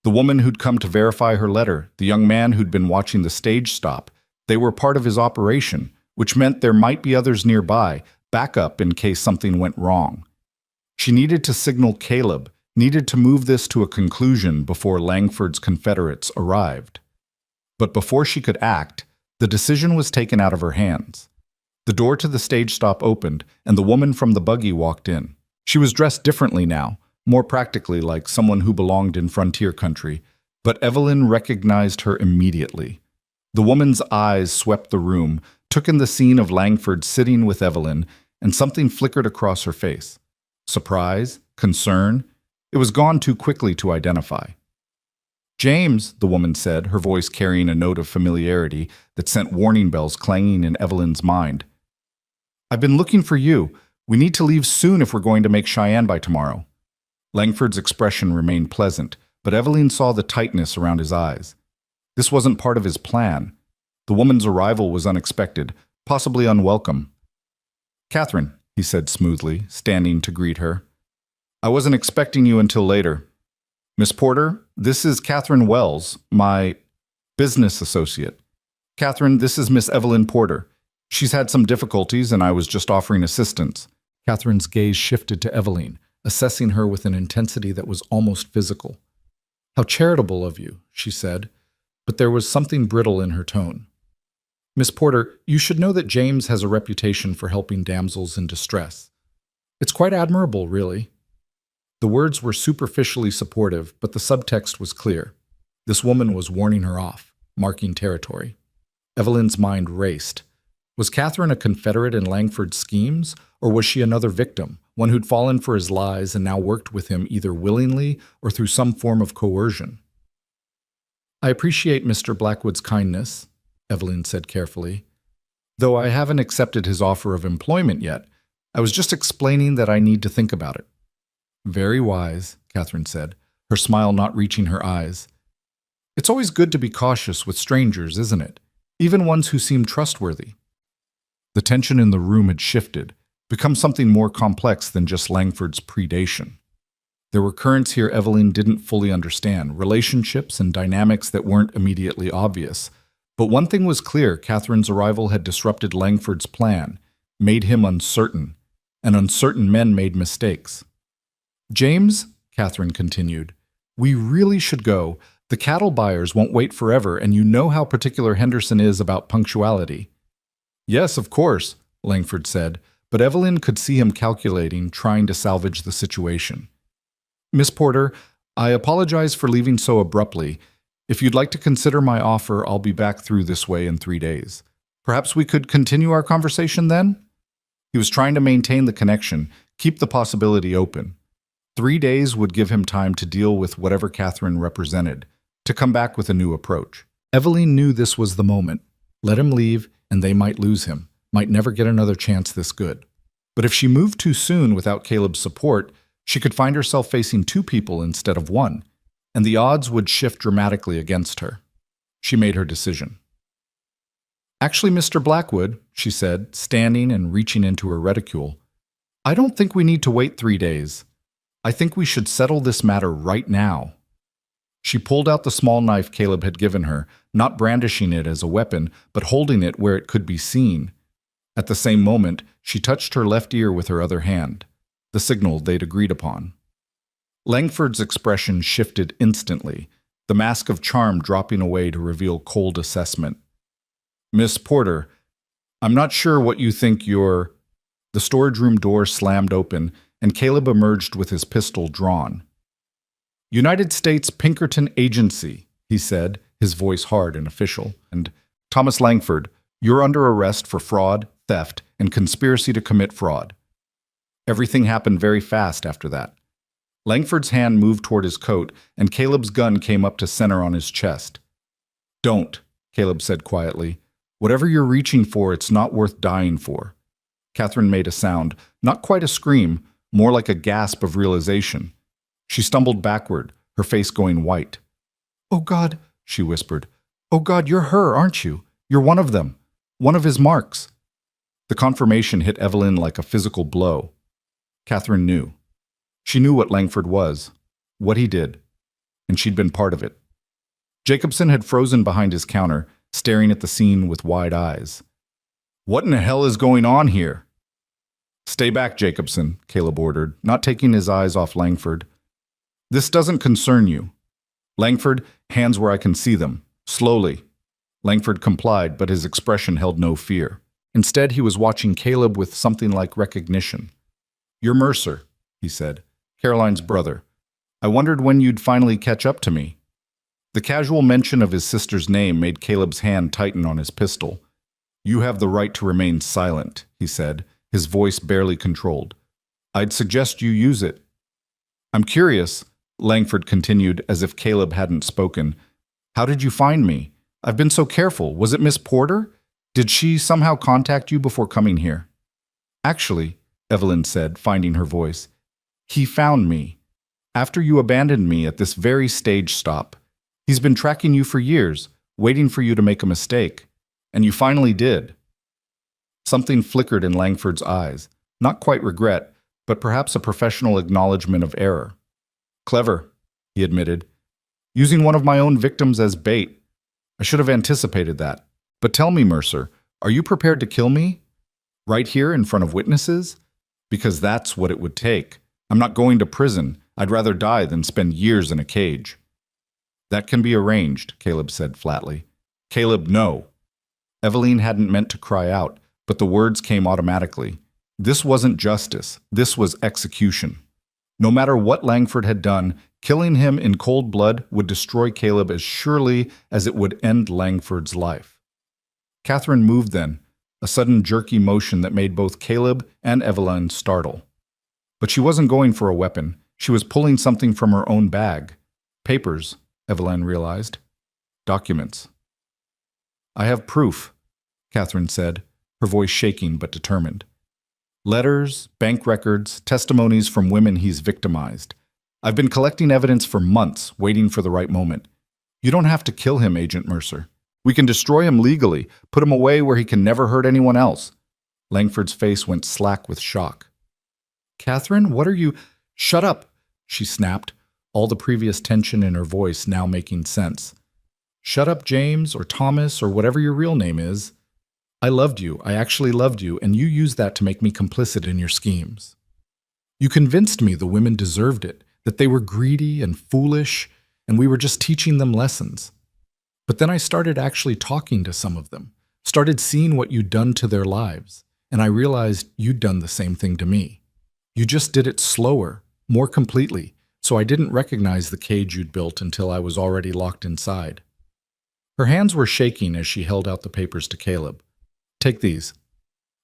The woman who'd come to verify her letter, the young man who'd been watching the stage stop, they were part of his operation, which meant there might be others nearby, backup in case something went wrong. She needed to signal Caleb, needed to move this to a conclusion before Langford's confederates arrived. But before she could act, the decision was taken out of her hands. The door to the stage stop opened, and the woman from the buggy walked in. She was dressed differently now, more practically like someone who belonged in frontier country, but Evelyn recognized her immediately. The woman's eyes swept the room, took in the scene of Langford sitting with Evelyn, and something flickered across her face. Surprise? Concern? It was gone too quickly to identify. "James," the woman said, her voice carrying a note of familiarity that sent warning bells clanging in Evelyn's mind. "I've been looking for you. We need to leave soon if we're going to make Cheyenne by tomorrow." Langford's expression remained pleasant, but Evelyn saw the tightness around his eyes. This wasn't part of his plan. The woman's arrival was unexpected, possibly unwelcome. "Catherine," he said smoothly, standing to greet her. "I wasn't expecting you until later. Miss Porter, this is Catherine Wells, my business associate. Catherine, this is Miss Evelyn Porter. She's had some difficulties and I was just offering assistance." Catherine's gaze shifted to Evelyn, assessing her with an intensity that was almost physical. "How charitable of you," she said, but there was something brittle in her tone. "Miss Porter, you should know that James has a reputation for helping damsels in distress. It's quite admirable, really." The words were superficially supportive, but the subtext was clear. This woman was warning her off, marking territory. Evelyn's mind raced. Was Catherine a confederate in Langford's schemes, or was she another victim, one who'd fallen for his lies and now worked with him either willingly or through some form of coercion? "I appreciate Mr. Blackwood's kindness," Evelyn said carefully. "Though I haven't accepted his offer of employment yet, I was just explaining that I need to think about it." "Very wise," Catherine said, her smile not reaching her eyes. "It's always good to be cautious with strangers, isn't it? even ones who seemed trustworthy. The tension in the room had shifted, become something more complex than just Langford's predation. There were currents here Evelyn didn't fully understand, relationships and dynamics that weren't immediately obvious. But one thing was clear: Catherine's arrival had disrupted Langford's plan, made him uncertain, and uncertain men made mistakes. "James," Catherine continued, "we really should go. The cattle buyers won't wait forever, and you know how particular Henderson is about punctuality." "Yes, of course," Langford said, but Evelyn could see him calculating, trying to salvage the situation. "Miss Porter, I apologize for leaving so abruptly. If you'd like to consider my offer, I'll be back through this way in 3 days. Perhaps we could continue our conversation then?" He was trying to maintain the connection, keep the possibility open. 3 days would give him time to deal with whatever Catherine represented, to come back with a new approach. Evelyn knew this was the moment. Let him leave, and they might lose him, might never get another chance this good. But if she moved too soon without Caleb's support, she could find herself facing 2 people instead of 1, and the odds would shift dramatically against her. She made her decision. "Actually, Mr. Blackwood," she said, standing and reaching into her reticule, "I don't think we need to wait 3 days. I think we should settle this matter right now." She pulled out the small knife Caleb had given her, not brandishing it as a weapon, but holding it where it could be seen. At the same moment, she touched her left ear with her other hand, the signal they'd agreed upon. Langford's expression shifted instantly, the mask of charm dropping away to reveal cold assessment. "Miss Porter, I'm not sure what you think you're—" The storage room door slammed open, and Caleb emerged with his pistol drawn. "United States Pinkerton Agency," he said, his voice hard and official, and "Thomas Langford, you're under arrest for fraud, theft, and conspiracy to commit fraud." Everything happened very fast after that. Langford's hand moved toward his coat, and Caleb's gun came up to center on his chest. "Don't," Caleb said quietly. "Whatever you're reaching for, it's not worth dying for." Catherine made a sound, not quite a scream, more like a gasp of realization. She stumbled backward, her face going white. "Oh God," she whispered. "Oh God, you're her, aren't you? You're one of them. One of his marks." The confirmation hit Evelyn like a physical blow. Catherine knew. She knew what Langford was, what he did, and she'd been part of it. Jacobson had frozen behind his counter, staring at the scene with wide eyes. "What in the hell is going on here?" "Stay back, Jacobson," Caleb ordered, not taking his eyes off Langford. "This doesn't concern you." "Langford, hands where I can see them. Slowly." Langford complied, but his expression held no fear. Instead, he was watching Caleb with something like recognition. "You're Mercer," he said, "Caroline's brother. I wondered when you'd finally catch up to me." The casual mention of his sister's name made Caleb's hand tighten on his pistol. "You have the right to remain silent," he said, his voice barely controlled. "I'd suggest you use it." "I'm curious," Langford continued as if Caleb hadn't spoken. "How did you find me? I've been so careful. Was it Miss Porter? Did she somehow contact you before coming here?" "Actually," Evelyn said, finding her voice, "he found me. After you abandoned me at this very stage stop. He's been tracking you for years, waiting for you to make a mistake. And you finally did." Something flickered in Langford's eyes. Not quite regret, but perhaps a professional acknowledgement of error. "Clever," he admitted. "Using one of my own victims as bait. I should have anticipated that. But tell me, Mercer, are you prepared to kill me? Right here in front of witnesses? Because that's what it would take. I'm not going to prison. I'd rather die than spend years in a cage." "That can be arranged," Caleb said flatly. "Caleb, no." Evelyn hadn't meant to cry out, but the words came automatically. This wasn't justice. This was execution. No matter what Langford had done, killing him in cold blood would destroy Caleb as surely as it would end Langford's life. Catherine moved then, a sudden jerky motion that made both Caleb and Evelyn startle. But she wasn't going for a weapon. She was pulling something from her own bag. Papers, Evelyn realized. Documents. "I have proof," Catherine said, her voice shaking but determined. "Letters, bank records, testimonies from women he's victimized. I've been collecting evidence for months, waiting for the right moment. You don't have to kill him, Agent Mercer. We can destroy him legally, put him away where he can never hurt anyone else. Langford's face went slack with shock. Catherine, what are you— Shut up, she snapped, all the previous tension in her voice now making sense. Shut up, James, or Thomas, or whatever your real name is. I loved you, I actually loved you, and you used that to make me complicit in your schemes. You convinced me the women deserved it, that they were greedy and foolish, and we were just teaching them lessons. But then I started actually talking to some of them, started seeing what you'd done to their lives, and I realized you'd done the same thing to me. You just did it slower, more completely, so I didn't recognize the cage you'd built until I was already locked inside. Her hands were shaking as she held out the papers to Caleb. Take these.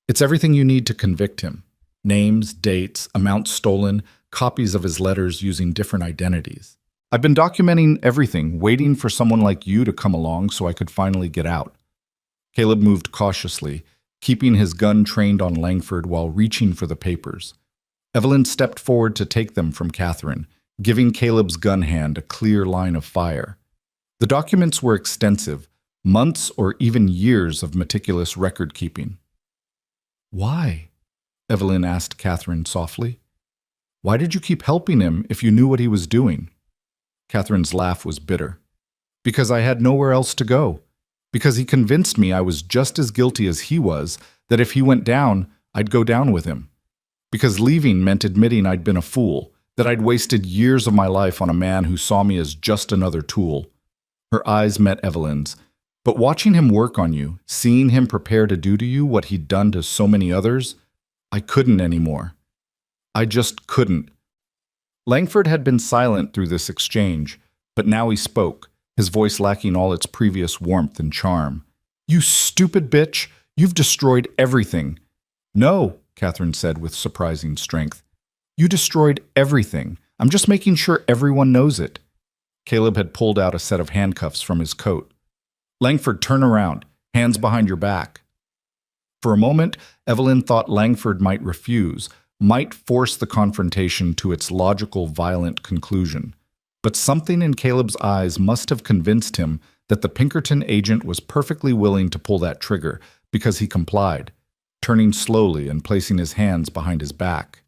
It's everything you need to convict him. Names, dates, amounts stolen, copies of his letters using different identities. I've been documenting everything, waiting for someone like you to come along so I could finally get out. Caleb moved cautiously, keeping his gun trained on Langford while reaching for the papers. Evelyn stepped forward to take them from Catherine, giving Caleb's gun hand a clear line of fire. The documents were extensive, months or even years of meticulous record-keeping. Why? Evelyn asked Catherine softly. Why did you keep helping him if you knew what he was doing? Catherine's laugh was bitter. Because I had nowhere else to go. Because he convinced me I was just as guilty as he was, that if he went down, I'd go down with him. Because leaving meant admitting I'd been a fool, that I'd wasted years of my life on a man who saw me as just another tool. Her eyes met Evelyn's. But watching him work on you, seeing him prepare to do to you what he'd done to so many others, I couldn't anymore. I just couldn't. Langford had been silent through this exchange, but now he spoke, his voice lacking all its previous warmth and charm. You stupid bitch! You've destroyed everything. No, Catherine said with surprising strength. You destroyed everything. I'm just making sure everyone knows it. Caleb had pulled out a set of handcuffs from his coat. Langford, turn around, hands behind your back. For a moment, Evelyn thought Langford might refuse, might force the confrontation to its logical, violent conclusion. But something in Caleb's eyes must have convinced him that the Pinkerton agent was perfectly willing to pull that trigger, because he complied, turning slowly and placing his hands behind his back.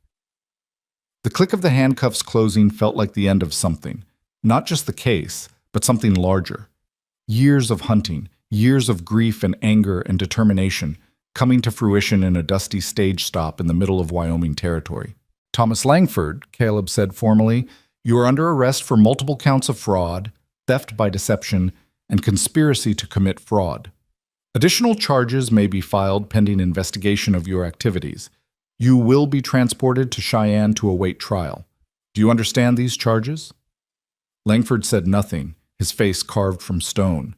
The click of the handcuffs closing felt like the end of something, not just the case, but something larger. Years of hunting, years of grief and anger and determination, coming to fruition in a dusty stage stop in the middle of Wyoming territory. Thomas Langford, Caleb said formally, you are under arrest for multiple counts of fraud, theft by deception, and conspiracy to commit fraud. Additional charges may be filed pending investigation of your activities. You will be transported to Cheyenne to await trial. Do you understand these charges? Langford said nothing, his face carved from stone.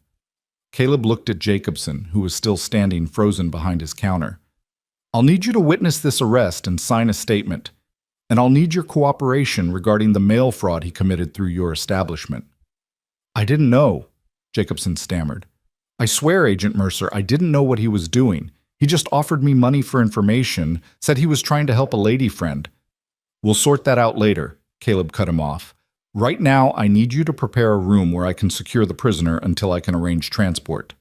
Caleb looked at Jacobson, who was still standing frozen behind his counter. I'll need you to witness this arrest and sign a statement, and I'll need your cooperation regarding the mail fraud he committed through your establishment. I didn't know, Jacobson stammered. I swear, Agent Mercer, I didn't know what he was doing. He just offered me money for information, said he was trying to help a lady friend. We'll sort that out later, Caleb cut him off. Right now, I need you to prepare a room where I can secure the prisoner until I can arrange transport.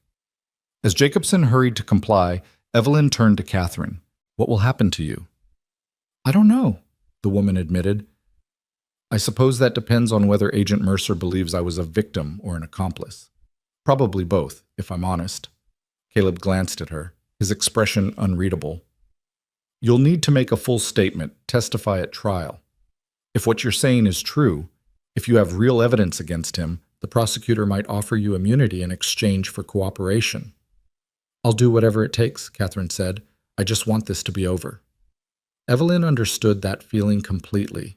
As Jacobson hurried to comply, Evelyn turned to Catherine. What will happen to you? I don't know, the woman admitted. I suppose that depends on whether Agent Mercer believes I was a victim or an accomplice. Probably both, if I'm honest. Caleb glanced at her, his expression unreadable. You'll need to make a full statement, testify at trial. If what you're saying is true, if you have real evidence against him, the prosecutor might offer you immunity in exchange for cooperation. I'll do whatever it takes, Catherine said. I just want this to be over. Evelyn understood that feeling completely.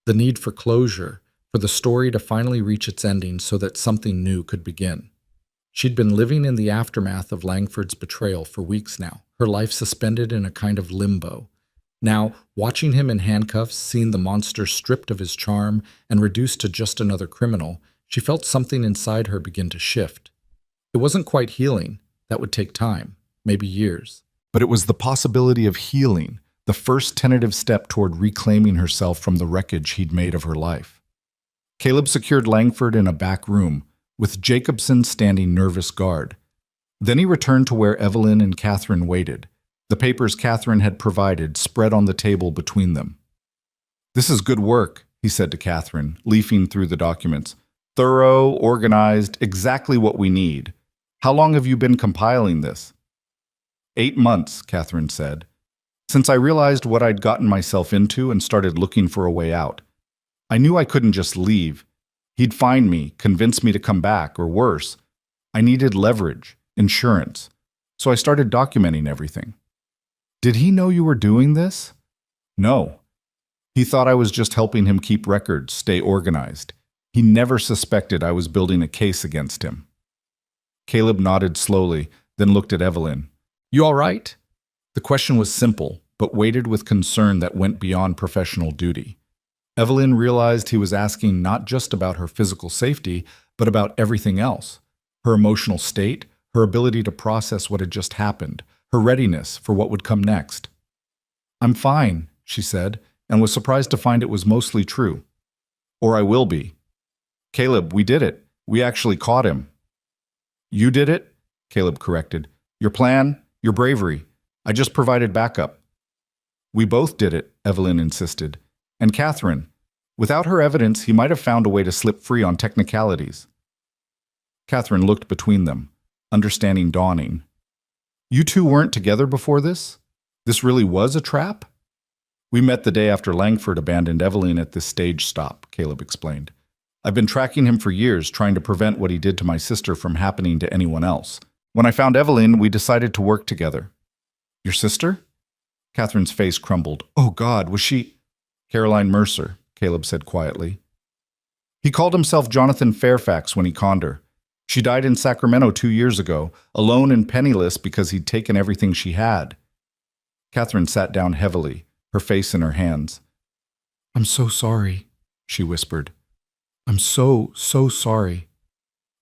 The need for closure, for the story to finally reach its ending so that something new could begin. She'd been living in the aftermath of Langford's betrayal for weeks now, her life suspended in a kind of limbo. Now, watching him in handcuffs, seeing the monster stripped of his charm and reduced to just another criminal, she felt something inside her begin to shift. It wasn't quite healing. That would take time, maybe years. But it was the possibility of healing, the first tentative step toward reclaiming herself from the wreckage he'd made of her life. Caleb secured Langford in a back room, with Jacobson standing nervous guard. Then he returned to where Evelyn and Catherine waited. The papers Catherine had provided spread on the table between them. "This is good work," he said to Catherine, leafing through the documents. "Thorough, organized, exactly what we need. How long have you been compiling this?" 8 months, Catherine said. "Since I realized what I'd gotten myself into and started looking for a way out. I knew I couldn't just leave. He'd find me, convince me to come back, or worse. I needed leverage, insurance. So I started documenting everything." "Did he know you were doing this?" "No. He thought I was just helping him keep records, stay organized. He never suspected I was building a case against him." Caleb nodded slowly, then looked at Evelyn. "You all right?" The question was simple, but weighted with concern that went beyond professional duty. Evelyn realized he was asking not just about her physical safety, but about everything else. Her emotional state, her ability to process what had just happened, her readiness for what would come next. "I'm fine," she said, and was surprised to find it was mostly true. "Or I will be." "Caleb, we did it. We actually caught him." "You did it?" Caleb corrected. "Your plan, your bravery. I just provided backup." "We both did it," Evelyn insisted. "And Catherine. Without her evidence, he might have found a way to slip free on technicalities." Catherine looked between them, understanding dawning. "You two weren't together before this? This really was a trap?" "We met the day after Langford abandoned Evelyn at this stage stop," Caleb explained. "I've been tracking him for years, trying to prevent what he did to my sister from happening to anyone else. When I found Evelyn, we decided to work together." "Your sister?" Catherine's face crumbled. "Oh God, was she—" "Caroline Mercer," Caleb said quietly. "He called himself Jonathan Fairfax when he conned her. She died in Sacramento 2 years ago, alone and penniless because he'd taken everything she had." Catherine sat down heavily, her face in her hands. "I'm so sorry," she whispered. "I'm so sorry.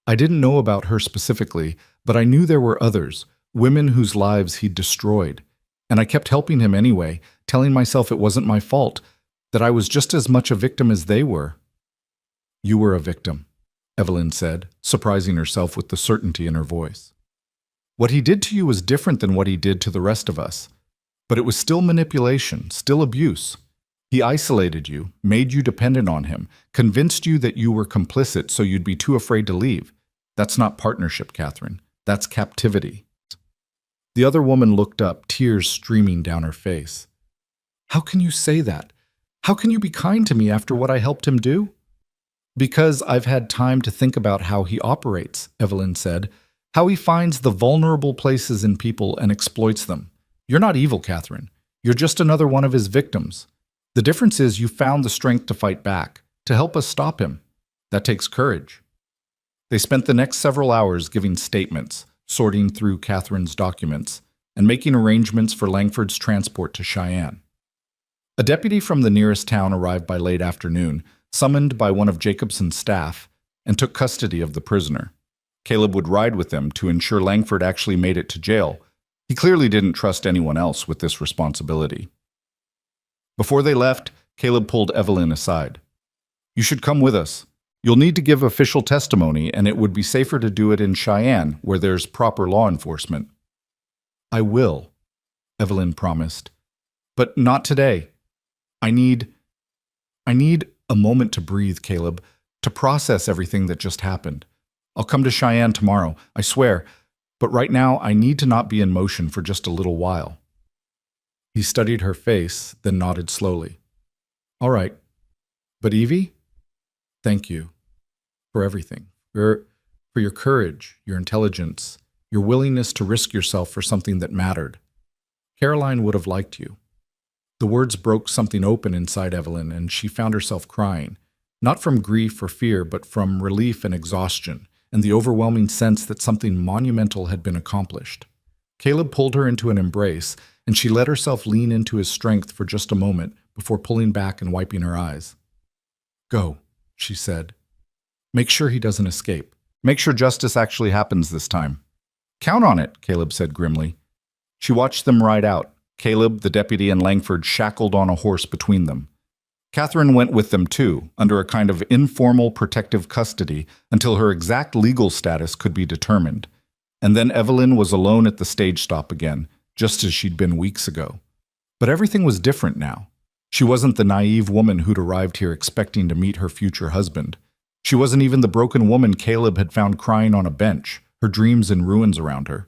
I didn't know about her specifically, but I knew there were others, women whose lives he'd destroyed. And I kept helping him anyway, telling myself it wasn't my fault, that I was just as much a victim as they were." "You were a victim," Evelyn said, surprising herself with the certainty in her voice. "What he did to you was different than what he did to the rest of us. But it was still manipulation, still abuse. He isolated you, made you dependent on him, convinced you that you were complicit so you'd be too afraid to leave. That's not partnership, Catherine. That's captivity." The other woman looked up, tears streaming down her face. "How can you say that? How can you be kind to me after what I helped him do?" "Because I've had time to think about how he operates," Evelyn said. "How he finds the vulnerable places in people and exploits them. You're not evil, Catherine. You're just another one of his victims. The difference is you found the strength to fight back, to help us stop him. That takes courage." They spent the next several hours giving statements, sorting through Catherine's documents, and making arrangements for Langford's transport to Cheyenne. A deputy from the nearest town arrived by late afternoon, summoned by one of Jacobson's staff, and took custody of the prisoner. Caleb would ride with them to ensure Langford actually made it to jail. He clearly didn't trust anyone else with this responsibility. Before they left, Caleb pulled Evelyn aside. "You should come with us. You'll need to give official testimony, and it would be safer to do it in Cheyenne, where there's proper law enforcement." "I will," Evelyn promised. "But not today. I need a moment to breathe, Caleb, to process everything that just happened. I'll come to Cheyenne tomorrow, I swear, but right now I need to not be in motion for just a little while." He studied her face, then nodded slowly. "All right. But Evie? Thank you for everything. For your courage, your intelligence, your willingness to risk yourself for something that mattered. Caroline would have liked you." The words broke something open inside Evelyn, and she found herself crying, not from grief or fear, but from relief and exhaustion, and the overwhelming sense that something monumental had been accomplished. Caleb pulled her into an embrace, and she let herself lean into his strength for just a moment before pulling back and wiping her eyes. "Go," she said. "Make sure he doesn't escape. Make sure justice actually happens this time." "Count on it," Caleb said grimly. She watched them ride out, Caleb, the deputy, and Langford shackled on a horse between them. Catherine went with them too, under a kind of informal protective custody until her exact legal status could be determined. And then Evelyn was alone at the stage stop again, just as she'd been weeks ago. But everything was different now. She wasn't the naive woman who'd arrived here expecting to meet her future husband. She wasn't even the broken woman Caleb had found crying on a bench, her dreams in ruins around her.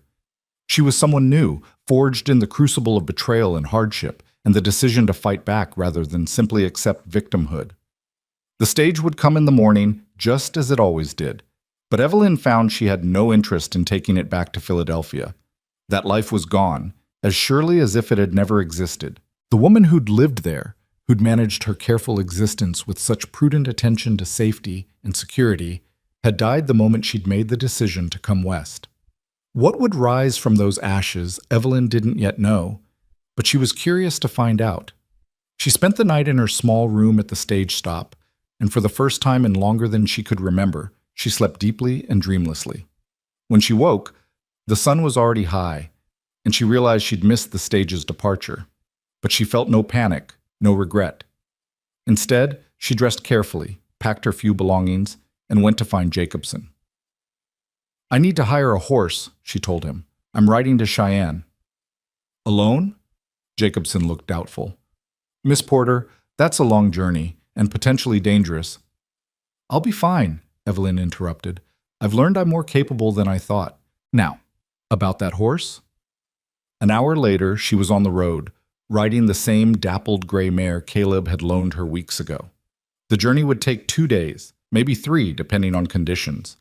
She was someone new, forged in the crucible of betrayal and hardship, and the decision to fight back rather than simply accept victimhood. The stage would come in the morning, just as it always did. But Evelyn found she had no interest in taking it back to Philadelphia. That life was gone, as surely as if it had never existed. The woman who'd lived there, who'd managed her careful existence with such prudent attention to safety and security, had died the moment she'd made the decision to come west. What would rise from those ashes, Evelyn didn't yet know, but she was curious to find out. She spent the night in her small room at the stage stop, and for the first time in longer than she could remember, she slept deeply and dreamlessly. When she woke, the sun was already high, and she realized she'd missed the stage's departure. But she felt no panic, no regret. Instead, she dressed carefully, packed her few belongings, and went to find Jacobson. "I need to hire a horse," she told him. "I'm riding to Cheyenne." "Alone?" Jacobson looked doubtful. "Miss Porter, that's a long journey, and potentially dangerous." "I'll be fine," Evelyn interrupted. "I've learned I'm more capable than I thought. Now, about that horse?" An hour later, she was on the road, riding the same dappled gray mare Caleb had loaned her weeks ago. The journey would take 2 days, maybe 3, depending on conditions.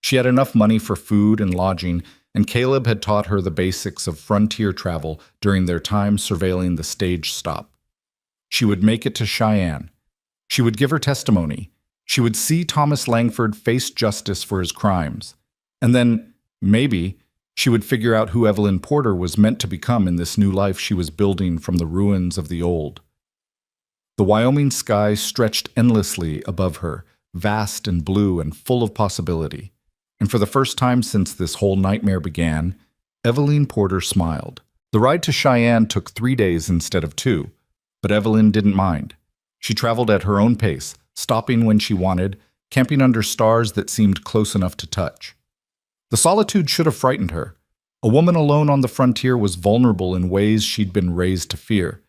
She had enough money for food and lodging, and Caleb had taught her the basics of frontier travel during their time surveilling the stage stop. She would make it to Cheyenne. She would give her testimony. She would see Thomas Langford face justice for his crimes. And then, maybe, she would figure out who Evelyn Porter was meant to become in this new life she was building from the ruins of the old. The Wyoming sky stretched endlessly above her, vast and blue and full of possibility. And for the first time since this whole nightmare began, Evelyn Porter smiled. The ride to Cheyenne took 3 days instead of 2, but Evelyn didn't mind. She traveled at her own pace, stopping when she wanted, camping under stars that seemed close enough to touch. The solitude should have frightened her. A woman alone on the frontier was vulnerable in ways she'd been raised to fear,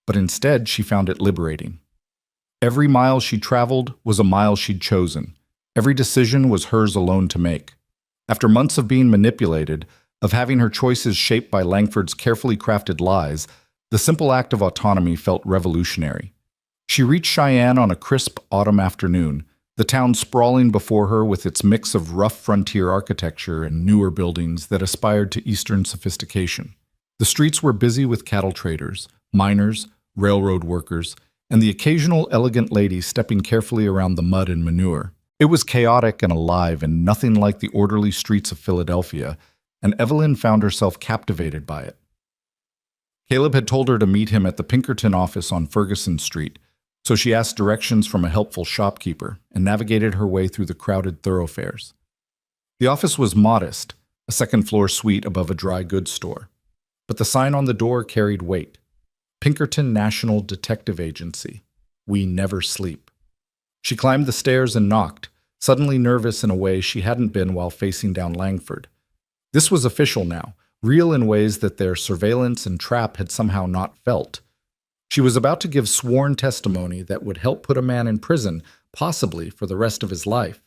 but instead she found it liberating. Every mile she traveled was a mile she'd chosen. Every decision was hers alone to make. After months of being manipulated, of having her choices shaped by Langford's carefully crafted lies, the simple act of autonomy felt revolutionary. She reached Cheyenne on a crisp autumn afternoon, the town sprawling before her with its mix of rough frontier architecture and newer buildings that aspired to Eastern sophistication. The streets were busy with cattle traders, miners, railroad workers, and the occasional elegant lady stepping carefully around the mud and manure. It was chaotic and alive and nothing like the orderly streets of Philadelphia, and Evelyn found herself captivated by it. Caleb had told her to meet him at the Pinkerton office on Ferguson Street, so she asked directions from a helpful shopkeeper and navigated her way through the crowded thoroughfares. The office was modest, a second-floor suite above a dry goods store, but the sign on the door carried weight. Pinkerton National Detective Agency. We never sleep. She climbed the stairs and knocked, suddenly nervous in a way she hadn't been while facing down Langford. This was official now, real in ways that their surveillance and trap had somehow not felt. She was about to give sworn testimony that would help put a man in prison, possibly for the rest of his life.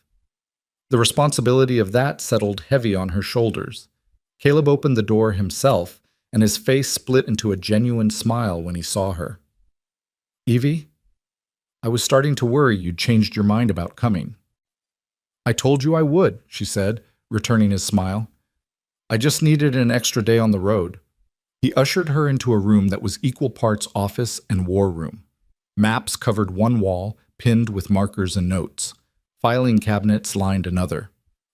The responsibility of that settled heavy on her shoulders. Caleb opened the door himself, and his face split into a genuine smile when he saw her. "Evie, I was starting to worry you'd changed your mind about coming." "I told you I would," she said, returning his smile. "I just needed an extra day on the road." He ushered her into a room that was equal parts office and war room. Maps covered one wall, pinned with markers and notes. Filing cabinets lined another.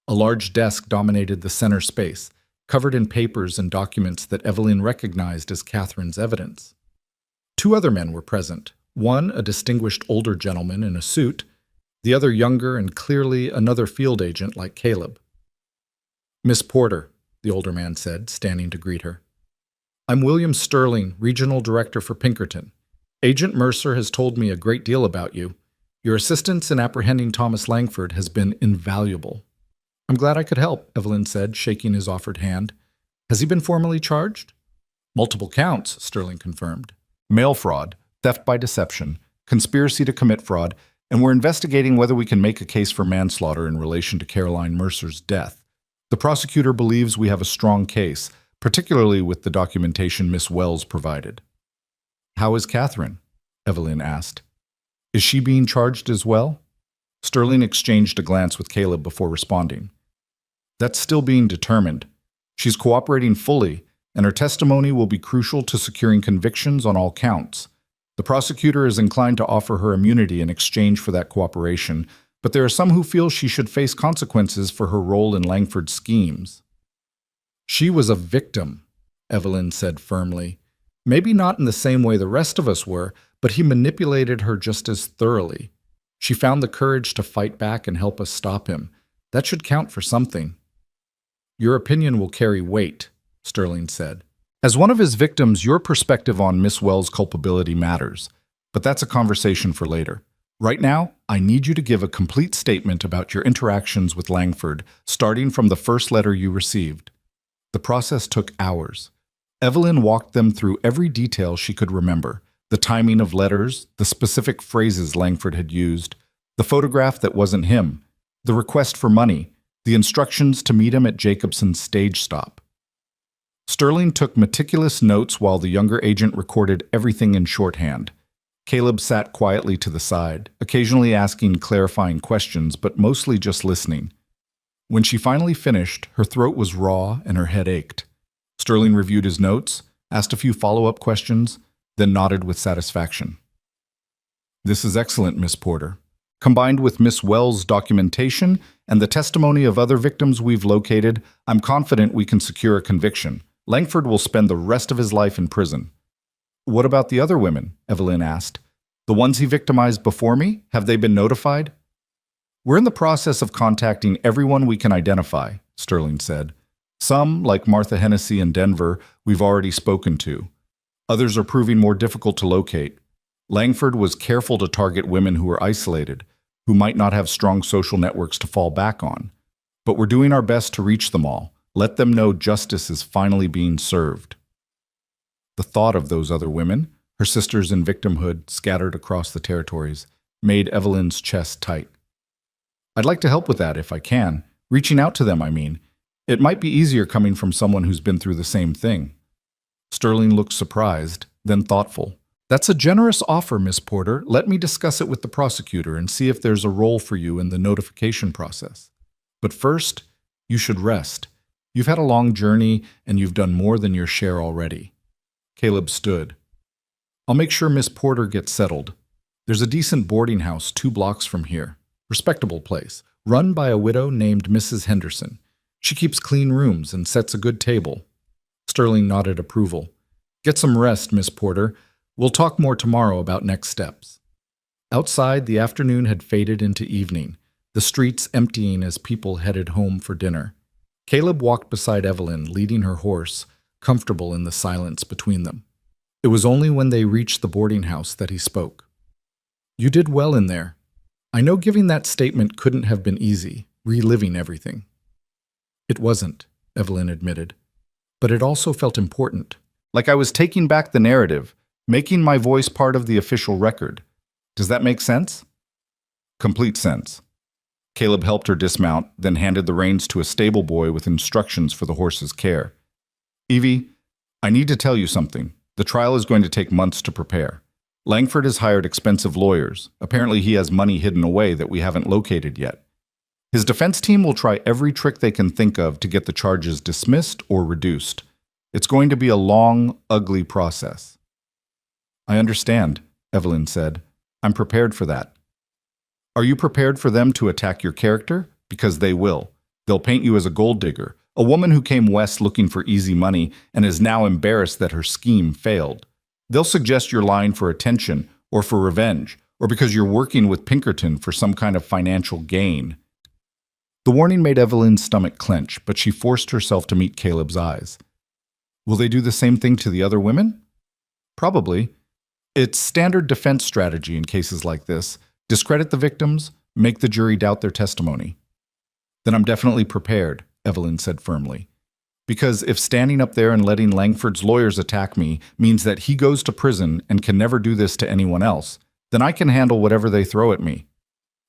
A large desk dominated the center space, covered in papers and documents that Evelyn recognized as Catherine's evidence. 2 other men were present, one a distinguished older gentleman in a suit, the other younger and clearly another field agent like Caleb. "Miss Porter," the older man said, standing to greet her. "I'm William Sterling, Regional Director for Pinkerton. Agent Mercer has told me a great deal about you. Your assistance in apprehending Thomas Langford has been invaluable." I'm glad I could help, Evelyn said, shaking his offered hand. Has he been formally charged? Multiple counts, Sterling confirmed. Mail fraud, theft by deception, conspiracy to commit fraud, and we're investigating whether we can make a case for manslaughter in relation to Caroline Mercer's death. The prosecutor believes we have a strong case, particularly with the documentation Miss Wells provided. How is Catherine? Evelyn asked. Is she being charged as well? Sterling exchanged a glance with Caleb before responding. That's still being determined. She's cooperating fully, and her testimony will be crucial to securing convictions on all counts. The prosecutor is inclined to offer her immunity in exchange for that cooperation, but there are some who feel she should face consequences for her role in Langford's schemes. She was a victim, Evelyn said firmly. Maybe not in the same way the rest of us were, but he manipulated her just as thoroughly. She found the courage to fight back and help us stop him. That should count for something. Your opinion will carry weight, Sterling said. As one of his victims, your perspective on Miss Wells' culpability matters, but that's a conversation for later. Right now, I need you to give a complete statement about your interactions with Langford, starting from the first letter you received. The process took hours. Evelyn walked them through every detail she could remember, the timing of letters, the specific phrases Langford had used, the photograph that wasn't him, the request for money, the instructions to meet him at Jacobson's stage stop. Sterling took meticulous notes while the younger agent recorded everything in shorthand. Caleb sat quietly to the side, occasionally asking clarifying questions, but mostly just listening. When she finally finished, her throat was raw and her head ached. Sterling reviewed his notes, asked a few follow-up questions, then nodded with satisfaction. This is excellent, Miss Porter. Combined with Miss Wells' documentation and the testimony of other victims we've located, I'm confident we can secure a conviction. Langford will spend the rest of his life in prison. What about the other women? Evelyn asked. The ones he victimized before me? Have they been notified? We're in the process of contacting everyone we can identify, Sterling said. Some, like Martha Hennessy in Denver, we've already spoken to. Others are proving more difficult to locate. Langford was careful to target women who were isolated, who might not have strong social networks to fall back on. But we're doing our best to reach them all. Let them know justice is finally being served. The thought of those other women, her sisters in victimhood scattered across the territories, made Evelyn's chest tight. I'd like to help with that if I can. Reaching out to them, I mean. It might be easier coming from someone who's been through the same thing. Sterling looked surprised, then thoughtful. That's a generous offer, Miss Porter. Let me discuss it with the prosecutor and see if there's a role for you in the notification process. But first, you should rest. You've had a long journey, and you've done more than your share already. Caleb stood. I'll make sure Miss Porter gets settled. There's a decent boarding house 2 blocks from here. Respectable place, run by a widow named Mrs. Henderson. She keeps clean rooms and sets a good table. Sterling nodded approval. Get some rest, Miss Porter. We'll talk more tomorrow about next steps. Outside, the afternoon had faded into evening, the streets emptying as people headed home for dinner. Caleb walked beside Evelyn, leading her horse, comfortable in the silence between them. It was only when they reached the boarding house that he spoke. You did well in there. I know giving that statement couldn't have been easy, reliving everything. It wasn't, Evelyn admitted. But it also felt important. Like I was taking back the narrative, making my voice part of the official record. Does that make sense? Complete sense. Caleb helped her dismount, then handed the reins to a stable boy with instructions for the horse's care. Evie, I need to tell you something. The trial is going to take months to prepare. Langford has hired expensive lawyers. Apparently he has money hidden away that we haven't located yet. His defense team will try every trick they can think of to get the charges dismissed or reduced. It's going to be a long, ugly process. I understand, Evelyn said. I'm prepared for that. Are you prepared for them to attack your character? Because they will. They'll paint you as a gold digger, a woman who came west looking for easy money and is now embarrassed that her scheme failed. They'll suggest you're lying for attention or for revenge, or because you're working with Pinkerton for some kind of financial gain. The warning made Evelyn's stomach clench, but she forced herself to meet Caleb's eyes. Will they do the same thing to the other women? Probably. It's standard defense strategy in cases like this. Discredit the victims, make the jury doubt their testimony. Then I'm definitely prepared, Evelyn said firmly. Because if standing up there and letting Langford's lawyers attack me means that he goes to prison and can never do this to anyone else, then I can handle whatever they throw at me.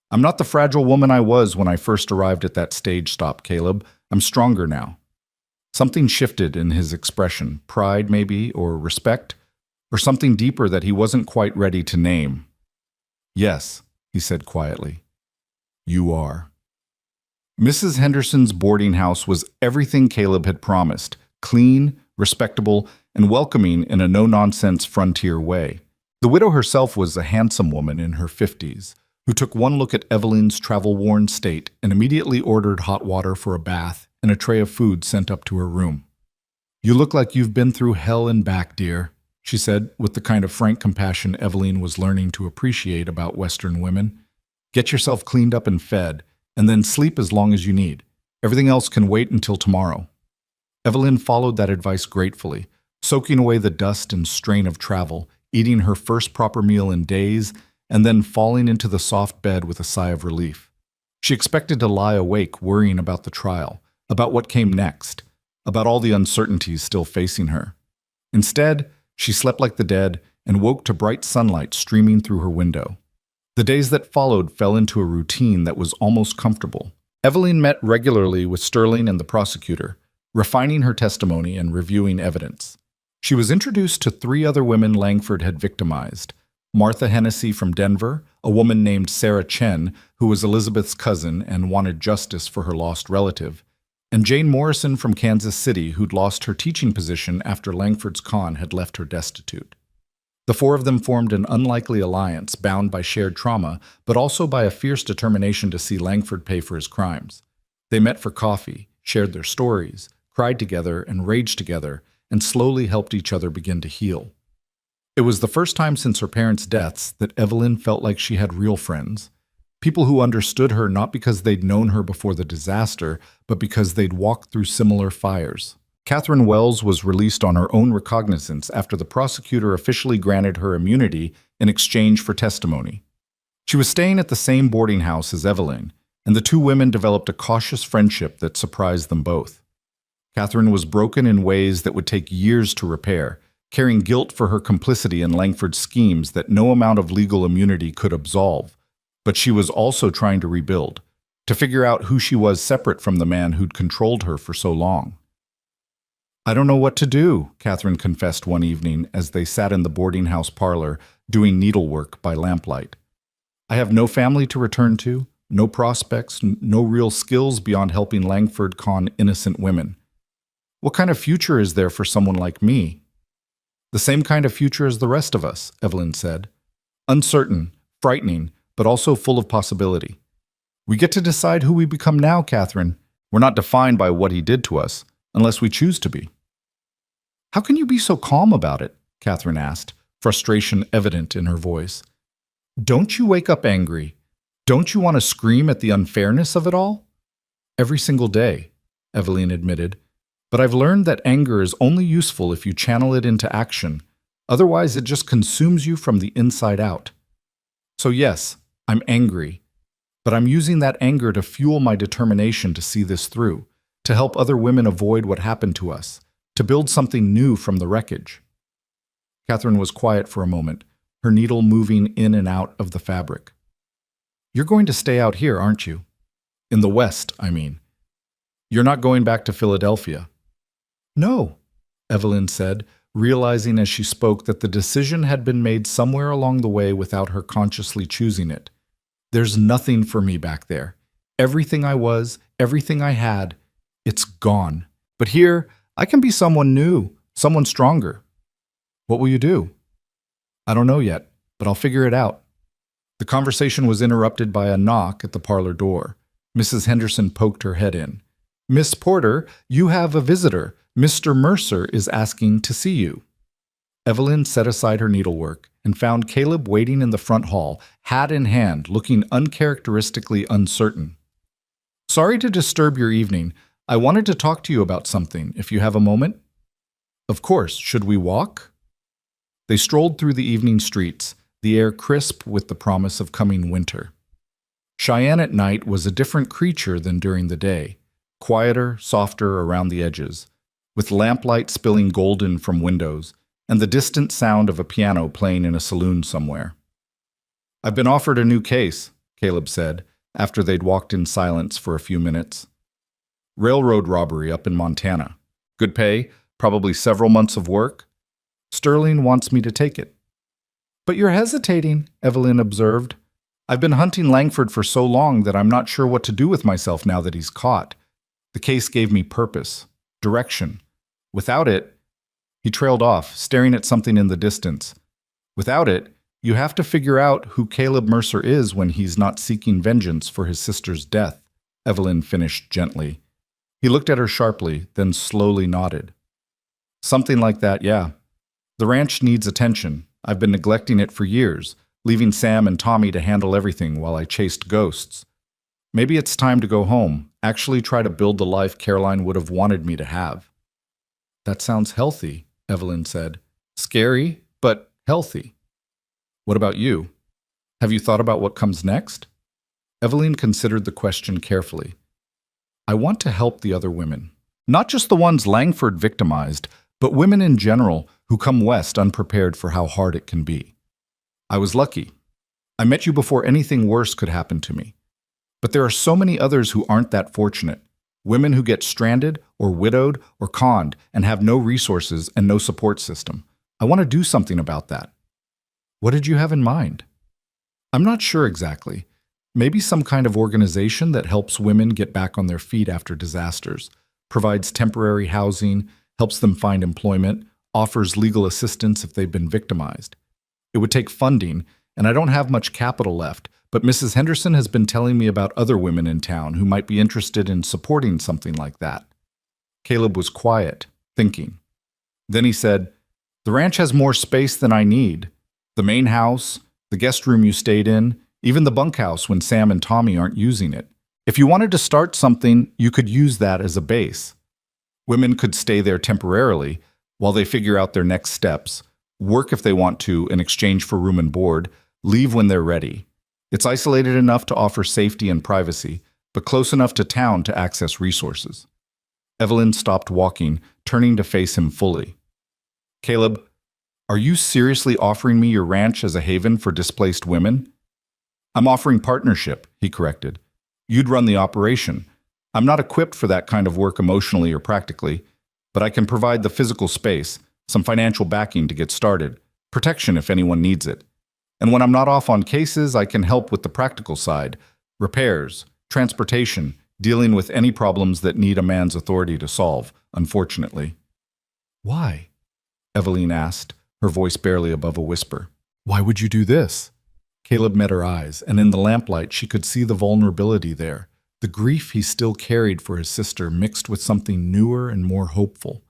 I'm not the fragile woman I was when I first arrived at that stage stop, Caleb. I'm stronger now. Something shifted in his expression, pride maybe, or respect, or something deeper that he wasn't quite ready to name. Yes, he said quietly. You are. Mrs. Henderson's boarding house was everything Caleb had promised, clean, respectable, and welcoming in a no-nonsense frontier way. The widow herself was a handsome woman in her 50s, who took one look at Evelyn's travel-worn state and immediately ordered hot water for a bath and a tray of food sent up to her room. You look like you've been through hell and back, dear, she said, with the kind of frank compassion Evelyn was learning to appreciate about Western women. Get yourself cleaned up and fed, and then sleep as long as you need. Everything else can wait until tomorrow. Evelyn followed that advice gratefully, soaking away the dust and strain of travel, eating her first proper meal in days, and then falling into the soft bed with a sigh of relief. She expected to lie awake worrying about the trial, about what came next, about all the uncertainties still facing her. Instead, she slept like the dead and woke to bright sunlight streaming through her window. The days that followed fell into a routine that was almost comfortable. Evelyn met regularly with Sterling and the prosecutor, refining her testimony and reviewing evidence. She was introduced to 3 other women Langford had victimized: Martha Hennessy from Denver, a woman named Sarah Chen, who was Elizabeth's cousin and wanted justice for her lost relative, and Jane Morrison from Kansas City, who'd lost her teaching position after Langford's con had left her destitute. The 4 of them formed an unlikely alliance bound by shared trauma, but also by a fierce determination to see Langford pay for his crimes. They met for coffee, shared their stories, cried together and raged together, and slowly helped each other begin to heal. It was the first time since her parents' deaths that Evelyn felt like she had real friends, people who understood her not because they'd known her before the disaster, but because they'd walked through similar fires. Catherine Wells was released on her own recognizance after the prosecutor officially granted her immunity in exchange for testimony. She was staying at the same boarding house as Evelyn, and the 2 women developed a cautious friendship that surprised them both. Catherine was broken in ways that would take years to repair, carrying guilt for her complicity in Langford's schemes that no amount of legal immunity could absolve. But she was also trying to rebuild, to figure out who she was separate from the man who'd controlled her for so long. I don't know what to do, Catherine confessed one evening as they sat in the boarding house parlor doing needlework by lamplight. I have no family to return to, no prospects, no real skills beyond helping Langford con innocent women. What kind of future is there for someone like me? The same kind of future as the rest of us, Evelyn said. Uncertain, frightening, but also full of possibility. We get to decide who we become now, Catherine. We're not defined by what he did to us, unless we choose to be. How can you be so calm about it? Catherine asked, frustration evident in her voice. Don't you wake up angry? Don't you want to scream at the unfairness of it all? Every single day, Evelyn admitted. But I've learned that anger is only useful if you channel it into action. Otherwise, it just consumes you from the inside out. So yes, I'm angry. But I'm using that anger to fuel my determination to see this through, to help other women avoid what happened to us, to build something new from the wreckage. Catherine was quiet for a moment, her needle moving in and out of the fabric. You're going to stay out here, aren't you? In the West, I mean. You're not going back to Philadelphia. No, Evelyn said, realizing as she spoke that the decision had been made somewhere along the way without her consciously choosing it. There's nothing for me back there. Everything I was, everything I had, it's gone. But here, I can be someone new, someone stronger. What will you do? I don't know yet, but I'll figure it out. The conversation was interrupted by a knock at the parlor door. Mrs. Henderson poked her head in. Miss Porter, you have a visitor. Mr. Mercer is asking to see you. Evelyn set aside her needlework and found Caleb waiting in the front hall, hat in hand, looking uncharacteristically uncertain. Sorry to disturb your evening. I wanted to talk to you about something, if you have a moment. Of course. Should we walk? They strolled through the evening streets, the air crisp with the promise of coming winter. Cheyenne at night was a different creature than during the day, quieter, softer around the edges, with lamplight spilling golden from windows and the distant sound of a piano playing in a saloon somewhere. "I've been offered a new case," Caleb said, after they'd walked in silence for a few minutes. "Railroad robbery up in Montana. Good pay, probably several months of work. Sterling wants me to take it." "But you're hesitating," Evelyn observed. "I've been hunting Langford for so long that I'm not sure what to do with myself now that he's caught. The case gave me purpose, direction. Without it—" He trailed off, staring at something in the distance. "Without it, you have to figure out who Caleb Mercer is when he's not seeking vengeance for his sister's death," Evelyn finished gently. He looked at her sharply, then slowly nodded. "Something like that, yeah. The ranch needs attention. I've been neglecting it for years, leaving Sam and Tommy to handle everything while I chased ghosts. Maybe it's time to go home, actually try to build the life Caroline would have wanted me to have." "That sounds healthy," Evelyn said. "Scary, but healthy. What about you? Have you thought about what comes next?" Evelyn considered the question carefully. "I want to help the other women. Not just the ones Langford victimized, but women in general who come west unprepared for how hard it can be. I was lucky. I met you before anything worse could happen to me. But there are so many others who aren't that fortunate. Women who get stranded or widowed or conned and have no resources and no support system. I want to do something about that." "What did you have in mind?" "I'm not sure exactly. Maybe some kind of organization that helps women get back on their feet after disasters, provides temporary housing, helps them find employment, offers legal assistance if they've been victimized. It would take funding, and I don't have much capital left, but Mrs. Henderson has been telling me about other women in town who might be interested in supporting something like that." Caleb was quiet, thinking. Then he said, "The ranch has more space than I need. The main house, the guest room you stayed in, even the bunkhouse when Sam and Tommy aren't using it. If you wanted to start something, you could use that as a base. Women could stay there temporarily while they figure out their next steps, work if they want to in exchange for room and board, leave when they're ready. It's isolated enough to offer safety and privacy, but close enough to town to access resources." Evelyn stopped walking, turning to face him fully. "Caleb, are you seriously offering me your ranch as a haven for displaced women?" "I'm offering partnership," he corrected. "You'd run the operation. I'm not equipped for that kind of work emotionally or practically, but I can provide the physical space, some financial backing to get started, protection if anyone needs it. And when I'm not off on cases, I can help with the practical side, repairs, transportation, dealing with any problems that need a man's authority to solve, unfortunately." "Why?" Evelyn asked, her voice barely above a whisper. "Why would you do this?" Caleb met her eyes, and in the lamplight she could see the vulnerability there, the grief he still carried for his sister mixed with something newer and more hopeful.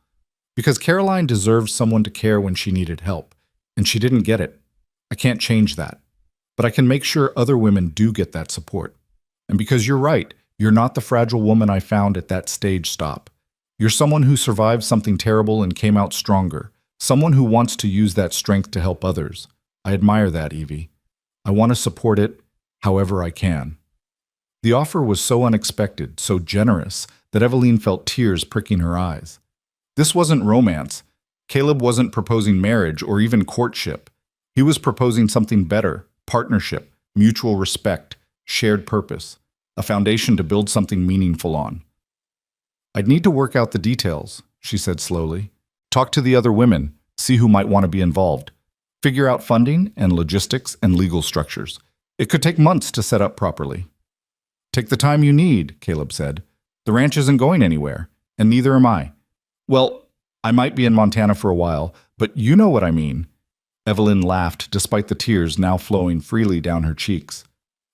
"Because Caroline deserved someone to care when she needed help, and she didn't get it. I can't change that. But I can make sure other women do get that support. And because you're right, you're not the fragile woman I found at that stage stop. You're someone who survived something terrible and came out stronger, someone who wants to use that strength to help others. I admire that, Evie. I want to support it however I can." The offer was so unexpected, so generous, that Evelyn felt tears pricking her eyes. This wasn't romance. Caleb wasn't proposing marriage or even courtship. He was proposing something better, partnership, mutual respect, shared purpose, a foundation to build something meaningful on. "I'd need to work out the details," she said slowly. "Talk to the other women, see who might want to be involved. Figure out funding and logistics and legal structures. It could take months to set up properly." "Take the time you need," Caleb said. "The ranch isn't going anywhere, and neither am I. Well, I might be in Montana for a while, but you know what I mean." Evelyn laughed, despite the tears now flowing freely down her cheeks.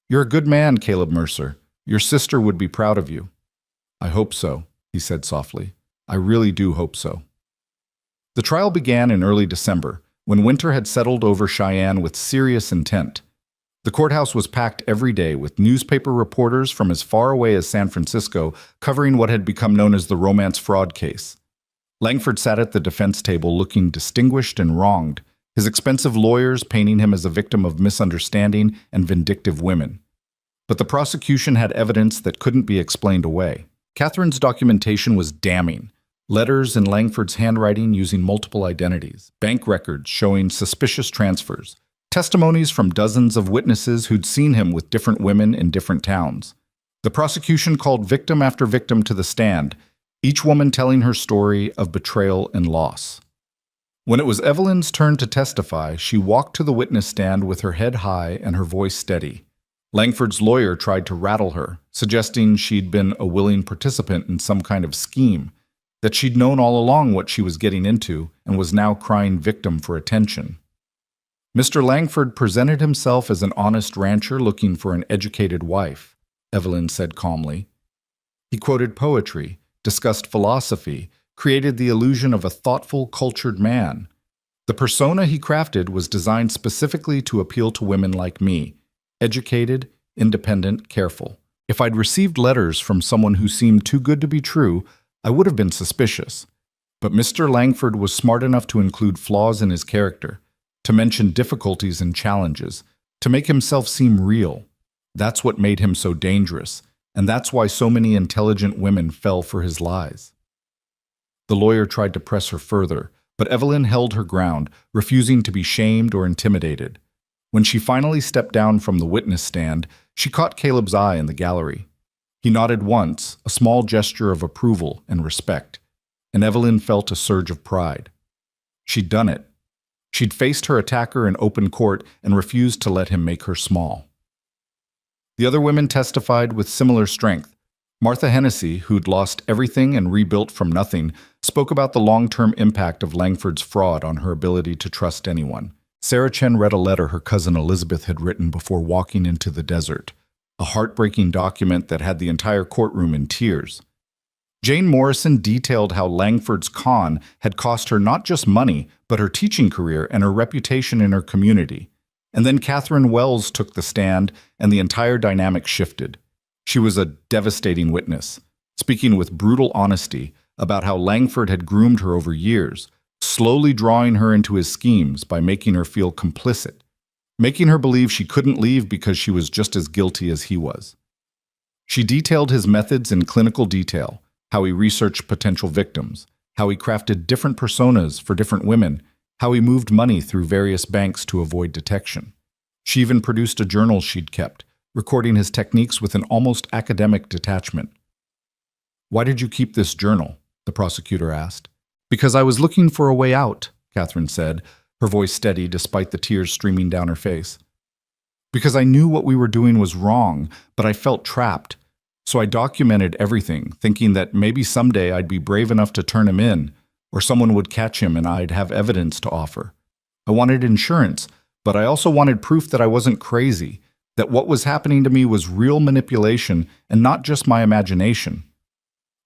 "You're a good man, Caleb Mercer. Your sister would be proud of you." "I hope so," he said softly. "I really do hope so." The trial began in early December, when winter had settled over Cheyenne with serious intent. The courthouse was packed every day with newspaper reporters from as far away as San Francisco covering what had become known as the romance fraud case. Langford sat at the defense table looking distinguished and wronged, his expensive lawyers painting him as a victim of misunderstanding and vindictive women. But the prosecution had evidence that couldn't be explained away. Catherine's documentation was damning. Letters in Langford's handwriting using multiple identities, bank records showing suspicious transfers, testimonies from dozens of witnesses who'd seen him with different women in different towns. The prosecution called victim after victim to the stand, each woman telling her story of betrayal and loss. When it was Evelyn's turn to testify, she walked to the witness stand with her head high and her voice steady. Langford's lawyer tried to rattle her, suggesting she'd been a willing participant in some kind of scheme, that she'd known all along what she was getting into and was now crying victim for attention. Mr. Langford presented himself as an honest rancher looking for an educated wife, Evelyn said calmly. He quoted poetry, discussed philosophy, created the illusion of a thoughtful, cultured man. The persona he crafted was designed specifically to appeal to women like me, educated, independent, careful. If I'd received letters from someone who seemed too good to be true, I would have been suspicious. But Mr. Langford was smart enough to include flaws in his character, to mention difficulties and challenges, to make himself seem real. That's what made him so dangerous, and that's why so many intelligent women fell for his lies. The lawyer tried to press her further, but Evelyn held her ground, refusing to be shamed or intimidated. When she finally stepped down from the witness stand, she caught Caleb's eye in the gallery. He nodded once, a small gesture of approval and respect, and Evelyn felt a surge of pride. She'd done it. She'd faced her attacker in open court and refused to let him make her small. The other women testified with similar strength. Martha Hennessy, who'd lost everything and rebuilt from nothing, spoke about the long-term impact of Langford's fraud on her ability to trust anyone. Sarah Chen read a letter her cousin Elizabeth had written before walking into the desert, a heartbreaking document that had the entire courtroom in tears. Jane Morrison detailed how Langford's con had cost her not just money, but her teaching career and her reputation in her community. And then Catherine Wells took the stand, and the entire dynamic shifted. She was a devastating witness, speaking with brutal honesty about how Langford had groomed her over years, slowly drawing her into his schemes by making her feel complicit, making her believe she couldn't leave because she was just as guilty as he was. She detailed his methods in clinical detail, how he researched potential victims, how he crafted different personas for different women, how he moved money through various banks to avoid detection. She even produced a journal she'd kept, recording his techniques with an almost academic detachment. "Why did you keep this journal?" the prosecutor asked. "Because I was looking for a way out," Catherine said, her voice steady despite the tears streaming down her face. "Because I knew what we were doing was wrong, but I felt trapped. So I documented everything, thinking that maybe someday I'd be brave enough to turn him in, or someone would catch him and I'd have evidence to offer. I wanted insurance, but I also wanted proof that I wasn't crazy, that what was happening to me was real manipulation and not just my imagination."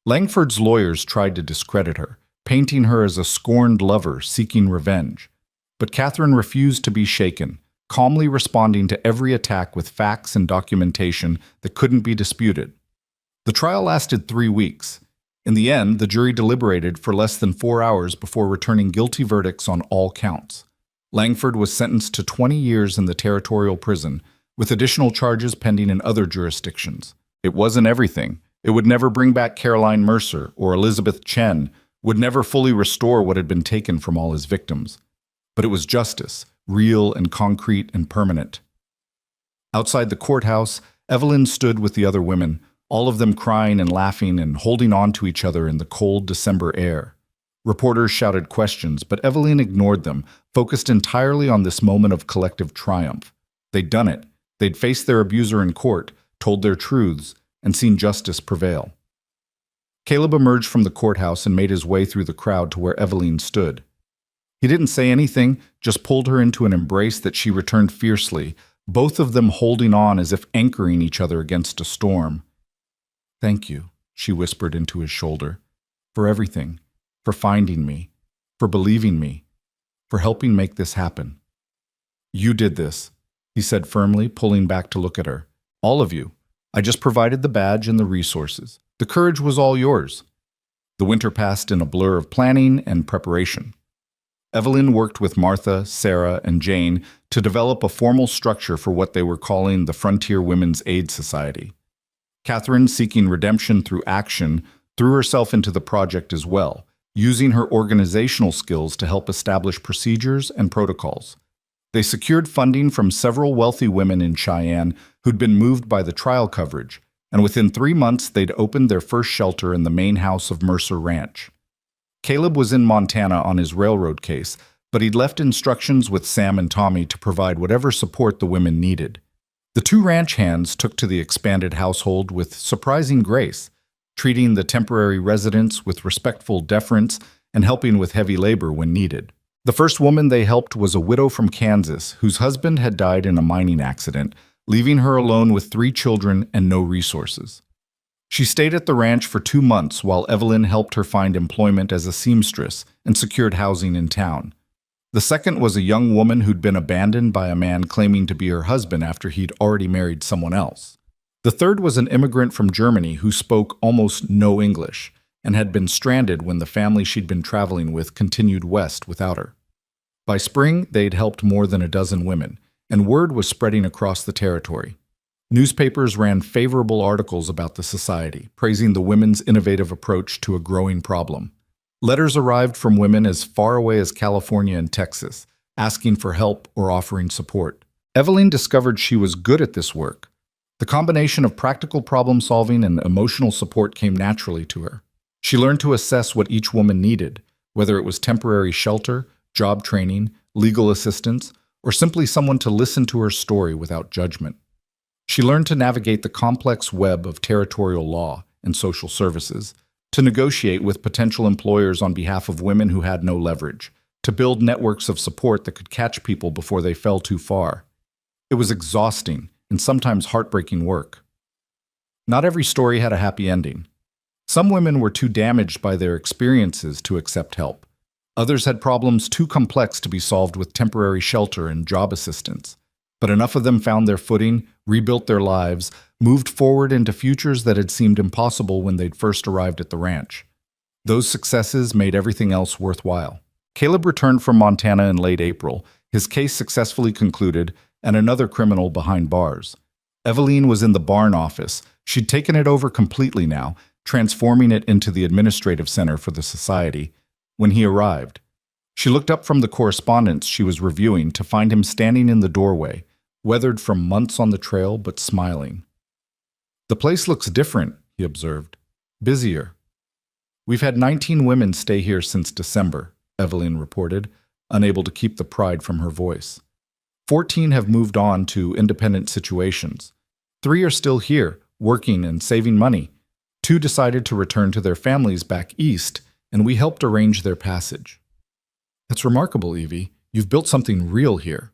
Langford's lawyers tried to discredit her, painting her as a scorned lover seeking revenge. But Catherine refused to be shaken, calmly responding to every attack with facts and documentation that couldn't be disputed. The trial lasted 3 weeks. In the end, the jury deliberated for less than 4 hours before returning guilty verdicts on all counts. Langford was sentenced to 20 years in the territorial prison, with additional charges pending in other jurisdictions. It wasn't everything. It would never bring back Caroline Mercer or Elizabeth Chen, would never fully restore what had been taken from all his victims. But it was justice, real and concrete and permanent. Outside the courthouse, Evelyn stood with the other women, all of them crying and laughing and holding on to each other in the cold December air. Reporters shouted questions, but Evelyn ignored them, focused entirely on this moment of collective triumph. They'd done it. They'd faced their abuser in court, told their truths, and seen justice prevail. Caleb emerged from the courthouse and made his way through the crowd to where Evelyn stood. He didn't say anything, just pulled her into an embrace that she returned fiercely, both of them holding on as if anchoring each other against a storm. "Thank you," she whispered into his shoulder, "for everything, for finding me, for believing me, for helping make this happen." "You did this," he said firmly, pulling back to look at her. "All of you. I just provided the badge and the resources. The courage was all yours." The winter passed in a blur of planning and preparation. Evelyn worked with Martha, Sarah, and Jane to develop a formal structure for what they were calling the Frontier Women's Aid Society. Catherine, seeking redemption through action, threw herself into the project as well, using her organizational skills to help establish procedures and protocols. They secured funding from several wealthy women in Cheyenne who'd been moved by the trial coverage, and within 3 months they'd opened their first shelter in the main house of Mercer Ranch. Caleb was in Montana on his railroad case, but he'd left instructions with Sam and Tommy to provide whatever support the women needed. The two ranch hands took to the expanded household with surprising grace, treating the temporary residents with respectful deference and helping with heavy labor when needed. The first woman they helped was a widow from Kansas whose husband had died in a mining accident, leaving her alone with 3 children and no resources. She stayed at the ranch for 2 months while Evelyn helped her find employment as a seamstress and secured housing in town. The second was a young woman who'd been abandoned by a man claiming to be her husband after he'd already married someone else. The third was an immigrant from Germany who spoke almost no English and had been stranded when the family she'd been traveling with continued west without her. By spring, they'd helped more than a dozen women, and word was spreading across the territory. Newspapers ran favorable articles about the society, praising the women's innovative approach to a growing problem. Letters arrived from women as far away as California and Texas, asking for help or offering support. Evelyn discovered she was good at this work. The combination of practical problem-solving and emotional support came naturally to her. She learned to assess what each woman needed, whether it was temporary shelter, job training, legal assistance, or simply someone to listen to her story without judgment. She learned to navigate the complex web of territorial law and social services, to negotiate with potential employers on behalf of women who had no leverage, to build networks of support that could catch people before they fell too far. It was exhausting and sometimes heartbreaking work. Not every story had a happy ending. Some women were too damaged by their experiences to accept help. Others had problems too complex to be solved with temporary shelter and job assistance. But enough of them found their footing, rebuilt their lives, moved forward into futures that had seemed impossible when they'd first arrived at the ranch. Those successes made everything else worthwhile. Caleb returned from Montana in late April, his case successfully concluded, and another criminal behind bars. Evelyn was in the barn office. She'd taken it over completely now, transforming it into the administrative center for the society, when he arrived. She looked up from the correspondence she was reviewing to find him standing in the doorway, weathered from months on the trail but smiling. "The place looks different," he observed. "Busier." "We've had 19 women stay here since December," Evelyn reported, unable to keep the pride from her voice. 14 have moved on to independent situations. 3 are still here, working and saving money. 2 decided to return to their families back east, and we helped arrange their passage." "That's remarkable, Evie. You've built something real here."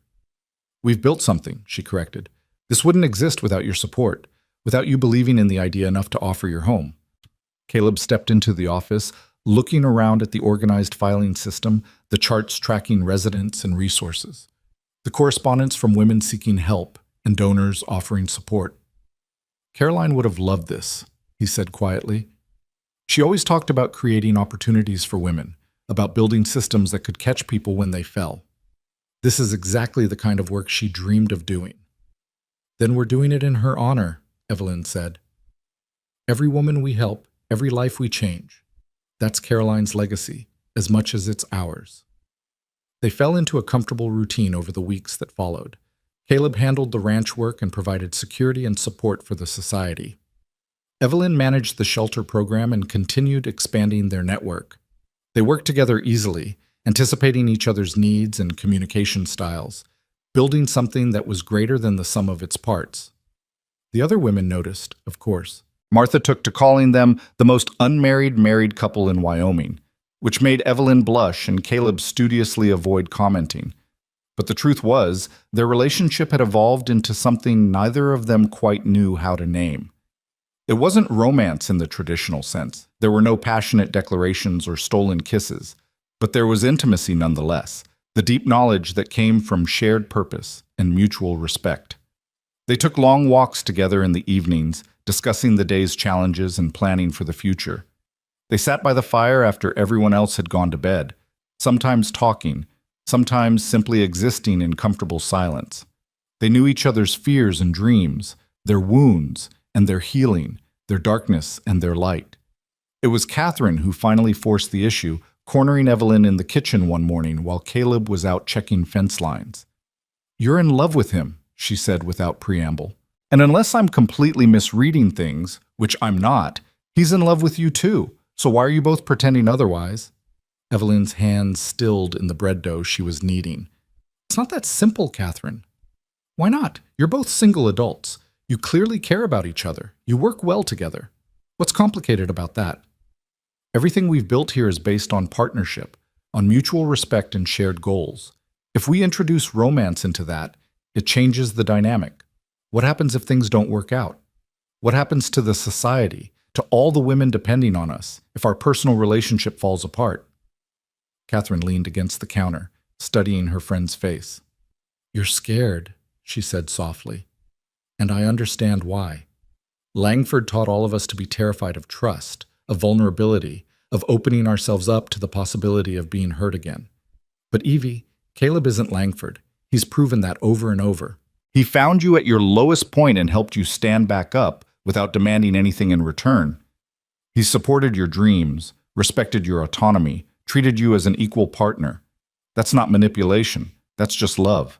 "We've built something," she corrected. "This wouldn't exist without your support, without you believing in the idea enough to offer your home." Caleb stepped into the office, looking around at the organized filing system, the charts tracking residents and resources, the correspondence from women seeking help and donors offering support. "Caroline would have loved this," he said quietly. "She always talked about creating opportunities for women, about building systems that could catch people when they fell. This is exactly the kind of work she dreamed of doing." "Then we're doing it in her honor," Evelyn said. "Every woman we help, every life we change. That's Caroline's legacy, as much as it's ours." They fell into a comfortable routine over the weeks that followed. Caleb handled the ranch work and provided security and support for the society. Evelyn managed the shelter program and continued expanding their network. They worked together easily, anticipating each other's needs and communication styles, building something that was greater than the sum of its parts. The other women noticed, of course. Martha took to calling them the most unmarried married couple in Wyoming, which made Evelyn blush and Caleb studiously avoid commenting. But the truth was, their relationship had evolved into something neither of them quite knew how to name. It wasn't romance in the traditional sense. There were no passionate declarations or stolen kisses. But there was intimacy nonetheless, the deep knowledge that came from shared purpose and mutual respect. They took long walks together in the evenings, discussing the day's challenges and planning for the future. They sat by the fire after everyone else had gone to bed, sometimes talking, sometimes simply existing in comfortable silence. They knew each other's fears and dreams, their wounds and their healing, their darkness and their light. It was Catherine who finally forced the issue, cornering Evelyn in the kitchen one morning while Caleb was out checking fence lines. "You're in love with him," she said without preamble. "And unless I'm completely misreading things, which I'm not, he's in love with you too. So why are you both pretending otherwise?" Evelyn's hands stilled in the bread dough she was kneading. "It's not that simple, Catherine." "Why not? You're both single adults. You clearly care about each other. You work well together. What's complicated about that? Everything we've built here is based on partnership, on mutual respect and shared goals. If we introduce romance into that, it changes the dynamic. What happens if things don't work out? What happens to the society, to all the women depending on us, if our personal relationship falls apart?" Catherine leaned against the counter, studying her friend's face. "You're scared," she said softly, "and I understand why. Langford taught all of us to be terrified of trust, of vulnerability, of opening ourselves up to the possibility of being hurt again. But Evie, Caleb isn't Langford. He's proven that over and over. He found you at your lowest point and helped you stand back up without demanding anything in return. He supported your dreams, respected your autonomy, treated you as an equal partner. That's not manipulation. That's just love."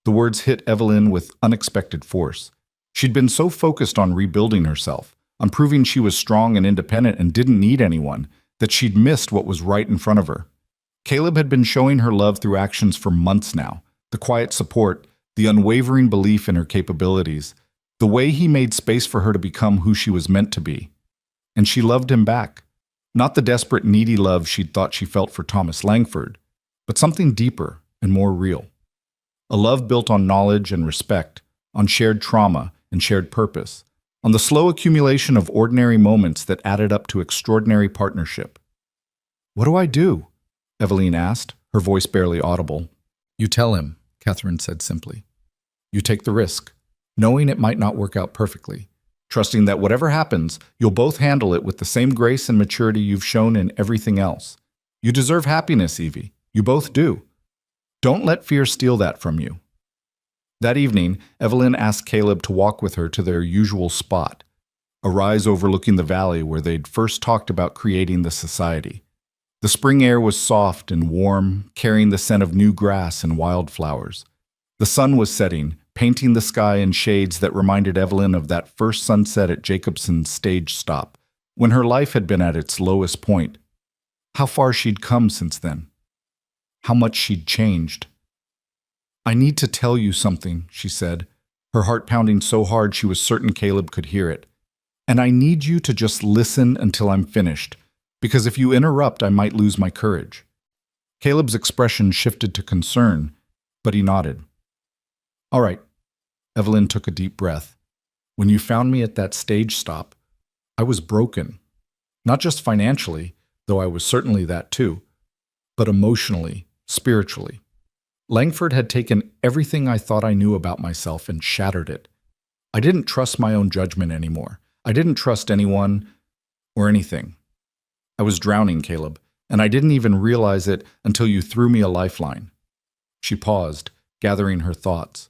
The words hit Evelyn with unexpected force. She'd been so focused on rebuilding herself, on proving she was strong and independent and didn't need anyone, that she'd missed what was right in front of her. Caleb had been showing her love through actions for months now, the quiet support, the unwavering belief in her capabilities, the way he made space for her to become who she was meant to be. And she loved him back. Not the desperate, needy love she'd thought she felt for Thomas Langford, but something deeper and more real. A love built on knowledge and respect, on shared trauma and shared purpose, on the slow accumulation of ordinary moments that added up to extraordinary partnership. "What do I do?" Evelyn asked, her voice barely audible. "You tell him," Catherine said simply. "You take the risk, knowing it might not work out perfectly, trusting that whatever happens, you'll both handle it with the same grace and maturity you've shown in everything else. You deserve happiness, Evie. You both do. Don't let fear steal that from you." That evening, Evelyn asked Caleb to walk with her to their usual spot, a rise overlooking the valley where they'd first talked about creating the society. The spring air was soft and warm, carrying the scent of new grass and wildflowers. The sun was setting, painting the sky in shades that reminded Evelyn of that first sunset at Jacobson's stage stop, when her life had been at its lowest point. How far she'd come since then. How much she'd changed. "I need to tell you something," she said, her heart pounding so hard she was certain Caleb could hear it. "And I need you to just listen until I'm finished, because if you interrupt, I might lose my courage." Caleb's expression shifted to concern, but he nodded. "All right." Evelyn took a deep breath. "When you found me at that stage stop, I was broken. Not just financially, though I was certainly that too, but emotionally, spiritually. Langford had taken everything I thought I knew about myself and shattered it. I didn't trust my own judgment anymore. I didn't trust anyone or anything. I was drowning, Caleb, and I didn't even realize it until you threw me a lifeline." She paused, gathering her thoughts.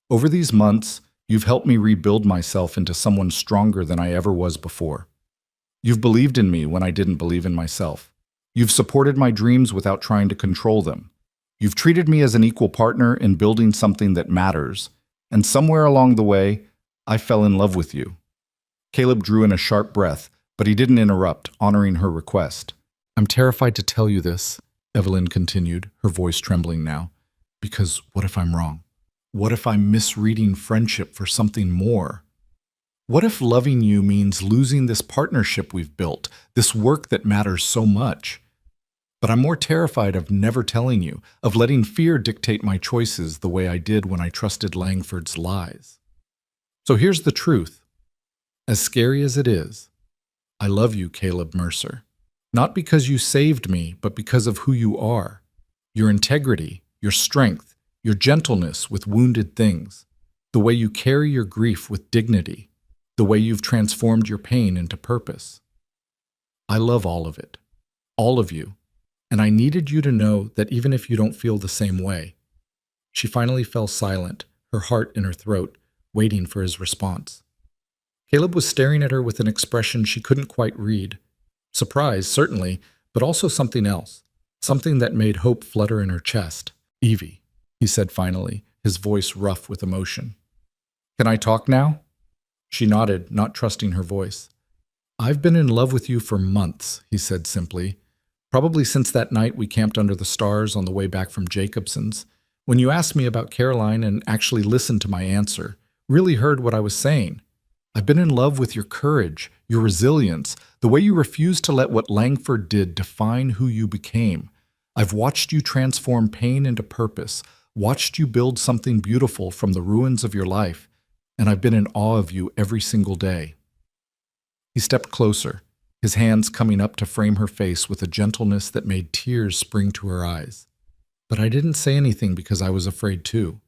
"Over these months, you've helped me rebuild myself into someone stronger than I ever was before. You've believed in me when I didn't believe in myself. You've supported my dreams without trying to control them. You've treated me as an equal partner in building something that matters, and somewhere along the way, I fell in love with you." Caleb drew in a sharp breath, but he didn't interrupt, honoring her request. "I'm terrified to tell you this," Evelyn continued, her voice trembling now, "because what if I'm wrong? What if I'm misreading friendship for something more? What if loving you means losing this partnership we've built, this work that matters so much? But I'm more terrified of never telling you, of letting fear dictate my choices the way I did when I trusted Langford's lies. So here's the truth. As scary as it is, I love you, Caleb Mercer. Not because you saved me, but because of who you are. Your integrity, your strength, your gentleness with wounded things, the way you carry your grief with dignity, the way you've transformed your pain into purpose. I love all of it, all of you. And I needed you to know that even if you don't feel the same way. She finally fell silent, her heart in her throat, waiting for his response. Caleb was staring at her with an expression she couldn't quite read. Surprise, certainly, but also something else. Something that made hope flutter in her chest. "Evie," he said finally, his voice rough with emotion. "Can I talk now?" She nodded, not trusting her voice. "I've been in love with you for months," he said simply. "Probably since that night we camped under the stars on the way back from Jacobson's, when you asked me about Caroline and actually listened to my answer, really heard what I was saying. I've been in love with your courage, your resilience, the way you refused to let what Langford did define who you became. I've watched you transform pain into purpose, watched you build something beautiful from the ruins of your life, and I've been in awe of you every single day." He stepped closer, his hands coming up to frame her face with a gentleness that made tears spring to her eyes. "But I didn't say anything because I was afraid too.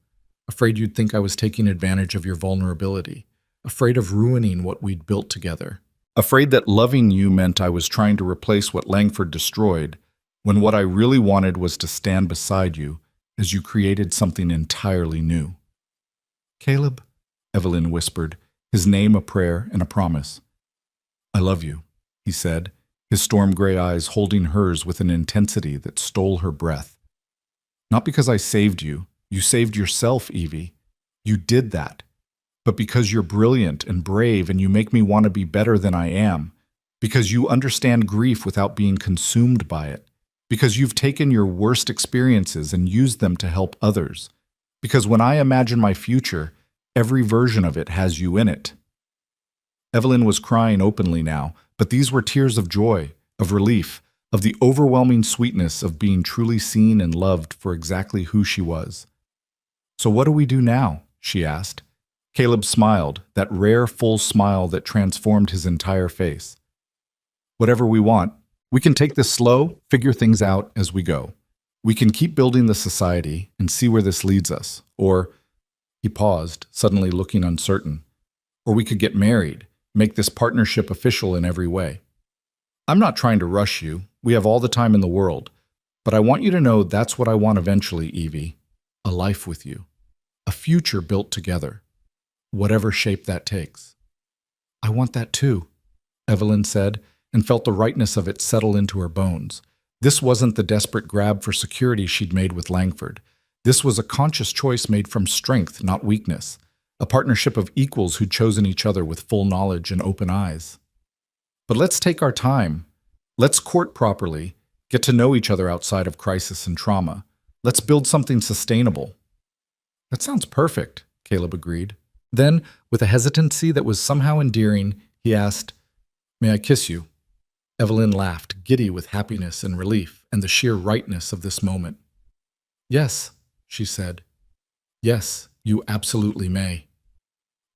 Afraid you'd think I was taking advantage of your vulnerability. Afraid of ruining what we'd built together. Afraid that loving you meant I was trying to replace what Langford destroyed, when what I really wanted was to stand beside you as you created something entirely new." "Caleb," Evelyn whispered, his name a prayer and a promise. "I love you," he said, his storm gray eyes holding hers with an intensity that stole her breath. "Not because I saved you. You saved yourself, Evie. You did that. But because you're brilliant and brave and you make me want to be better than I am. Because you understand grief without being consumed by it. Because you've taken your worst experiences and used them to help others. Because when I imagine my future, every version of it has you in it." Evelyn was crying openly now, but these were tears of joy, of relief, of the overwhelming sweetness of being truly seen and loved for exactly who she was. "So what do we do now?" she asked. Caleb smiled, that rare, full smile that transformed his entire face. "Whatever we want. We can take this slow, figure things out as we go. We can keep building the society and see where this leads us. Or," he paused, suddenly looking uncertain, "or we could get married, make this partnership official in every way. I'm not trying to rush you. We have all the time in the world. But I want you to know that's what I want eventually, Evie. A life with you. A future built together. Whatever shape that takes." "I want that too," Evelyn said, and felt the rightness of it settle into her bones. This wasn't the desperate grab for security she'd made with Langford. This was a conscious choice made from strength, not weakness. A partnership of equals who'd chosen each other with full knowledge and open eyes. "But let's take our time. Let's court properly, get to know each other outside of crisis and trauma. Let's build something sustainable." "That sounds perfect," Caleb agreed. Then, with a hesitancy that was somehow endearing, he asked, "May I kiss you?" Evelyn laughed, giddy with happiness and relief and the sheer rightness of this moment. "Yes," she said. "Yes, you absolutely may."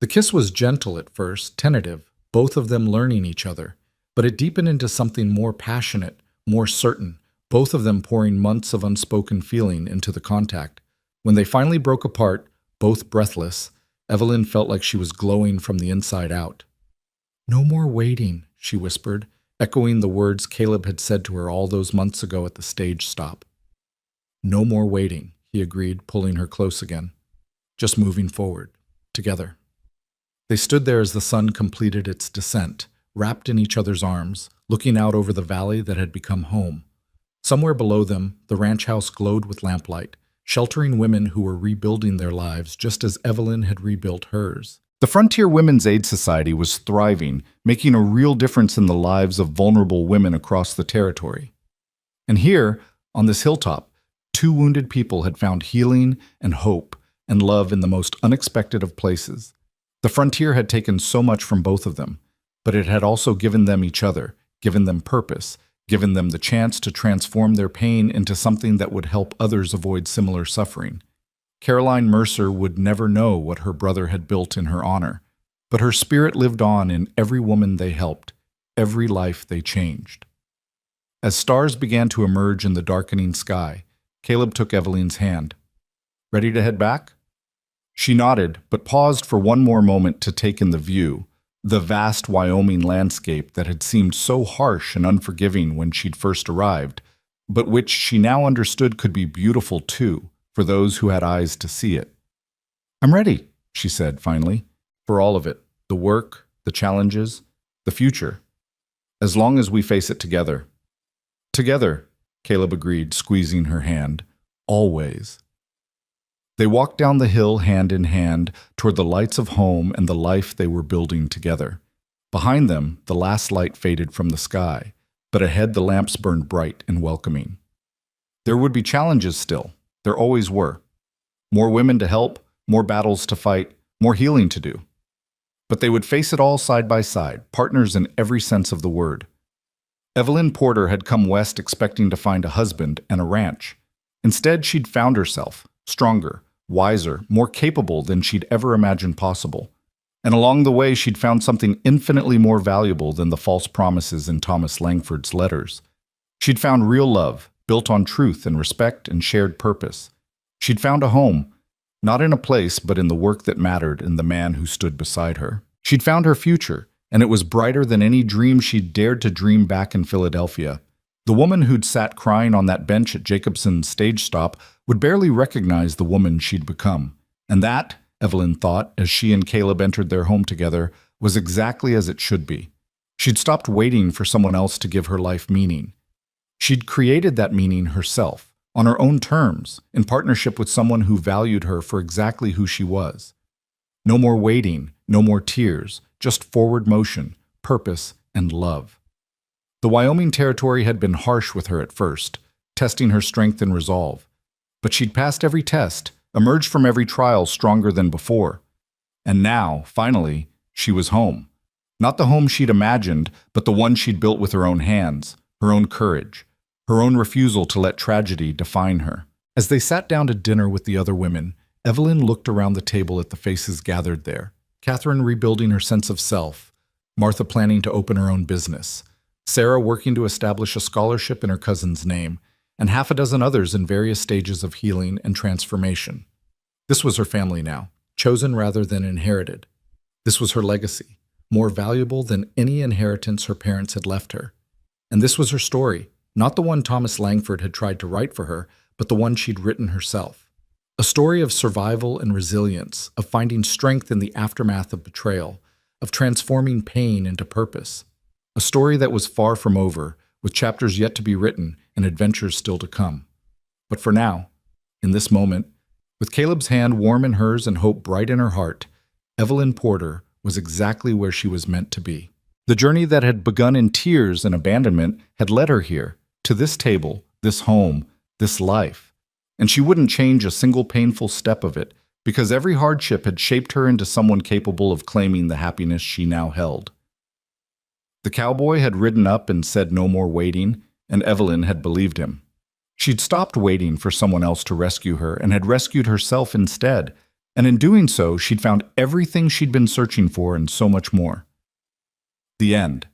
The kiss was gentle at first, tentative, both of them learning each other, but it deepened into something more passionate, more certain, both of them pouring months of unspoken feeling into the contact. When they finally broke apart, both breathless, Evelyn felt like she was glowing from the inside out. "No more waiting," she whispered, echoing the words Caleb had said to her all those months ago at the stage stop. "No more waiting," he agreed, pulling her close again. "Just moving forward, together." They stood there as the sun completed its descent, wrapped in each other's arms, looking out over the valley that had become home. Somewhere below them, the ranch house glowed with lamplight, sheltering women who were rebuilding their lives just as Evelyn had rebuilt hers. The Frontier Women's Aid Society was thriving, making a real difference in the lives of vulnerable women across the territory. And here, on this hilltop, two wounded people had found healing and hope and love in the most unexpected of places. The Frontier had taken so much from both of them, but it had also given them each other, given them purpose, given them the chance to transform their pain into something that would help others avoid similar suffering. Caroline Mercer would never know what her brother had built in her honor, but her spirit lived on in every woman they helped, every life they changed. As stars began to emerge in the darkening sky, Caleb took Evelyn's hand. "Ready to head back?" She nodded, but paused for one more moment to take in the view, the vast Wyoming landscape that had seemed so harsh and unforgiving when she'd first arrived, but which she now understood could be beautiful too, for those who had eyes to see it. "I'm ready," she said finally, "for all of it, the work, the challenges, the future, as long as we face it together." "Together," Caleb agreed, squeezing her hand. "Always." They walked down the hill hand in hand toward the lights of home and the life they were building together. Behind them, the last light faded from the sky, but ahead the lamps burned bright and welcoming. There would be challenges still. There always were. More women to help, more battles to fight, more healing to do. But they would face it all side by side, partners in every sense of the word. Evelyn Porter had come west expecting to find a husband and a ranch. Instead, she'd found herself, stronger, wiser, more capable than she'd ever imagined possible. And along the way, she'd found something infinitely more valuable than the false promises in Thomas Langford's letters. She'd found real love, built on truth and respect and shared purpose. She'd found a home, not in a place, but in the work that mattered and the man who stood beside her. She'd found her future, and it was brighter than any dream she'd dared to dream back in Philadelphia. The woman who'd sat crying on that bench at Jacobson's stage stop would barely recognize the woman she'd become. And that, Evelyn thought, as she and Caleb entered their home together, was exactly as it should be. She'd stopped waiting for someone else to give her life meaning. She'd created that meaning herself, on her own terms, in partnership with someone who valued her for exactly who she was. No more waiting, no more tears, just forward motion, purpose, and love. The Wyoming Territory had been harsh with her at first, testing her strength and resolve. But she'd passed every test, emerged from every trial stronger than before. And now, finally, she was home. Not the home she'd imagined, but the one she'd built with her own hands, her own courage, her own refusal to let tragedy define her. As they sat down to dinner with the other women, Evelyn looked around the table at the faces gathered there. Catherine rebuilding her sense of self, Martha planning to open her own business, Sarah working to establish a scholarship in her cousin's name, and half a dozen others in various stages of healing and transformation. This was her family now, chosen rather than inherited. This was her legacy, more valuable than any inheritance her parents had left her. And this was her story, not the one Thomas Langford had tried to write for her, but the one she'd written herself. A story of survival and resilience, of finding strength in the aftermath of betrayal, of transforming pain into purpose. A story that was far from over, with chapters yet to be written and adventures still to come. But for now, in this moment, with Caleb's hand warm in hers and hope bright in her heart, Evelyn Porter was exactly where she was meant to be. The journey that had begun in tears and abandonment had led her here, to this table, this home, this life. And she wouldn't change a single painful step of it, because every hardship had shaped her into someone capable of claiming the happiness she now held. The cowboy had ridden up and said no more waiting, and Evelyn had believed him. She'd stopped waiting for someone else to rescue her and had rescued herself instead, and in doing so, she'd found everything she'd been searching for and so much more. The end.